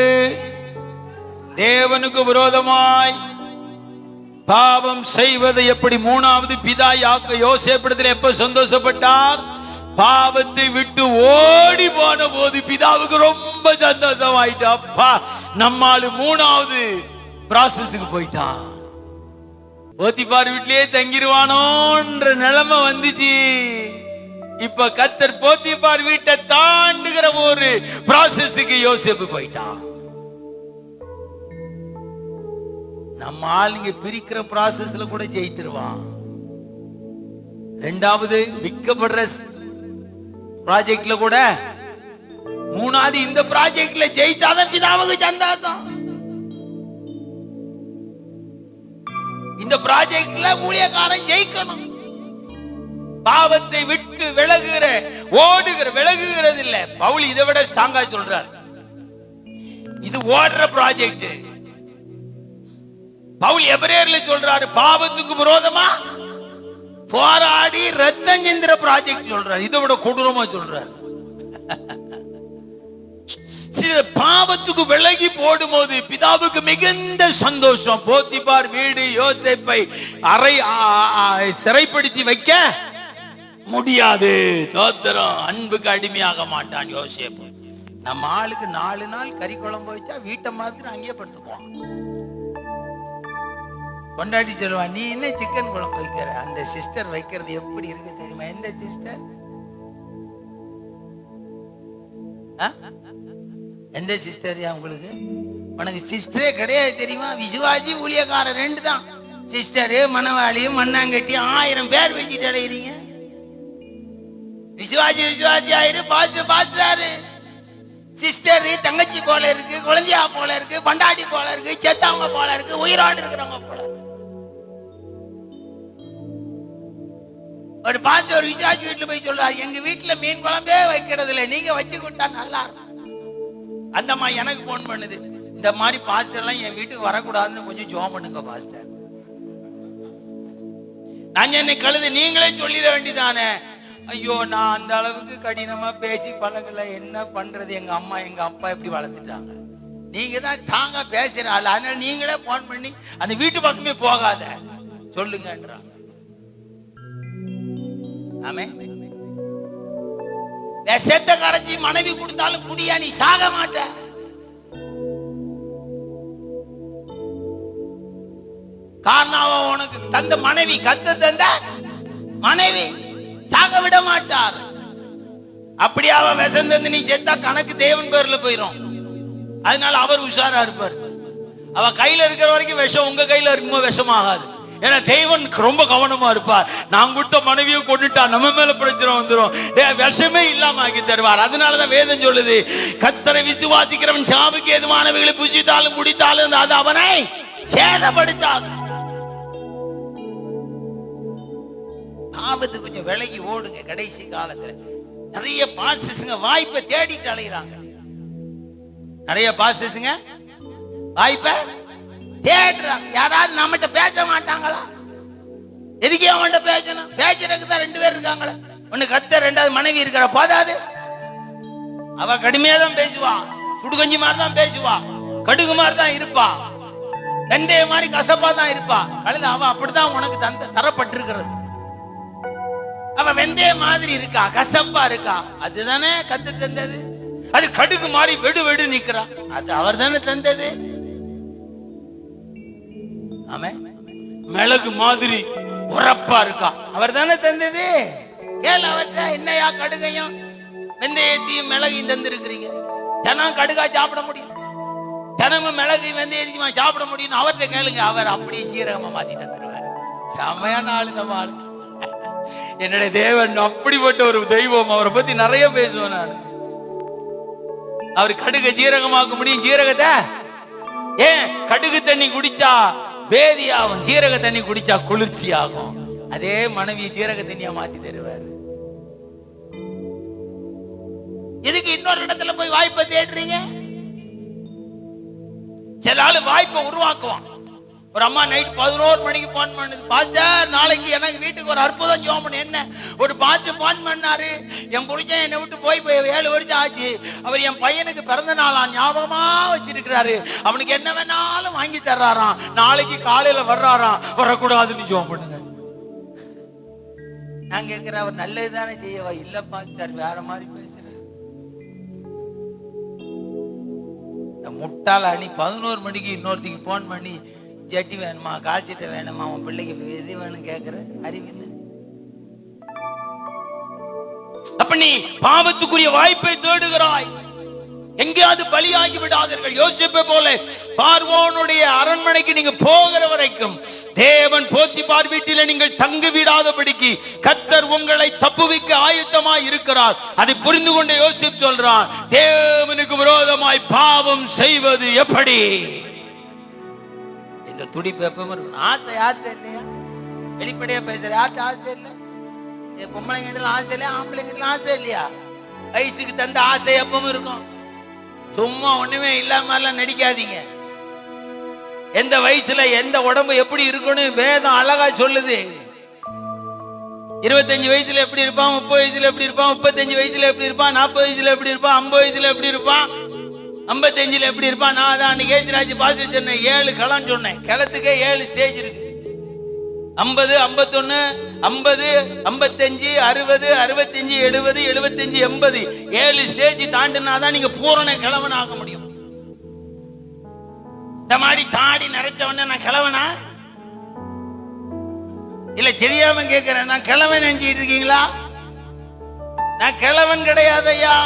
S1: தேவனுக்கு விரோதமாய் பாவம் செய்வதை எப்படி மூணாவது பிதா யோசேப்பிடத்தில் எப்ப சந்தோஷப்பட்டார்? பாவத்தை விட்டு ஓடி போன போது பிதாவுக்கு ரொம்ப சந்தோஷம் ஆயிட்டு. அப்பா நம்மால மூணாவது ப்ராசஸ்க்கு போயிட்டான். போத்திபார் வீட்டிலேயே தங்கிருவானோன்ற நிலைமை வந்துச்சு. இப்ப கர்த்தர் போத்திபார் வீட்டை தாண்டுகிற ஒரு ப்ராசஸ்க்கு யோசேப்பு போயிட்டான். நம்ம ஆளுங்க பிரிக்கிற ப்ராசஸ்ல கூட ஜெயித்துருவான். ரெண்டாவது விற்கப்படுற ப்ராஜெக்ட்ல கூட, மூணாவது இந்த ப்ராஜெக்ட்ல ஜெயித்தாதான் பிதாவுக்கு சந்தோஷம். இந்த ப்ராஜெக்ட்ல ஊழியக்காரன் ஜெயிக்கணும். பாவத்தை விட்டு விலகுகிறது இல்ல. பவுல் இதை விட ஸ்ட்ராங்கா சொல்றார். இது ஓடுற ப்ராஜெக்ட். பவுல் எபிரேயர்ல சொல்றாரு, பாவத்துக்கு விரோதமா போராடி ரத்தம் சிந்துற ப்ராஜெக்ட் சொல்றாரு. இதை விட கொடூரமா சொல்றாரு. பாவத்துக்கு விலகி போடும்போது பிதாவுக்கு மிகுந்த சந்தோஷம். போத்திபார் வீடு யோசேப்பை சிறைப்படுத்தி வைக்க முடியாது. தோத்திரம். அன்புக்கு அடிமையாக மாட்டான் யோசேப்பு. நம்ம ஆளுக்கு 4 நாள் கறி குழம்பு வச்சா வீட்டை மாதிரி அங்கேயே படுத்துக்குவான். கொண்டாடி சொல்லுவான், நீ என்ன சிக்கன் குழம்பு வைக்கிற? அந்த சிஸ்டர் வைக்கிறது எப்படி இருக்கு தெரியுமா? எந்த சிஸ்டர்? எந்த சிஸ்டர் உங்களுக்கு? உனக்கு சிஸ்டரே கிடையாது தெரியுமா? விசுவாசி ஊழியக்காரர் 2 தான். சிஸ்டரு, மணவாளி, மண்ணாங்கட்டி 1000 பேர் வச்சுட்டு அடைகிறீங்க. விசுவாசி ஆயிரு, பாஸ்டர் சிஸ்டர் தங்கச்சி போல இருக்கு, குழந்தையா போல இருக்கு, பண்டாட்டி போல இருக்கு, செத்தவங்க போல இருக்கு, உயிரோடு இருக்கிறவங்க போல. ஒரு பாஸ்டர் விசுவாசி வீட்டுல போய் சொல்றாரு, எங்க வீட்டுல மீன் குழம்பே வைக்கிறது இல்லை, நீங்க வச்சு கொடுத்தா நல்லா இருக்கும். அந்த அம்மா எனக்கு போன் பண்ணுது, இந்த மாதிரி பாஸ்டர் எல்லாம் என் வீட்டுக்கு வரக்கூடாதுன்னு கொஞ்சம் ஜோம் பண்ணுங்க பாஸ்டர். நான் என்னை கழுது, நீங்களே சொல்லிட வேண்டியதானே. ஐயோ, நான் அந்த அளவுக்கு கடினமா பேசி பழகல, என்ன பண்றது? எங்க அம்மா எங்க அப்பா எப்படி வளர்த்துட்டாங்க. நீங்க தான் தாங்க பேசுற ஆள், அதனால நீங்களே போன் பண்ணி அந்த வீட்டு பக்கமே போகாத சொல்லுங்கன்றாங்க. ஆமே. விஷத்தை கரைச்சி மனைவி கொடுத்தாலும் குடியா, நீ சாக மாட்ட. காரணம் உனக்கு தந்த மனைவி, கர்த்தர் தந்த மனைவி சாக விட மாட்டார். அப்படியே அவ விஷம் தந்து நீ செத்தா கணக்கு தேவன் பேர்ல போயிரும். அதனால அவர் உஷாரா இருப்பார். அவ கையில இருக்கிற வரைக்கும் விஷம் உங்க கையில இருக்கும்போது விஷமாகாது. ஏன்னா தேவன் ரொம்ப கவனமா இருப்பார். நான் கொடுத்த மனைவியை கொண்டுட்டா நம்ம மேல பிரச்சனை வந்துடும், விஷமே இல்லாம ஆக்கி தருவார். அதனாலதான் வேதம் சொல்லுது, கர்த்தரை விசுவாசிக்கிறவன் சாவுக்கு ஏதுவானவைகளை புசித்தாலும் குடித்தாலும் அது அவனை சேதப்படுத்தாது. ஆபத்து கொஞ்சம் விலகி ஓடுங்க. கடைசி காலத்துல நிறைய பாஸ்டர்ஸ்ங்க வாய்ப்பை தேடிட்டு அலைகிறாங்க. நிறைய பாஸ்டர்ஸ்ங்க வாய்ப்பை தேடுறாங்க. யாராவது நம்மகிட்ட பேச மாட்டாங்களா? எதுக்கே அவன்கிட்ட பேசணும்? பேசுறதுக்கு தான் 2 பேர் இருக்காங்களே. ஒண்ணு கர்த்தர், 2வது மனைவி இருக்கிற போதாது. அவ கடுமையா தான் பேசுவா, சுடுகஞ்சி மாதிரி தான் பேசுவா, கடுகு மாதிரி தான் இருப்பா, வெந்தய மாதிரி கசப்பா தான் இருப்பா. கழுது அவ அப்படிதான் உனக்கு தரப்பட்டிருக்கிறது. அவ வெந்தய மாதிரி இருக்கா, கசப்பா இருக்கா, அதுதானே கத்து தந்தது. அது கடுகு மாதிரி வெடு நிக்கிறா, அது அவர் தானே தந்தது. ஆமே. மிளகு மாதிரி உரப்பா இருக்கா, அவர் தானே தந்தது. ஏன் அவர்கிட்ட என்னையா கடுகையும் வெந்தயத்தையும் மிளகையும் தந்திருக்கிறீங்க? தினம் கடுகா சாப்பிட முடியும், தினமும் மிளகையும் வெந்தயத்தையுமா சாப்பிட முடியும்? அவர்கிட்ட கேளுங்க, அவர் அப்படியே சீரகமா மாத்தி தந்துருவார். செம்மையான ஆளு நம்ம ஆளு. என்னுடைய தேவன் அப்படிப்பட்ட ஒரு தெய்வம். அவரை பத்தி நிறைய பேசுவேன் நான். அவர் கடுகு ஜீரகமாக்க முடியும். ஜீரகத்தை ஏன் கடுகு தண்ணி குடிச்சா பேதி ஆகும், ஜீரக தண்ணி குடிச்சா குளிர்ச்சி ஆகும். அதே மனைவி ஜீரக தண்ணியா மாத்தி தருவார். எதுக்கு இன்னொரு இடத்துல போய் வாய்ப்பை தேடுறீங்க? சில ஆளு வாய்ப்பை உருவாக்குவான்.
S2: ஒரு அம்மா நைட் 11 மணிக்கு போன் பண்ணுது, பாஸ்டர் நாளைக்கு எனக்கு வீட்டுக்கு ஒரு அற்புதம் ஜெபம் பண்ணு. என்ன ஒரு பாஸ்டர் போன் பண்ணாரு, என் புருஷன் என்னை விட்டு போய் 7 வருஷம் ஆச்சு, அவர் என் பையனுக்கு பிறந்த நாளா ஞாபகமா வச்சிருக்கிறாரு, அவனுக்கு என்ன வேணாலும் வாங்கி தர்றாராம், நாளைக்கு காலையில வர்றாராம், வரக்கூடாதுன்னு ஜெபம் பண்ணுங்க. நான் கேட்கிறேன், அவர் நல்லதுதானே செய்யவா? இல்ல பாஸ்டர் வேற மாதிரி பேசுறாரு. முட்டாள அணி 11 மணிக்கு இன்னொருத்திக்கு போன் பண்ணி ஜட்டி வேணுமா, காய்ச்சிட்ட வேணுமா, உன் பிள்ளைக்கு எது வேணும் கேட்கிற அறிவில்லை. அப்ப நீ பாவத்துக்குரிய வாய்ப்பை தேடுகிறாய். எங்கேயாவது பலியாகி விடாதீர்கள். யோசிப்பை போல பார்வோனுடைய அரண்மனைக்கு நீங்க போகிற வரைக்கும் தேவன் போத்திபார் வீட்டில் நீங்கள் தங்கி விடாதபடிக்கு கர்த்தர் உங்களை தப்புவிக்க ஆயத்தமாய் இருக்கிறார். அதை புரிந்து கொண்டு யோசிப் சொல்றான், தேவனுக்கு விரோதமாய் பாவம் செய்வது எப்படி? இந்த துடிப்பு எப்பவும் இருக்கும். ஆசை யார்கிட்ட இல்லையா? வெளிப்படையா பேசுற யார்கிட்ட ஆசை இல்லை? பொம்பளைங்கிட்ட ஆசை இல்லையா? ஆம்பளைங்கிட்ட ஆசை இல்லையா? வயசுக்கு தந்த ஆசை எப்பவும் இருக்கும். சும்மா ஒண்ணுமே இல்லாம நடிக்காதீங்க. எந்த வயசுல எந்த உடம்பு எப்படி இருக்கணும் வேதம் அழகா சொல்லுது. 25 வயசுல எப்படி இருப்பான், 30 வயசுல எப்படி இருப்பான், 35 வயசுல எப்படி இருப்பான், 40 வயசுல எப்படி இருப்பான், 50 வயசுல எப்படி இருப்பான், 55 எப்படி இருப்பான். நான் தான் அன்னைக்கு ஏசுராஜ் பாஸ்டர் சொன்னேன், 7 களம் சொன்னேன். களத்துக்கே 7 ஸ்டேஜ் இருக்கு. 50, 51, 50, 55, 60, 65, 70, 75, 80 7 ஸ்டேஜ் தாண்டினாதான் நீங்க பூரண கிழவன் ஆக முடியும். இந்த மாதிரி தாடி நிறைச்சவன நான் கிழவனா? இல்ல தெரியாம கேட்கிறேன், நான் கிழவன் நினைச்சிட்டு இருக்கீங்களா? நான் கிழவன் கிடையாதையா.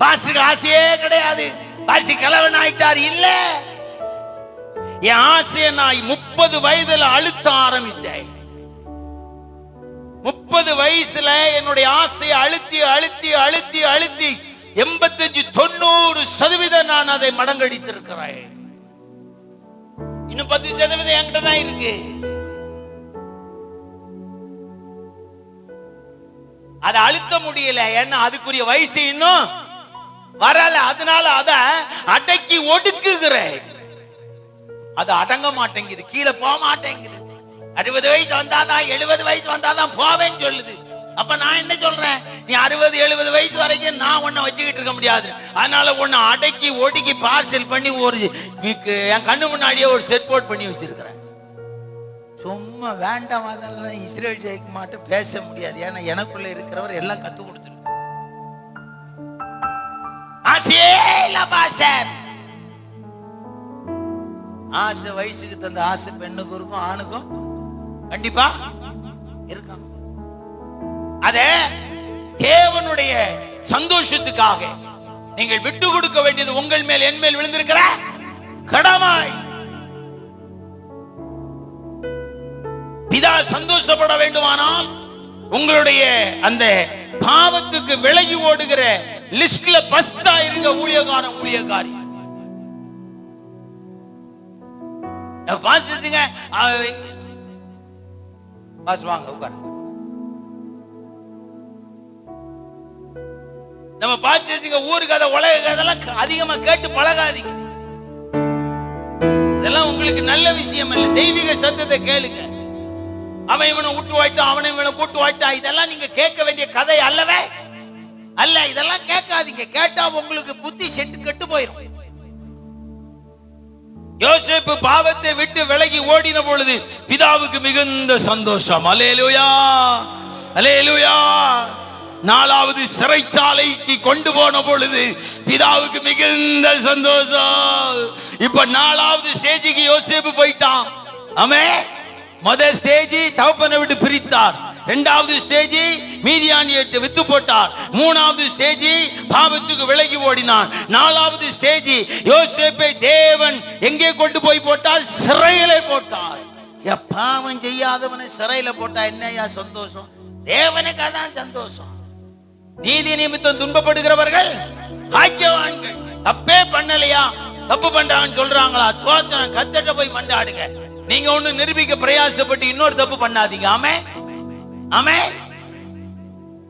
S2: பாஸ்டருக்கு ஆசையே கிடையாது, பாஸ்டர் கிழவன் ஆயிட்டார். இல்ல, என் ஆசையை நான் 30 வயதுல அழுத்த ஆரம்பித்தேன். 30 வயசுல என்னுடைய ஆசையை அழுத்தி அழுத்தி அழுத்தி அழுத்தி 85-90% நான் அதை மடங்கடித்திருக்கிறேன். இன்னும் 10% என்கிட்ட தான் இருக்கு. அதை அழுத்த முடியல, ஏன்னா அதுக்குரிய வயசு இன்னும் வரல. அதனால அதை அடக்கி ஒடுக்குகிறேன். அது அடங்க மாட்டேங்குது, கீழே போக மாட்டேங்குது. 60 வயசு வந்தாதான் 70 வயசு வந்தாதான் போவேன்னு சொல்லுது. அப்ப நான் என்ன சொல்றேன், நீ 60-70 வயசு வரைக்கும் நான் உன்னை வச்சுக்கிட்டு இருக்க முடியாது. அதனால உன்னை அடக்கி ஒடுக்கி பார்சல் பண்ணி ஒரு என் கண்ணு முன்னாடியே ஒரு செட் போர்ட் பண்ணி வச்சிருக்கிறேன். சும்மா வேண்டாம், அதெல்லாம் இஸ்ரேல் ஜெயிக்க மாட்டேன் பேச முடியாது. ஏன்னா எனக்குள்ள இருக்கிறவர் எல்லாம் கத்து கொடுத்துரு. ஆசையே இல்ல பாஸ்டர். ஆசை வயசுக்கு தந்த ஆசை பெண்ணுக்கு இருக்கும், ஆணுக்கும் கண்டிப்பா இருக்கும். அத தேவனுடைய சந்தோஷத்துக்காக நீங்கள் விட்டு கொடுக்க வேண்டியது உங்கள் மேல் என் மேல் விழுந்திருக்கிற கடமை. பிதா சந்தோஷப்பட வேண்டுமானால் உங்களுடைய அந்த பாவத்துக்கு விலகி ஓடுகிற லிஸ்ட்ல ஃபர்ஸ்டா இருங்க ஊழியக்காரன், ஊழியக்காரி. பாத்துங்க, வாங்க உட்காரு. நம்ம பாத்து ஊரு கதை உலக கதைலாம் அதிகமா கேட்டு பழகாதீங்க. இதெல்லாம் உங்களுக்கு நல்ல விஷயம் இல்ல. தெய்வீக சத்தத்தை கேளுங்க. அவன் இவனை விட்டு வாய்ட்டான், அவனை இவனை கூட்டு வாய்ட்டான், இதெல்லாம் நீங்க கேட்க வேண்டிய கதை அல்லவே அல்ல. இதெல்லாம் கேட்காதீங்க. கேட்டா உங்களுக்கு புத்தி செட்டு கெட்டு போயிடும். யோசேப்பு பாவத்தை விட்டு விலகி ஓடின பொழுது பிதாவுக்கு மிகுந்த சந்தோஷம். அல்லேலூயா, அல்லேலூயா. 4வது சிறைச்சாலைக்கு கொண்டு போன பொழுது பிதாவுக்கு மிகுந்த சந்தோஷம். இப்ப 4வது ஸ்டேஜுக்கு யோசேப்பு போயிட்டான். ஆமென். முதல் ஸ்டேஜ் தகப்பனை விட்டு பிரித்தார். 2வது ஸ்டேஜ் மீதியானியை வித்து போட்டார். 3வது ஸ்டேஜ் பாவத்துக்கு விலகி ஓடினான். 4வது ஸ்டேஜ் யோசேப்பை தேவன் எங்கே கொண்டு போய் போட்டார்? சிறையில போட்டார். பாவம் செய்யாதவனை சிறையில போட்டா என்னையா சந்தோஷம்? தேவனுக்கு அதான் சந்தோஷம். நீதி நிமித்தம் துன்பப்படுகிறவர்கள் பாக்கியவான்கள். தப்பே பண்ணலையா, தப்பு பண்றான்னு சொல்றாங்களா, தோச்சன கச்சட்ட போய் மண்டாடுங்க. நீங்க ஒண்ணு நிரூபிக்க பிரயாசப்பட்டு இன்னொரு தப்பு பண்ணாதீங்க. ஆமென், ஆமென்.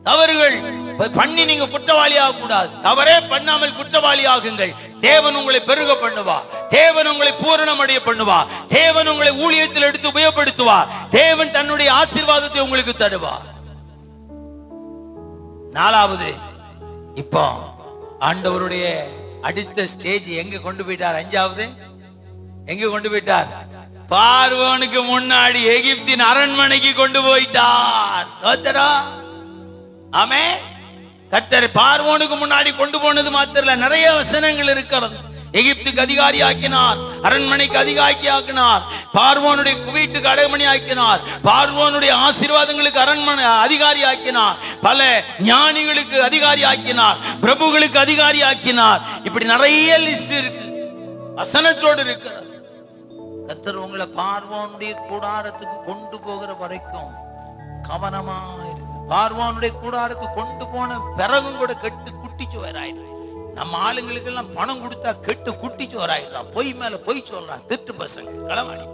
S2: தவறுகள் பண்ணி நீங்க குற்றவாளி ஆக கூடாது. தவறே பண்ணாமல் குற்றவாளி ஆகுங்கள். தேவன் உங்களை பெருக பண்ணுவார். தேவன் உங்களை பூரணமடைய பண்ணுவார். தேவன் உங்களை ஊழியத்தில் எடுத்து உபயோகப்படுத்துவார். தேவன் தன்னுடைய ஆசீர்வாதத்தை உங்களுக்கு தருவார். நாலாவது, இப்போ ஆண்டவருடைய அடுத்த ஸ்டேஜ் எங்க கொண்டு போயிட்டார்? அஞ்சாவது எங்க கொண்டு போயிட்டார்? பார்வோனுக்கு முன்னாடி எகிப்தின் அரண்மனைக்கு கொண்டு போயிட்டார். ஆமென். கர்த்தர் பார்வோனுக்கு முன்னாடி கொண்டு போனது மாத்திரம் நிறைய வசனங்கள் இருக்கிறது. எகிப்துக்கு அதிகாரி ஆக்கினார், அரண்மனைக்கு அதிகாரி ஆக்கினார், பார்வோனுடைய வீட்டுக்கு அடைமணி ஆக்கினார், பார்வோனுடைய ஆசீர்வாதங்களுக்கு அரண்மனை அதிகாரி ஆக்கினார், பல ஞானிகளுக்கு அதிகாரி ஆக்கினார், பிரபுகளுக்கு அதிகாரி ஆக்கினார். இப்படி நிறைய லிஸ்ட் இருக்கு, வசனத்தோடு இருக்கிறது. கர்த்தர் உங்களை பார்வோனுடைய கூடாரத்துக்கு கொண்டு போகிற வரைக்கும் கவனமா இருக்கு. பார்வோனுடைய கூடாரத்துக்கு கொண்டு போன பிறகும் கூட கெட்டு குட்டிச்சு வராயிரு. நம்ம ஆளுங்களுக்கு எல்லாம் பணம் கொடுத்தா கெட்டு குட்டிச்சு வராயிடலாம். பொய் மேல பொய் சொல்றான், திட்டு பசங்க, களவாணி,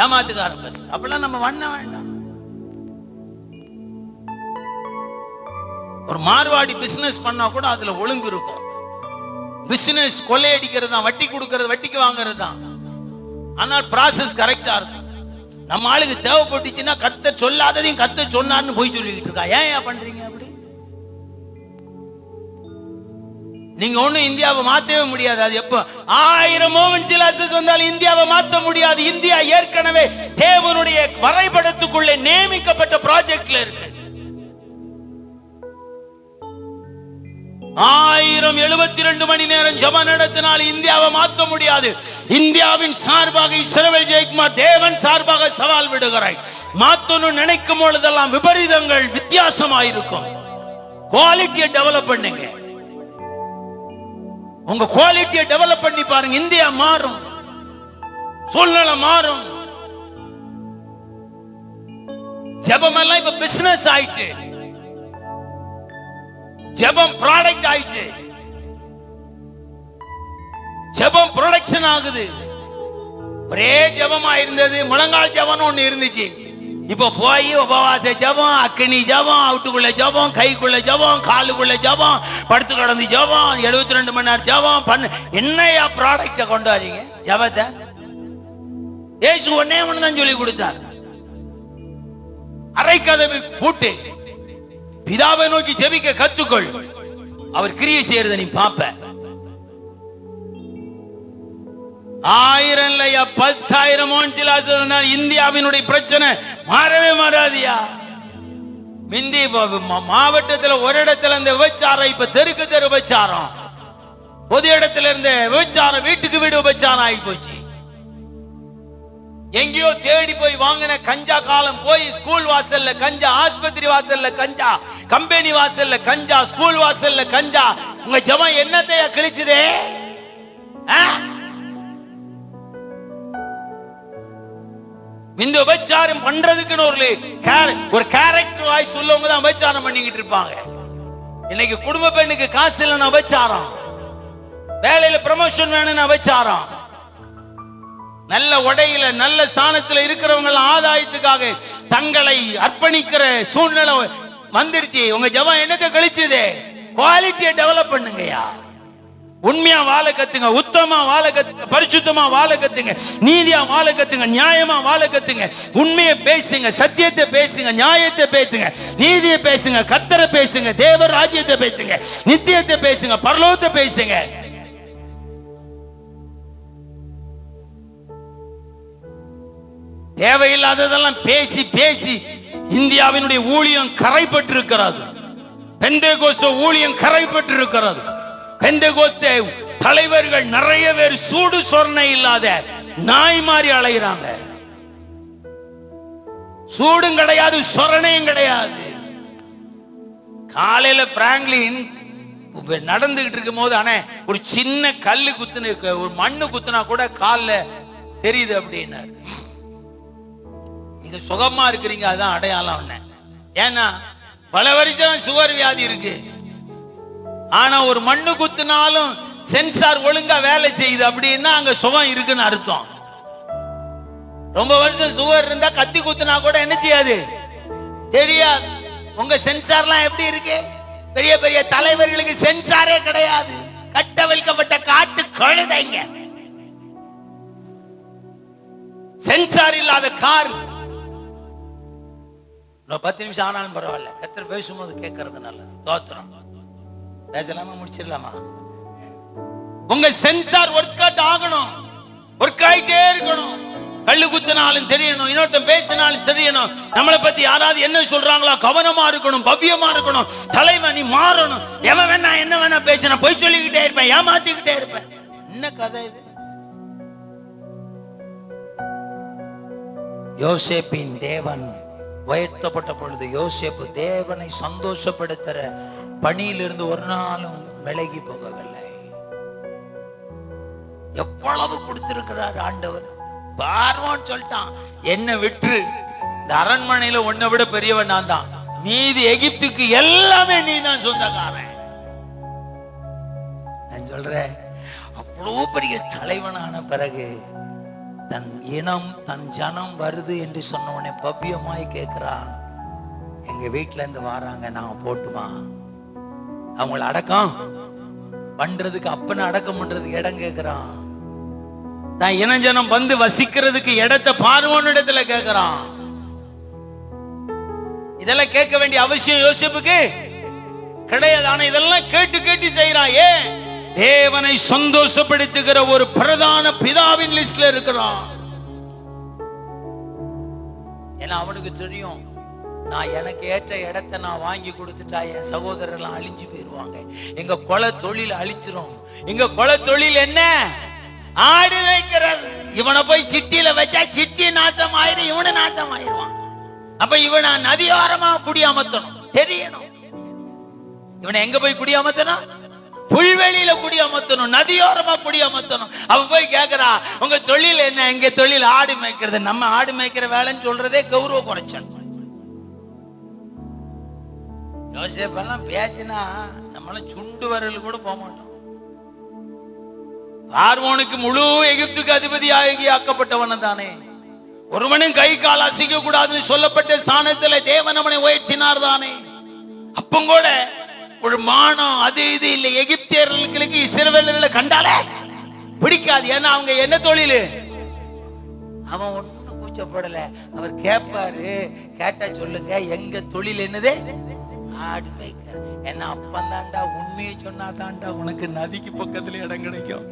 S2: ஏமாத்துக்கார பசங்க. அப்படிலாம் நம்ம பண்ண வேண்டாம். ஒரு மார்வாடி பிசினஸ் பண்ணா கூட அதுல ஒழுங்கு இருக்கும். பிசினஸ் கொள்ளையடிக்கிறது தான், வட்டி கொடுக்கறது, வட்டிக்கு வாங்குறது தான். ஆனால் ப்ராசஸ் கரெக்டா இருக்கும். நம்ம ஆளுக்கு தேவைப்பட்டுச்சுன்னா கர்த்தர் சொல்லாததையும் கர்த்தர் சொன்னார்னு போய் சொல்லிக்கிட்டு இருக்கா. ஏன் பண்றீங்க அப்படி? நீங்க ஒண்ணும் இந்தியாவை மாத்தவே முடியாது. அது எப்ப 1000 மோகன் சிலாசஸ் வந்தாலும் இந்தியாவை மாத்த முடியாது. இந்தியா ஏற்கனவே தேவனுடைய வரைபடத்துக்குள்ளே நியமிக்கப்பட்ட ப்ராஜெக்ட்ல இருக்கு. 1072 மணி நேரம் ஜெபம் நடத்தினால் இந்தியாவை மாற்ற முடியாது. இந்தியாவின் சார்பாக இஸ்ரவேல் ஜெயக்குமார் தேவன் சார்பாக சவால் விடுகிறாய். மாத்தணும் நினைக்கும் பொழுதெல்லாம் விபரீதங்கள் வித்தியாசமாயிருக்கும். குவாலிட்டியை டெவலப் பண்ணுங்க. உங்க குவாலிட்டியை டெவலப் பண்ணி பாருங்க. இந்தியா மாறும், சூழ்நிலை மாறும். ஜெபம் எல்லாம் இப்ப பிசினஸ் ஆயிட்டு, ஜெபம் ப்ராடக்ட் ஆயிட்டு, ஜெபம் ப்ரொடக்ஷன் ஆகுது. ஒரே ஜெபமா இருந்தது, முழங்கால் ஜெபம் ஒண்ணு இருந்துச்சு. இப்ப போய் உபவாச ஜெபம், அக்கினி ஜெபம், அவுட்டுக்குள்ள ஜெபம், கைக்குள்ள ஜெபம், காலுக்குள்ள ஜெபம், படுத்து கிடந்து ஜெபம், 72 மணி நேரம் ஜெபம் பண்ண. என்னையா ப்ராடக்ட கொண்டு வரீங்க ஜெபத்தை? இயேசு ஒண்ணே ஒண்ணுதான் சொல்லி கொடுத்தார். அரை கதவு பூட்டு, பிதாவை நோக்கி ஜெபிக்க கத்துக்கொள், அவர் கிரியை செய்யறத நீ பாப்ப. 1000 இல்லையா 10,000 மோன்சிலாசம் இந்தியாவினுடைய பிரச்சனை மாறவே மாறாதியா. மிந்தி மாவட்டத்துல ஒரு இடத்துல இருந்த விபச்சாரம் இப்ப தெருக்கு தெரு விபச்சாரம், பொது இடத்துல இருந்த விபச்சாரம் வீட்டுக்கு வீடு விபச்சாரம் ஆகி போச்சு. எங்கேயோ தேடி போய் வாங்கின கஞ்சா காலம் போய் ஸ்கூல் வாசல்ல கஞ்சா, ஆஸ்பத்திரி வாசல்ல கஞ்சா, கம்பெனி வாசல்ல கஞ்சா, ஸ்கூல் வாசல்ல கஞ்சா. உங்க ஜெபம் என்னத்தையா கிழிச்சுதே? இந்த விபச்சாரம் பண்றதுக்குன்னு ஒரு கேரக்டர் வாய்ஸ் உள்ளவங்க தான் விபச்சாரம் பண்ணிக்கிட்டு இருப்பாங்க. இன்னைக்கு குடும்ப பெண்ணுக்கு காசு இல்லைன்னு விபச்சாரம், வேலையில ப்ரமோஷன் வேணும்னு விபச்சாரம், நல்ல உடையில நல்ல ஸ்தானத்துல இருக்கிறவங்க ஆதாயத்துக்காக தங்களை அர்ப்பணிக்கிற சூழ்நிலை வந்துருச்சு. உங்க ஜெபம் என்னத்தை கழிச்சுதே? குவாலிட்டியை டெவலப் பண்ணுங்கயா. உண்மையா வாழ கத்துங்க, உத்தமா வாழ கத்துங்க, பரிசுத்தமா வாழ கத்துங்க, நீதியா வாழ கத்துங்க, நியாயமா வாழ கத்துங்க. உண்மையை பேசுங்க, சத்தியத்தை பேசுங்க, நியாயத்தை பேசுங்க, நீதியை பேசுங்க, கர்த்தரை பேசுங்க, தேவ ராஜ்யத்தை பேசுங்க, நித்தியத்தை பேசுங்க, பரலோகத்தை பேசுங்க. தேவையில்லாததெல்லாம் பேசி பேசி இந்தியாவினுடைய ஊழியம் கரைப்பட்டு இருக்கிறது. பெந்தேகோஸ்து ஊழியம் கரைப்பட்டு இருக்கிறது. பெந்தேகோஸ்து தலைவர்கள் நிறைய பேர் சூடு சொரணை இல்லாத நாய் மாதிரி அலைகிறாங்க. சூடும் கிடையாது, சொரணையும் கிடையாது. காலையில பிராங்க்லின் நடந்துகிட்டு இருக்கும் போது ஆனா ஒரு சின்ன கல்லு குத்துன, ஒரு மண்ணு குத்துனா கூட கால்ல தெரியுது அப்படின்னாரு. நீங்க சுகமா இருக்கிறீங்க, அதான் அடையாளம். ஏன்னா பல வருஷம் சுகர் வியாதி இருக்கு, ஆனா ஒரு மண்ணு குத்துனாலும் சென்சார் ஒழுங்கா வேலை செய்யுது அப்படின்னா அங்க சுகம் இருக்குன்னு அர்த்தம். ரொம்ப வருஷம் சுகர் இருந்தா கத்தி குத்துனா கூட என்ன செய்யாது தெரியாது. உங்க சென்சார்லாம் எப்படி இருக்கு? பெரிய பெரிய தலைவர்களுக்கு சென்சாரே கிடையாது, கட்டவிழ்க்கப்பட்ட காட்டு கழுதைங்க. சென்சார் இல்லாத கார். 10 நிமிஷம் ஆனாலும் பரவாயில்ல, கர்த்தர் பேசும்போது கேட்கறது நல்லது. தோத்திரம். பேசலாமா? முடிச்சிடலாமா? உங்க சென்சார் ஒர்க் அவுட் ஆகணும், ஒர்க் ஆயிட்டே இருக்கணும். கல்லு குத்தினாலும் தெரியணும், இன்னொருத்தன் பேசினாலும் தெரியணும். நம்மளை பத்தி யாராவது என்ன சொல்றாங்களா கவனமா இருக்கணும், பவ்யமா இருக்கணும். தலைவன் நீ மாறணும். எவன் வேணா என்ன வேணா பேசினா போய் சொல்லிக்கிட்டே இருப்பேன், ஏமாத்திக்கிட்டே இருப்பேன். என்ன கதை இது? யோசேப்பின் தேவன் உயர்த்தப்பட்ட பொழுது யோசேப்பு தேவனை சந்தோஷப்படுத்துற பணியிலிருந்து ஒரு நாளும் விலகி போகவில்லை. எவ்வளவு கொடுத்திருக்கிறார் ஆண்டவர். பார்வோன் சொல்லிட்டான், என்ன விட்டு இந்த அரண்மனையில உன்னை விட பெரியவன் நான் தான், மீதி எகிப்துக்கு எல்லாமே நீ தான் சொந்தக்காரன். நான் சொல்றேன், அவ்வளவு பெரிய தலைவனான பிறகு தன் இனம் தன் ஜனம் வருது என்று சொன்னவனே பவ்யமாய் கேட்கிறான், எங்க வீட்டுல இருந்து வராங்க, நான் போட்டுமா? அவங்கள அடக்கம் பண்றதுக்கு, அப்பனை அடக்கம் பண்றதுக்கு இடம் கேட்கிறான். நான் இனஜனம் வந்து வசிக்கிறதுக்கு இடத்தை பார்வோன் இடத்துல கேட்கிறான். இதெல்லாம் கேட்க வேண்டிய அவசியம் யோசேப்புக்கு கிடையாது. ஆனா இதெல்லாம் கேட்டு கேட்டு செய்யறான். ஏன்? தேவனை சந்தோஷப்படுத்துகிற ஒரு பிரதான பிதாவின் லிஸ்ட்ல இருக்கிறான். ஏன்னா அவனுக்கு தெரியும், நான் எனக்கு ஏற்ற இடத்தை நான் வாங்கி கொடுத்துட்டா என் சகோதரர்லாம் அழிஞ்சு போயிருவாங்க, எங்க கொலை தொழில் அழிச்சிரும். எங்க கொலை தொழில் என்ன? ஆடு வைக்கிறது. இவனை போய் சிட்டியில வச்சா சிட்டி நாசம் ஆயிரும், இவனு நாசம் ஆயிருவான். அப்ப இவனை நதியோரமா குடியமர்த்தணும், தெரியணும். இவனை எங்க போய் குடியமர்த்தணும்? புல்வெளியில குடியமர்த்தணும், நதியோரமா குடியமர்த்தணும். அவன் போய் கேட்கிறா, உங்க தொழில் என்ன? எங்க தொழில் ஆடு மேய்க்கிறது. நம்ம ஆடு மேய்க்கிற வேலைன்னு சொல்றதே கௌரவ குறைச்சல். யோசேப்பெல்லாம் பேசினா நம்மளும் சுண்டு வரல் கூட போக மாட்டோம். பார்வோனுக்கு முழு எகிப்துக்கு அதிபதியாகி ஆக்கப்பட்டவன் தானே. ஒருவனும் கை கால் அசைக்க கூடாதுன்னு சொல்லப்பட்ட ஸ்தானத்துல தேவன் அவனை உயர்த்தினார் தானே. அப்பங்கூட ஒரு மானம் அது இது இல்லை. எகிப்தியர்களுக்கு இஸ்ரவேலர்களை கண்டாலே பிடிக்காது. ஏன்னா அவங்க என்ன தொழில்? அவன் ஒன்னும் கூச்சப்படல. அவர் கேட்பாரு, கேட்டா சொல்லுங்க எங்க தொழில் என்னது? ஆடு மேய்க்கிற. என்ன அப்பந்தாண்டா உண்மையை சொன்னா தாண்டா உனக்கு நதிக்கு பக்கத்துல இடம் கிடைக்கும்.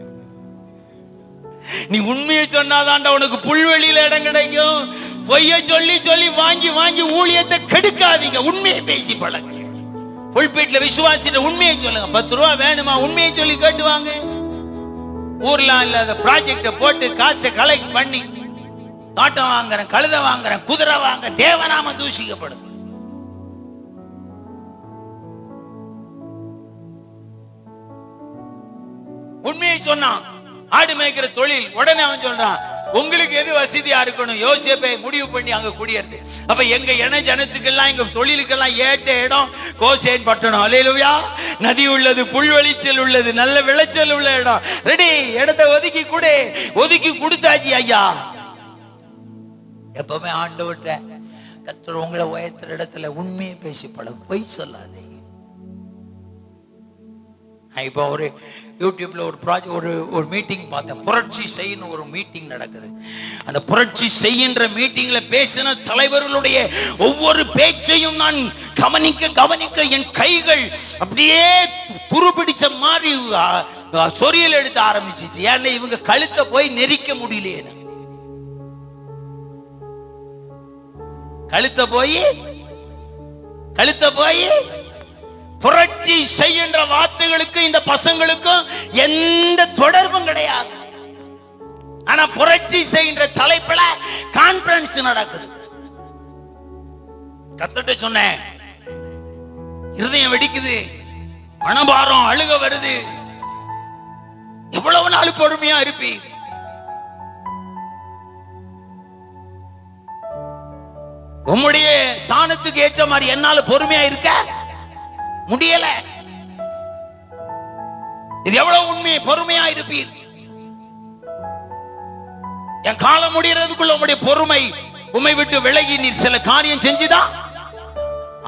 S2: நீ உண்மையை சொன்னாதாண்டா உனக்கு புல்வெளியில இடம் கிடைக்கும். பொய்ய சொல்லி சொல்லி வாங்கி வாங்கி ஊழியத்தை கெடுக்காதீங்க. உண்மையை பேசி பழகுங்க. புல்பீட்ல விசுவாசிட்ட உண்மையை சொல்லுங்க. 10 ரூபா வேணுமா? உண்மையை சொல்லி கேட்டுவாங்க. ஊர்ல இல்லாத ப்ராஜெக்ட போட்டு காசை கலெக்ட் பண்ணி தோட்டம் வாங்குறேன், கழுதை வாங்குறேன், குதிரை வாங்க, தேவநாம தூஷிக்கப்படுது. உண்மையை சொன்னான், ஆடு மேய்க்கிற தொழில். உடனே அவன் சொல்றான், உங்களுக்கு எது வசதியா இருக்கணும்? யோசேப்பை முடிவு பண்ணி அங்க குடியேறது. அப்ப எங்க இன ஜனத்துக்கெல்லாம் எங்க தொழிலுக்கெல்லாம் ஏற்ற இடம் கோசேன் பட்டணம். அல்லேலூயா. நதி உள்ளது, புல்வெளிச்சல் உள்ளது, நல்ல விளைச்சல் உள்ள இடம். ரெடி, இடத்தை ஒதுக்கி கொடு. ஒதுக்கி கொடுத்தாச்சு ஐயா. எப்பவுமே ஆண்டவர்ட்ட கர்த்தர் உங்களை உயர்த்துற இடத்துல உண்மையை பேசி பழகு, பொய் சொல்லாதே. இப்போ ஒரு யூடியூப்ல ஒரு ப்ராஜெக்ட் ஒரு மீட்டிங் பார்த்தேன். புரட்சி செய்யணும் ஒரு மீட்டிங் நடக்குது. அந்த புரட்சி செய்கின்ற மீட்டிங்ல பேசின தலைவர்களுடைய ஒவ்வொரு பேச்சையும் நான் கவனிக்க கவனிக்க என் கைகள் அப்படியே துருபிடிச்ச மாதிரி சொரியல் எடுத்து ஆரம்பிச்சிச்சு. ஏன்னா இவங்க கழுத்தை போய் நெரிக்க முடியலையே. கழுத்தை போய் புரட்சி செய்கின்ற வார்த்தைகளுக்கு இந்த பசங்களுக்கும் எந்த தொடர்பும் கிடையாது. ஆனா புரட்சி செய்கின்ற தலைப்புல கான்ஃபரன்ஸ் நடக்குது. கர்த்தர்ட்ட சொன்னேன், இருதயம் வெடிக்குது, மனபாரம், அழுக வருது. எவ்வளவு நாள் பொறுமையா இருப்பீர்? உம்முடைய ஸ்தானத்துக்கு ஏற்ற மாதிரி என்னால பொறுமையா இருக்க முடியல. இது எவ்வளவு உண்மை? பொறுமையா இருப்பீர். என் காலம் முடியறதுக்குள்ள உங்களுடைய பொறுமை உம்மை விட்டு விலகி நீர் சில காரியம் செஞ்சுதா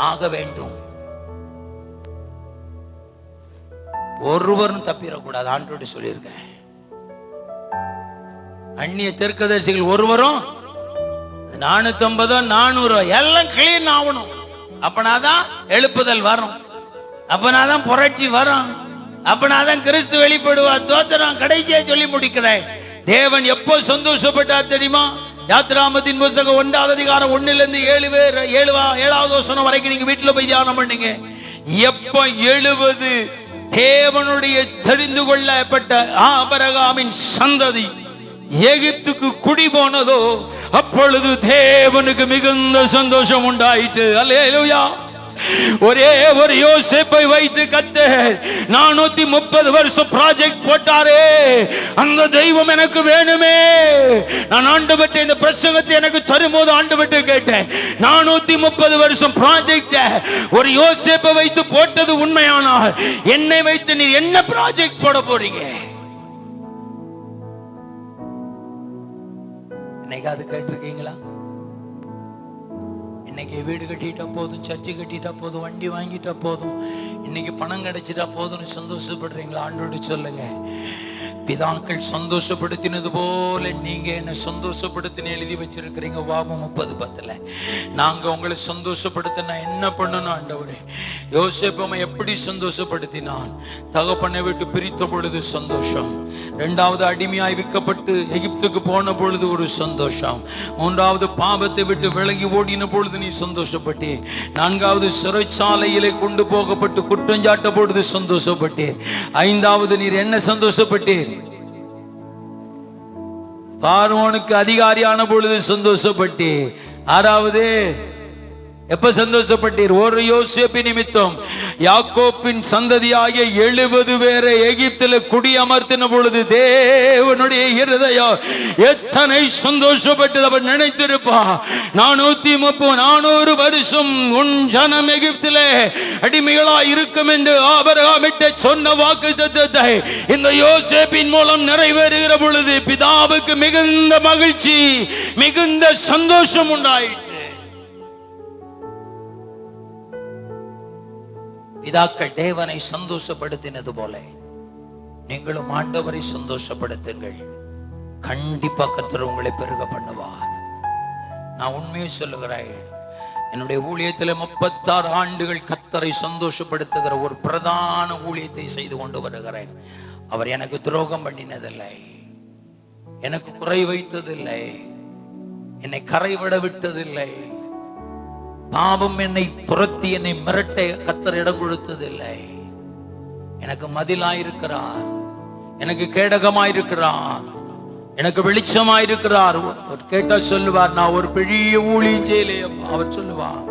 S2: ஆக வேண்டும். ஒருவரும் தப்பிடக்கூடாது. ஆண்டோடு சொல்லியிருக்கேன். அந்நிய தெற்கதரிசிகள் ஒருவரும் 450 400 எல்லாம் கிளீன் ஆகணும். அப்பனாதான் எழுப்புதல் வரும், அப்பனாதான் புரட்சி வரும், அப்பனாதான் கிறிஸ்து வெளிப்படுவார். தோத்திரம். கடைசியா சொல்லி முடிக்கிறேன். தேவன் எப்போ சந்தோஷப்பட்டார் தெரியுமா? யாத்திராமத்தின் புத்தகம் 1ஆம் அதிகாரம் 1-7 வசனம் வரைக்கும் நீங்க வீட்டுல போய் தியானம் பண்ணுங்க. எப்ப 70 தேவனுடைய தெரிந்து கொள்ளப்பட்ட ஆபிரகாமின் சந்ததி எகிப்துக்கு குடி போனதோ அப்பொழுது தேவனுக்கு மிகுந்த சந்தோஷம் உண்டாயிற்று. அல்லேலூயா. ஒரே ஒரு யோசேப்பை வைத்து கர்த்தர் 430 வருஷம் ப்ராஜெக்ட் போட்டாரே, அந்த தெய்வம் எனக்கு வேணுமே. நான் ஆண்டவர்ட்ட இந்த பிரசங்கத்தை எனக்கு தரும்போது ஆண்டவர்ட்ட கேட்டேன், 430 வருஷம் ப்ராஜெக்ட் ஒரு யோசேப்பை வைத்து போட்டது உண்மையானால் என்னை வைத்து நீ என்ன ப்ராஜெக்ட் போட போறீங்க? இன்னைக்கு அது கேட்டிருக்கீங்களா? இன்னைக்கு வீடு கட்டிட்டா போதும், சர்ச்சை கட்டிட்டா போதும், வண்டி வாங்கிட்டா போதும், இன்னைக்கு பணம் கிடைச்சிட்டா போதும்னு சந்தோஷப்படுறீங்களா? ஆண்டோடு சொல்லுங்க, பிதாக்கள் சந்தோஷப்படுத்தினது போல நீங்க என்ன சந்தோஷப்படுத்தின எழுதி வச்சிருக்கிறீங்க. வாமம் 30:10. நாங்க உங்களை சந்தோஷப்படுத்த நான் என்ன பண்ணணும் ஆண்டவரே? யோசேப்பை எப்படி சந்தோஷப்படுத்தினான்? தகப்பனை விட்டு பிரித்த பொழுது சந்தோஷம், 2வது அடிமையாய் விற்கப்பட்டு எகிப்துக்கு போன பொழுது ஒரு சந்தோஷம், 3வது பாவத்தை விட்டு விலகி ஓடின பொழுது நீ சந்தோஷப்பட்டே, 4வது சிறைச்சாலையிலே கொண்டு போகப்பட்டு குற்றஞ்சாட்ட பொழுது சந்தோஷப்பட்டேன், 5வது நீர் என்ன சந்தோஷப்பட்டீர்? பார்வோனுக்கு அதிகாரியான பொழுது சந்தோஷப்பட்டே, 6வது எப்ப சந்தோஷப்பட்டீர்? ஒரு யோசேப்பு நிமித்தம் யாக்கோப்பின் சந்ததியாகிய 70 பேரை எகிப்தில் குடியமர்த்தின பொழுது தேவனுடைய இருதயம் எத்தனை சந்தோஷப்பட்டது அவர் நினைத்திருப்பா. 430 வருஷம் உன் ஜனம் எகிப்திலே அடிமைகளா இருக்கும் என்று ஆபிரகாமிட்ட சொன்ன வாக்குத்தத்தத்தை இந்த யோசேப்பின் மூலம் நிறைவேறுகிற பொழுது பிதாவுக்கு மிகுந்த மகிழ்ச்சி, மிகுந்த சந்தோஷம் உண்டாயிற்று. பிதாக்கள் தேவனை சந்தோஷப்படுத்தினது போல நீங்களும் ஆண்டவரை சந்தோஷப்படுத்துங்கள். கண்டிப்பா கர்த்தர் உங்களை பெருக பண்ணுவார். நான் உண்மையை சொல்லுகிறேன், என்னுடைய ஊழியத்தில் 36 ஆண்டுகள் கர்த்தரை சந்தோஷப்படுத்துகிற ஒரு பிரதான ஊழியத்தை செய்து கொண்டு வருகிறேன். அவர் எனக்கு துரோகம் பண்ணினதில்லை, எனக்கு குறை வைத்ததில்லை, என்னை கரைவிட விட்டதில்லை, பாவம் என்னை துரத்தி என்னை மிரட்ட கர்த்தர் இடம் கொடுத்ததில்லை. எனக்கு மதிலாயிருக்கிறார், எனக்கு கேடகமாயிருக்கிறார், எனக்கு வெளிச்சமாயிருக்கிறார். கேட்டா சொல்லுவார், நான் ஒரு பெரிய ஊழியம் செய்யலையே. அவர் சொல்லுவார்,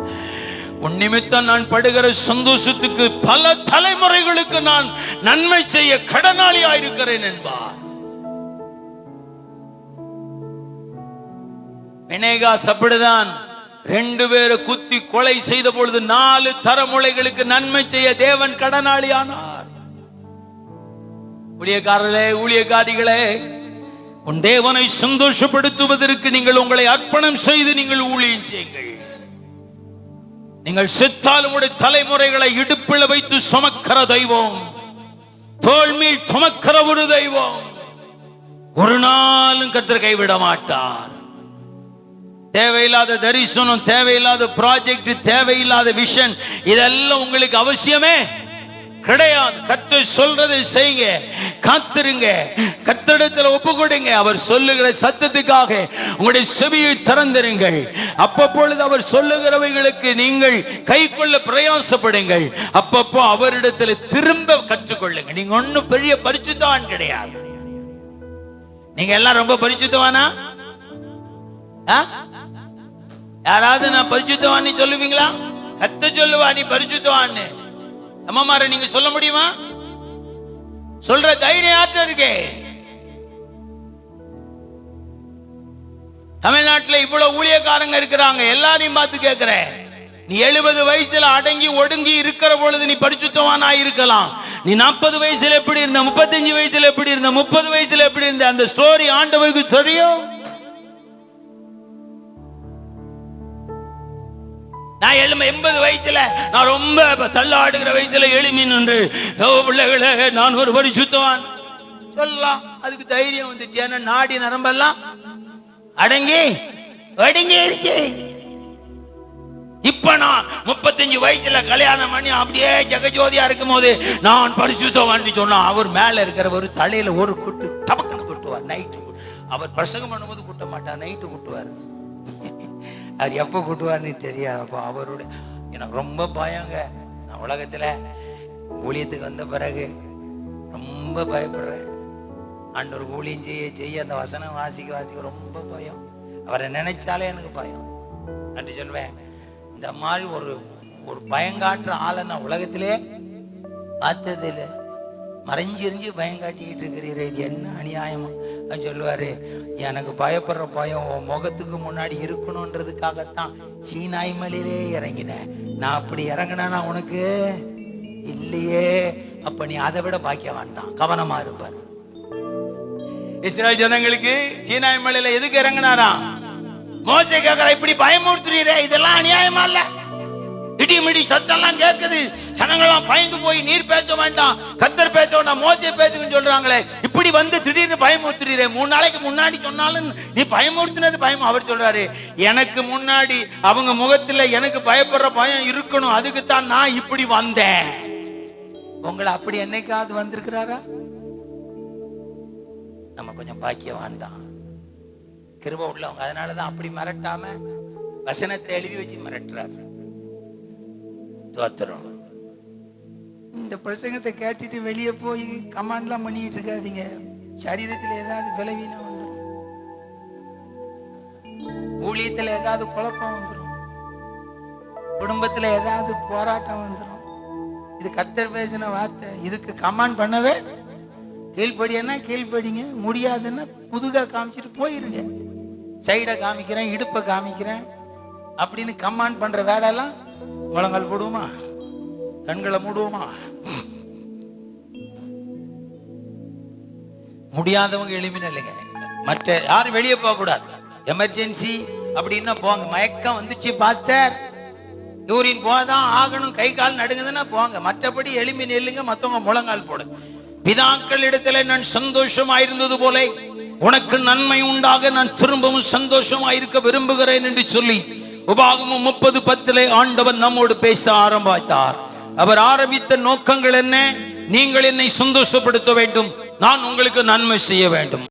S2: உன் நிமித்தம் நான் படுகிற சந்தோஷத்துக்கு பல தலைமுறைகளுக்கு நான் நன்மை செய்ய கடனாளியாயிருக்கிறேன் என்பார். பினேகாஸ் அப்படிதான் 2 பேரை குத்தி கொலை செய்த பொழுது 4 தலைமுறைகளுக்கு நன்மை செய்ய தேவன் கடனாளியானார். ஊழியக்காரர்களே, ஊழியக்காரிகளே, உன் தேவனை சந்தோஷப்படுத்துவதற்கு நீங்கள் உங்களை அர்ப்பணம் செய்து நீங்கள் ஊழியம் செய்யுங்கள். நீங்கள் செத்தால் உங்களுடைய தலைமுறைகளை இடுப்பில் வைத்து சுமக்கிற தெய்வம், தோள்மேல் சுமக்கிற ஒரு தெய்வம் ஒரு நாளும் கர்த்தர் கைவிட மாட்டார். தேவையில்லாத தரிசனம், தேவையில்லாத ப்ராஜெக்ட், தேவையில்லாத விஷன் இதெல்லாம் உங்களுக்கு அவசியமே கிடையாது. கர்த்தர் சொல்றதை செய்யுங்க, காத்திருங்க, கர்த்தரிடத்தில் ஒப்பு கொடுங்க. அவர் சொல்லுகிற சத்தத்துக்காக உங்களுடைய செவியை திறந்திருங்கள். அப்பப்பொழுது அவர் சொல்லுகிறவைகளுக்கு நீங்கள் கை கொள்ள பிரயாசப்படுங்கள். அப்பப்போ அவரிடத்தில் திரும்ப கற்றுக்கொள்ளுங்க. நீங்க ஒன்னும் பெரிய பரிசுத்தவான் கிடையாது. நீங்க எல்லாம் ரொம்ப பரிசுத்தவானா? யாராவது நான் பரிசுத்தவான்னு சொல்லுவீங்களா? கர்த்தர் சொல்லுவா நீ பரிசுத்தவான்னு. அம்மாமார நீங்க சொல்ல முடியுமா? சொல்ற தைரியம் ஆற்ற இருக்கே. தமிழ்நாட்டில் இவ்வளவு ஊழியக்காரங்க இருக்கிறாங்க, எல்லாரையும் பார்த்து கேட்கிறேன், நீ 70 வயசுல அடங்கி ஒடுங்கி இருக்கிற பொழுது நீ பரிசுத்தவானா இருக்கலாம். நீ 40 வயசுல எப்படி இருந்த, 35 வயசுல எப்படி இருந்த, 30 வயசுல எப்படி இருந்த, அந்த ஸ்டோரி ஆண்டவருக்கு தெரியும். நான் 80 வயசுல நான் ரொம்ப தள்ளாடுகிற வயசுல எழுமி நின்று பிள்ளைகளே நான் ஒரு பரிசுத்தவான் சொல்லலாம். அதுக்கு தைரியம் வந்துச்சு. ஏன்னா நாடி நரம்பெல்லாம் அடங்கி அடங்கிருச்சு. இப்ப நான் 35 வயசுல கல்யாணம் பண்ணி அப்படியே ஜெகஜோதியா இருக்கும் போது நான் பரிசுத்தவான்னு சொன்னா அவர் மேல இருக்கிற ஒரு தலையில ஒரு குட்டு டபக்குன்னு குட்டுவார். நைட்டு அவர் பிரசங்கம் பண்ணும்போது குட்ட மாட்டார், நைட்டு குட்டுவார். அவர் எப்ப குட்டுவார்னு தெரியாது. அப்போ அவருடைய எனக்கு ரொம்ப பயங்க. நான் உலகத்துல ஊழியத்துக்கு வந்த பிறகு ரொம்ப பயப்படுறேன். ஆண்டவர் ஊழியம் செய்ய செய்ய அந்த வசனம் வாசிக்க ரொம்ப பயம். அவரை நினைச்சாலே எனக்கு பயம். அப்படி சொல்லுவேன், இந்த மாதிரி ஒரு பயங்காட்டுற ஆளை நான் உலகத்திலே பார்த்தது இல்லை. மறைஞ்சிரிஞ்சு பயங்காட்டிக்கிட்டு இருக்கிறீர, இது என்ன அநியாயமா சொல்லுவாரு. எனக்கு பயப்படுற பயம் உன் முகத்துக்கு முன்னாடி இருக்கணும்ன்றதுக்காகத்தான் சீனாய் மலையிலே இறங்கினேன். நான் அப்படி இறங்கினா உனக்கு இல்லையே. அப்ப நீ அதை விட பாக்கியவான் தான். கவனமா இருப்பார். இஸ்ரேல் ஜனங்களுக்கு சீனாய் மலையில எதுக்கு இறங்கினாரா? மோசே கேக்குற, இப்படி பயமுறுத்துறீரே, இதெல்லாம் அநியாயமா இல்ல? இடிமிடி சத்தெல்லாம் கேக்குது, ஜனங்கள்லாம் பயந்து போய் நீர் பேச வேண்டாம், கர்த்தர் பேச வேண்டாம், மோசே பேசுங்கன்னு சொல்றாங்களே, இப்படி வந்து திடீர்னு பயமுறுத்துறீரே, 3 நாளைக்கு முன்னாடி சொன்னாலும் நீ பயமுறுத்தினது பயம். அவர் சொல்றாரு, எனக்கு முன்னாடி அவங்க முகத்துல எனக்கு பயப்படுற பயம் இருக்கணும், அதுக்குத்தான் நான் இப்படி வந்தேன். உங்களை அப்படி என்னைக்காவது வந்திருக்கிறாரா? நம்ம கொஞ்சம் பாக்கியவான் தான், கிருபை உள்ளவங்க. அதனாலதான் அப்படி மிரட்டாம வசனத்தை எழுதி வச்சு மிரட்டுறாரு. தோத்திரம். இந்த பிரசங்கத்தை கேட்டுட்டு வெளியே போய் கமாண்ட்லாம் பண்ணிட்டு இருக்காதீங்க. சரீரத்தில் ஏதாவது விளைவீனம் வந்துடும், ஊழியத்தில் ஏதாவது குழப்பம் வந்துடும், குடும்பத்தில் ஏதாவது போராட்டம் வந்துடும். இது கர்த்தர் பேசின வார்த்தை. இதுக்கு கமாண்ட் பண்ணவே கீழ்படினா கீழ்படிங்க, முடியாதுன்னா முதுகா காமிச்சிட்டு போயிருங்க. சைடை காமிக்கிறேன், இடுப்பை காமிக்கிறேன் அப்படின்னு கமாண்ட் பண்ற வேலையெல்லாம் முழங்கால் போடுவோமா, கண்களை மூடுவோமா? முடியாதவங்க எளிமையா இல்லைங்க. மற்ற யாரும் வெளியே போக கூடாது. எமர்ஜென்சி அப்படின்னா போங்க. மயக்கம் வந்துச்சு பாஸ்டர், யூரின் போதான் ஆகணும், கை கால் நடுங்குதுன்னா போங்க. மற்றபடி எளிமை நெல்லுங்க, மத்தவங்க முழங்கால் போடுங்க. பிதாக்கள் இடத்துல நான் சந்தோஷமாயிருந்தது போல உனக்கு நன்மை உண்டாக நான் திரும்பவும் சந்தோஷமாயிருக்க விரும்புகிறேன் என்று சொல்லி உபாகமம் 30:10 ஆண்டவர் நம்மோடு பேச ஆரம்பித்தார். அவர் ஆரம்பித்த நோக்கங்கள் என்ன? நீங்கள் என்னை சந்தோஷப்படுத்த வேண்டும், நான் உங்களுக்கு நன்மை செய்ய வேண்டும்.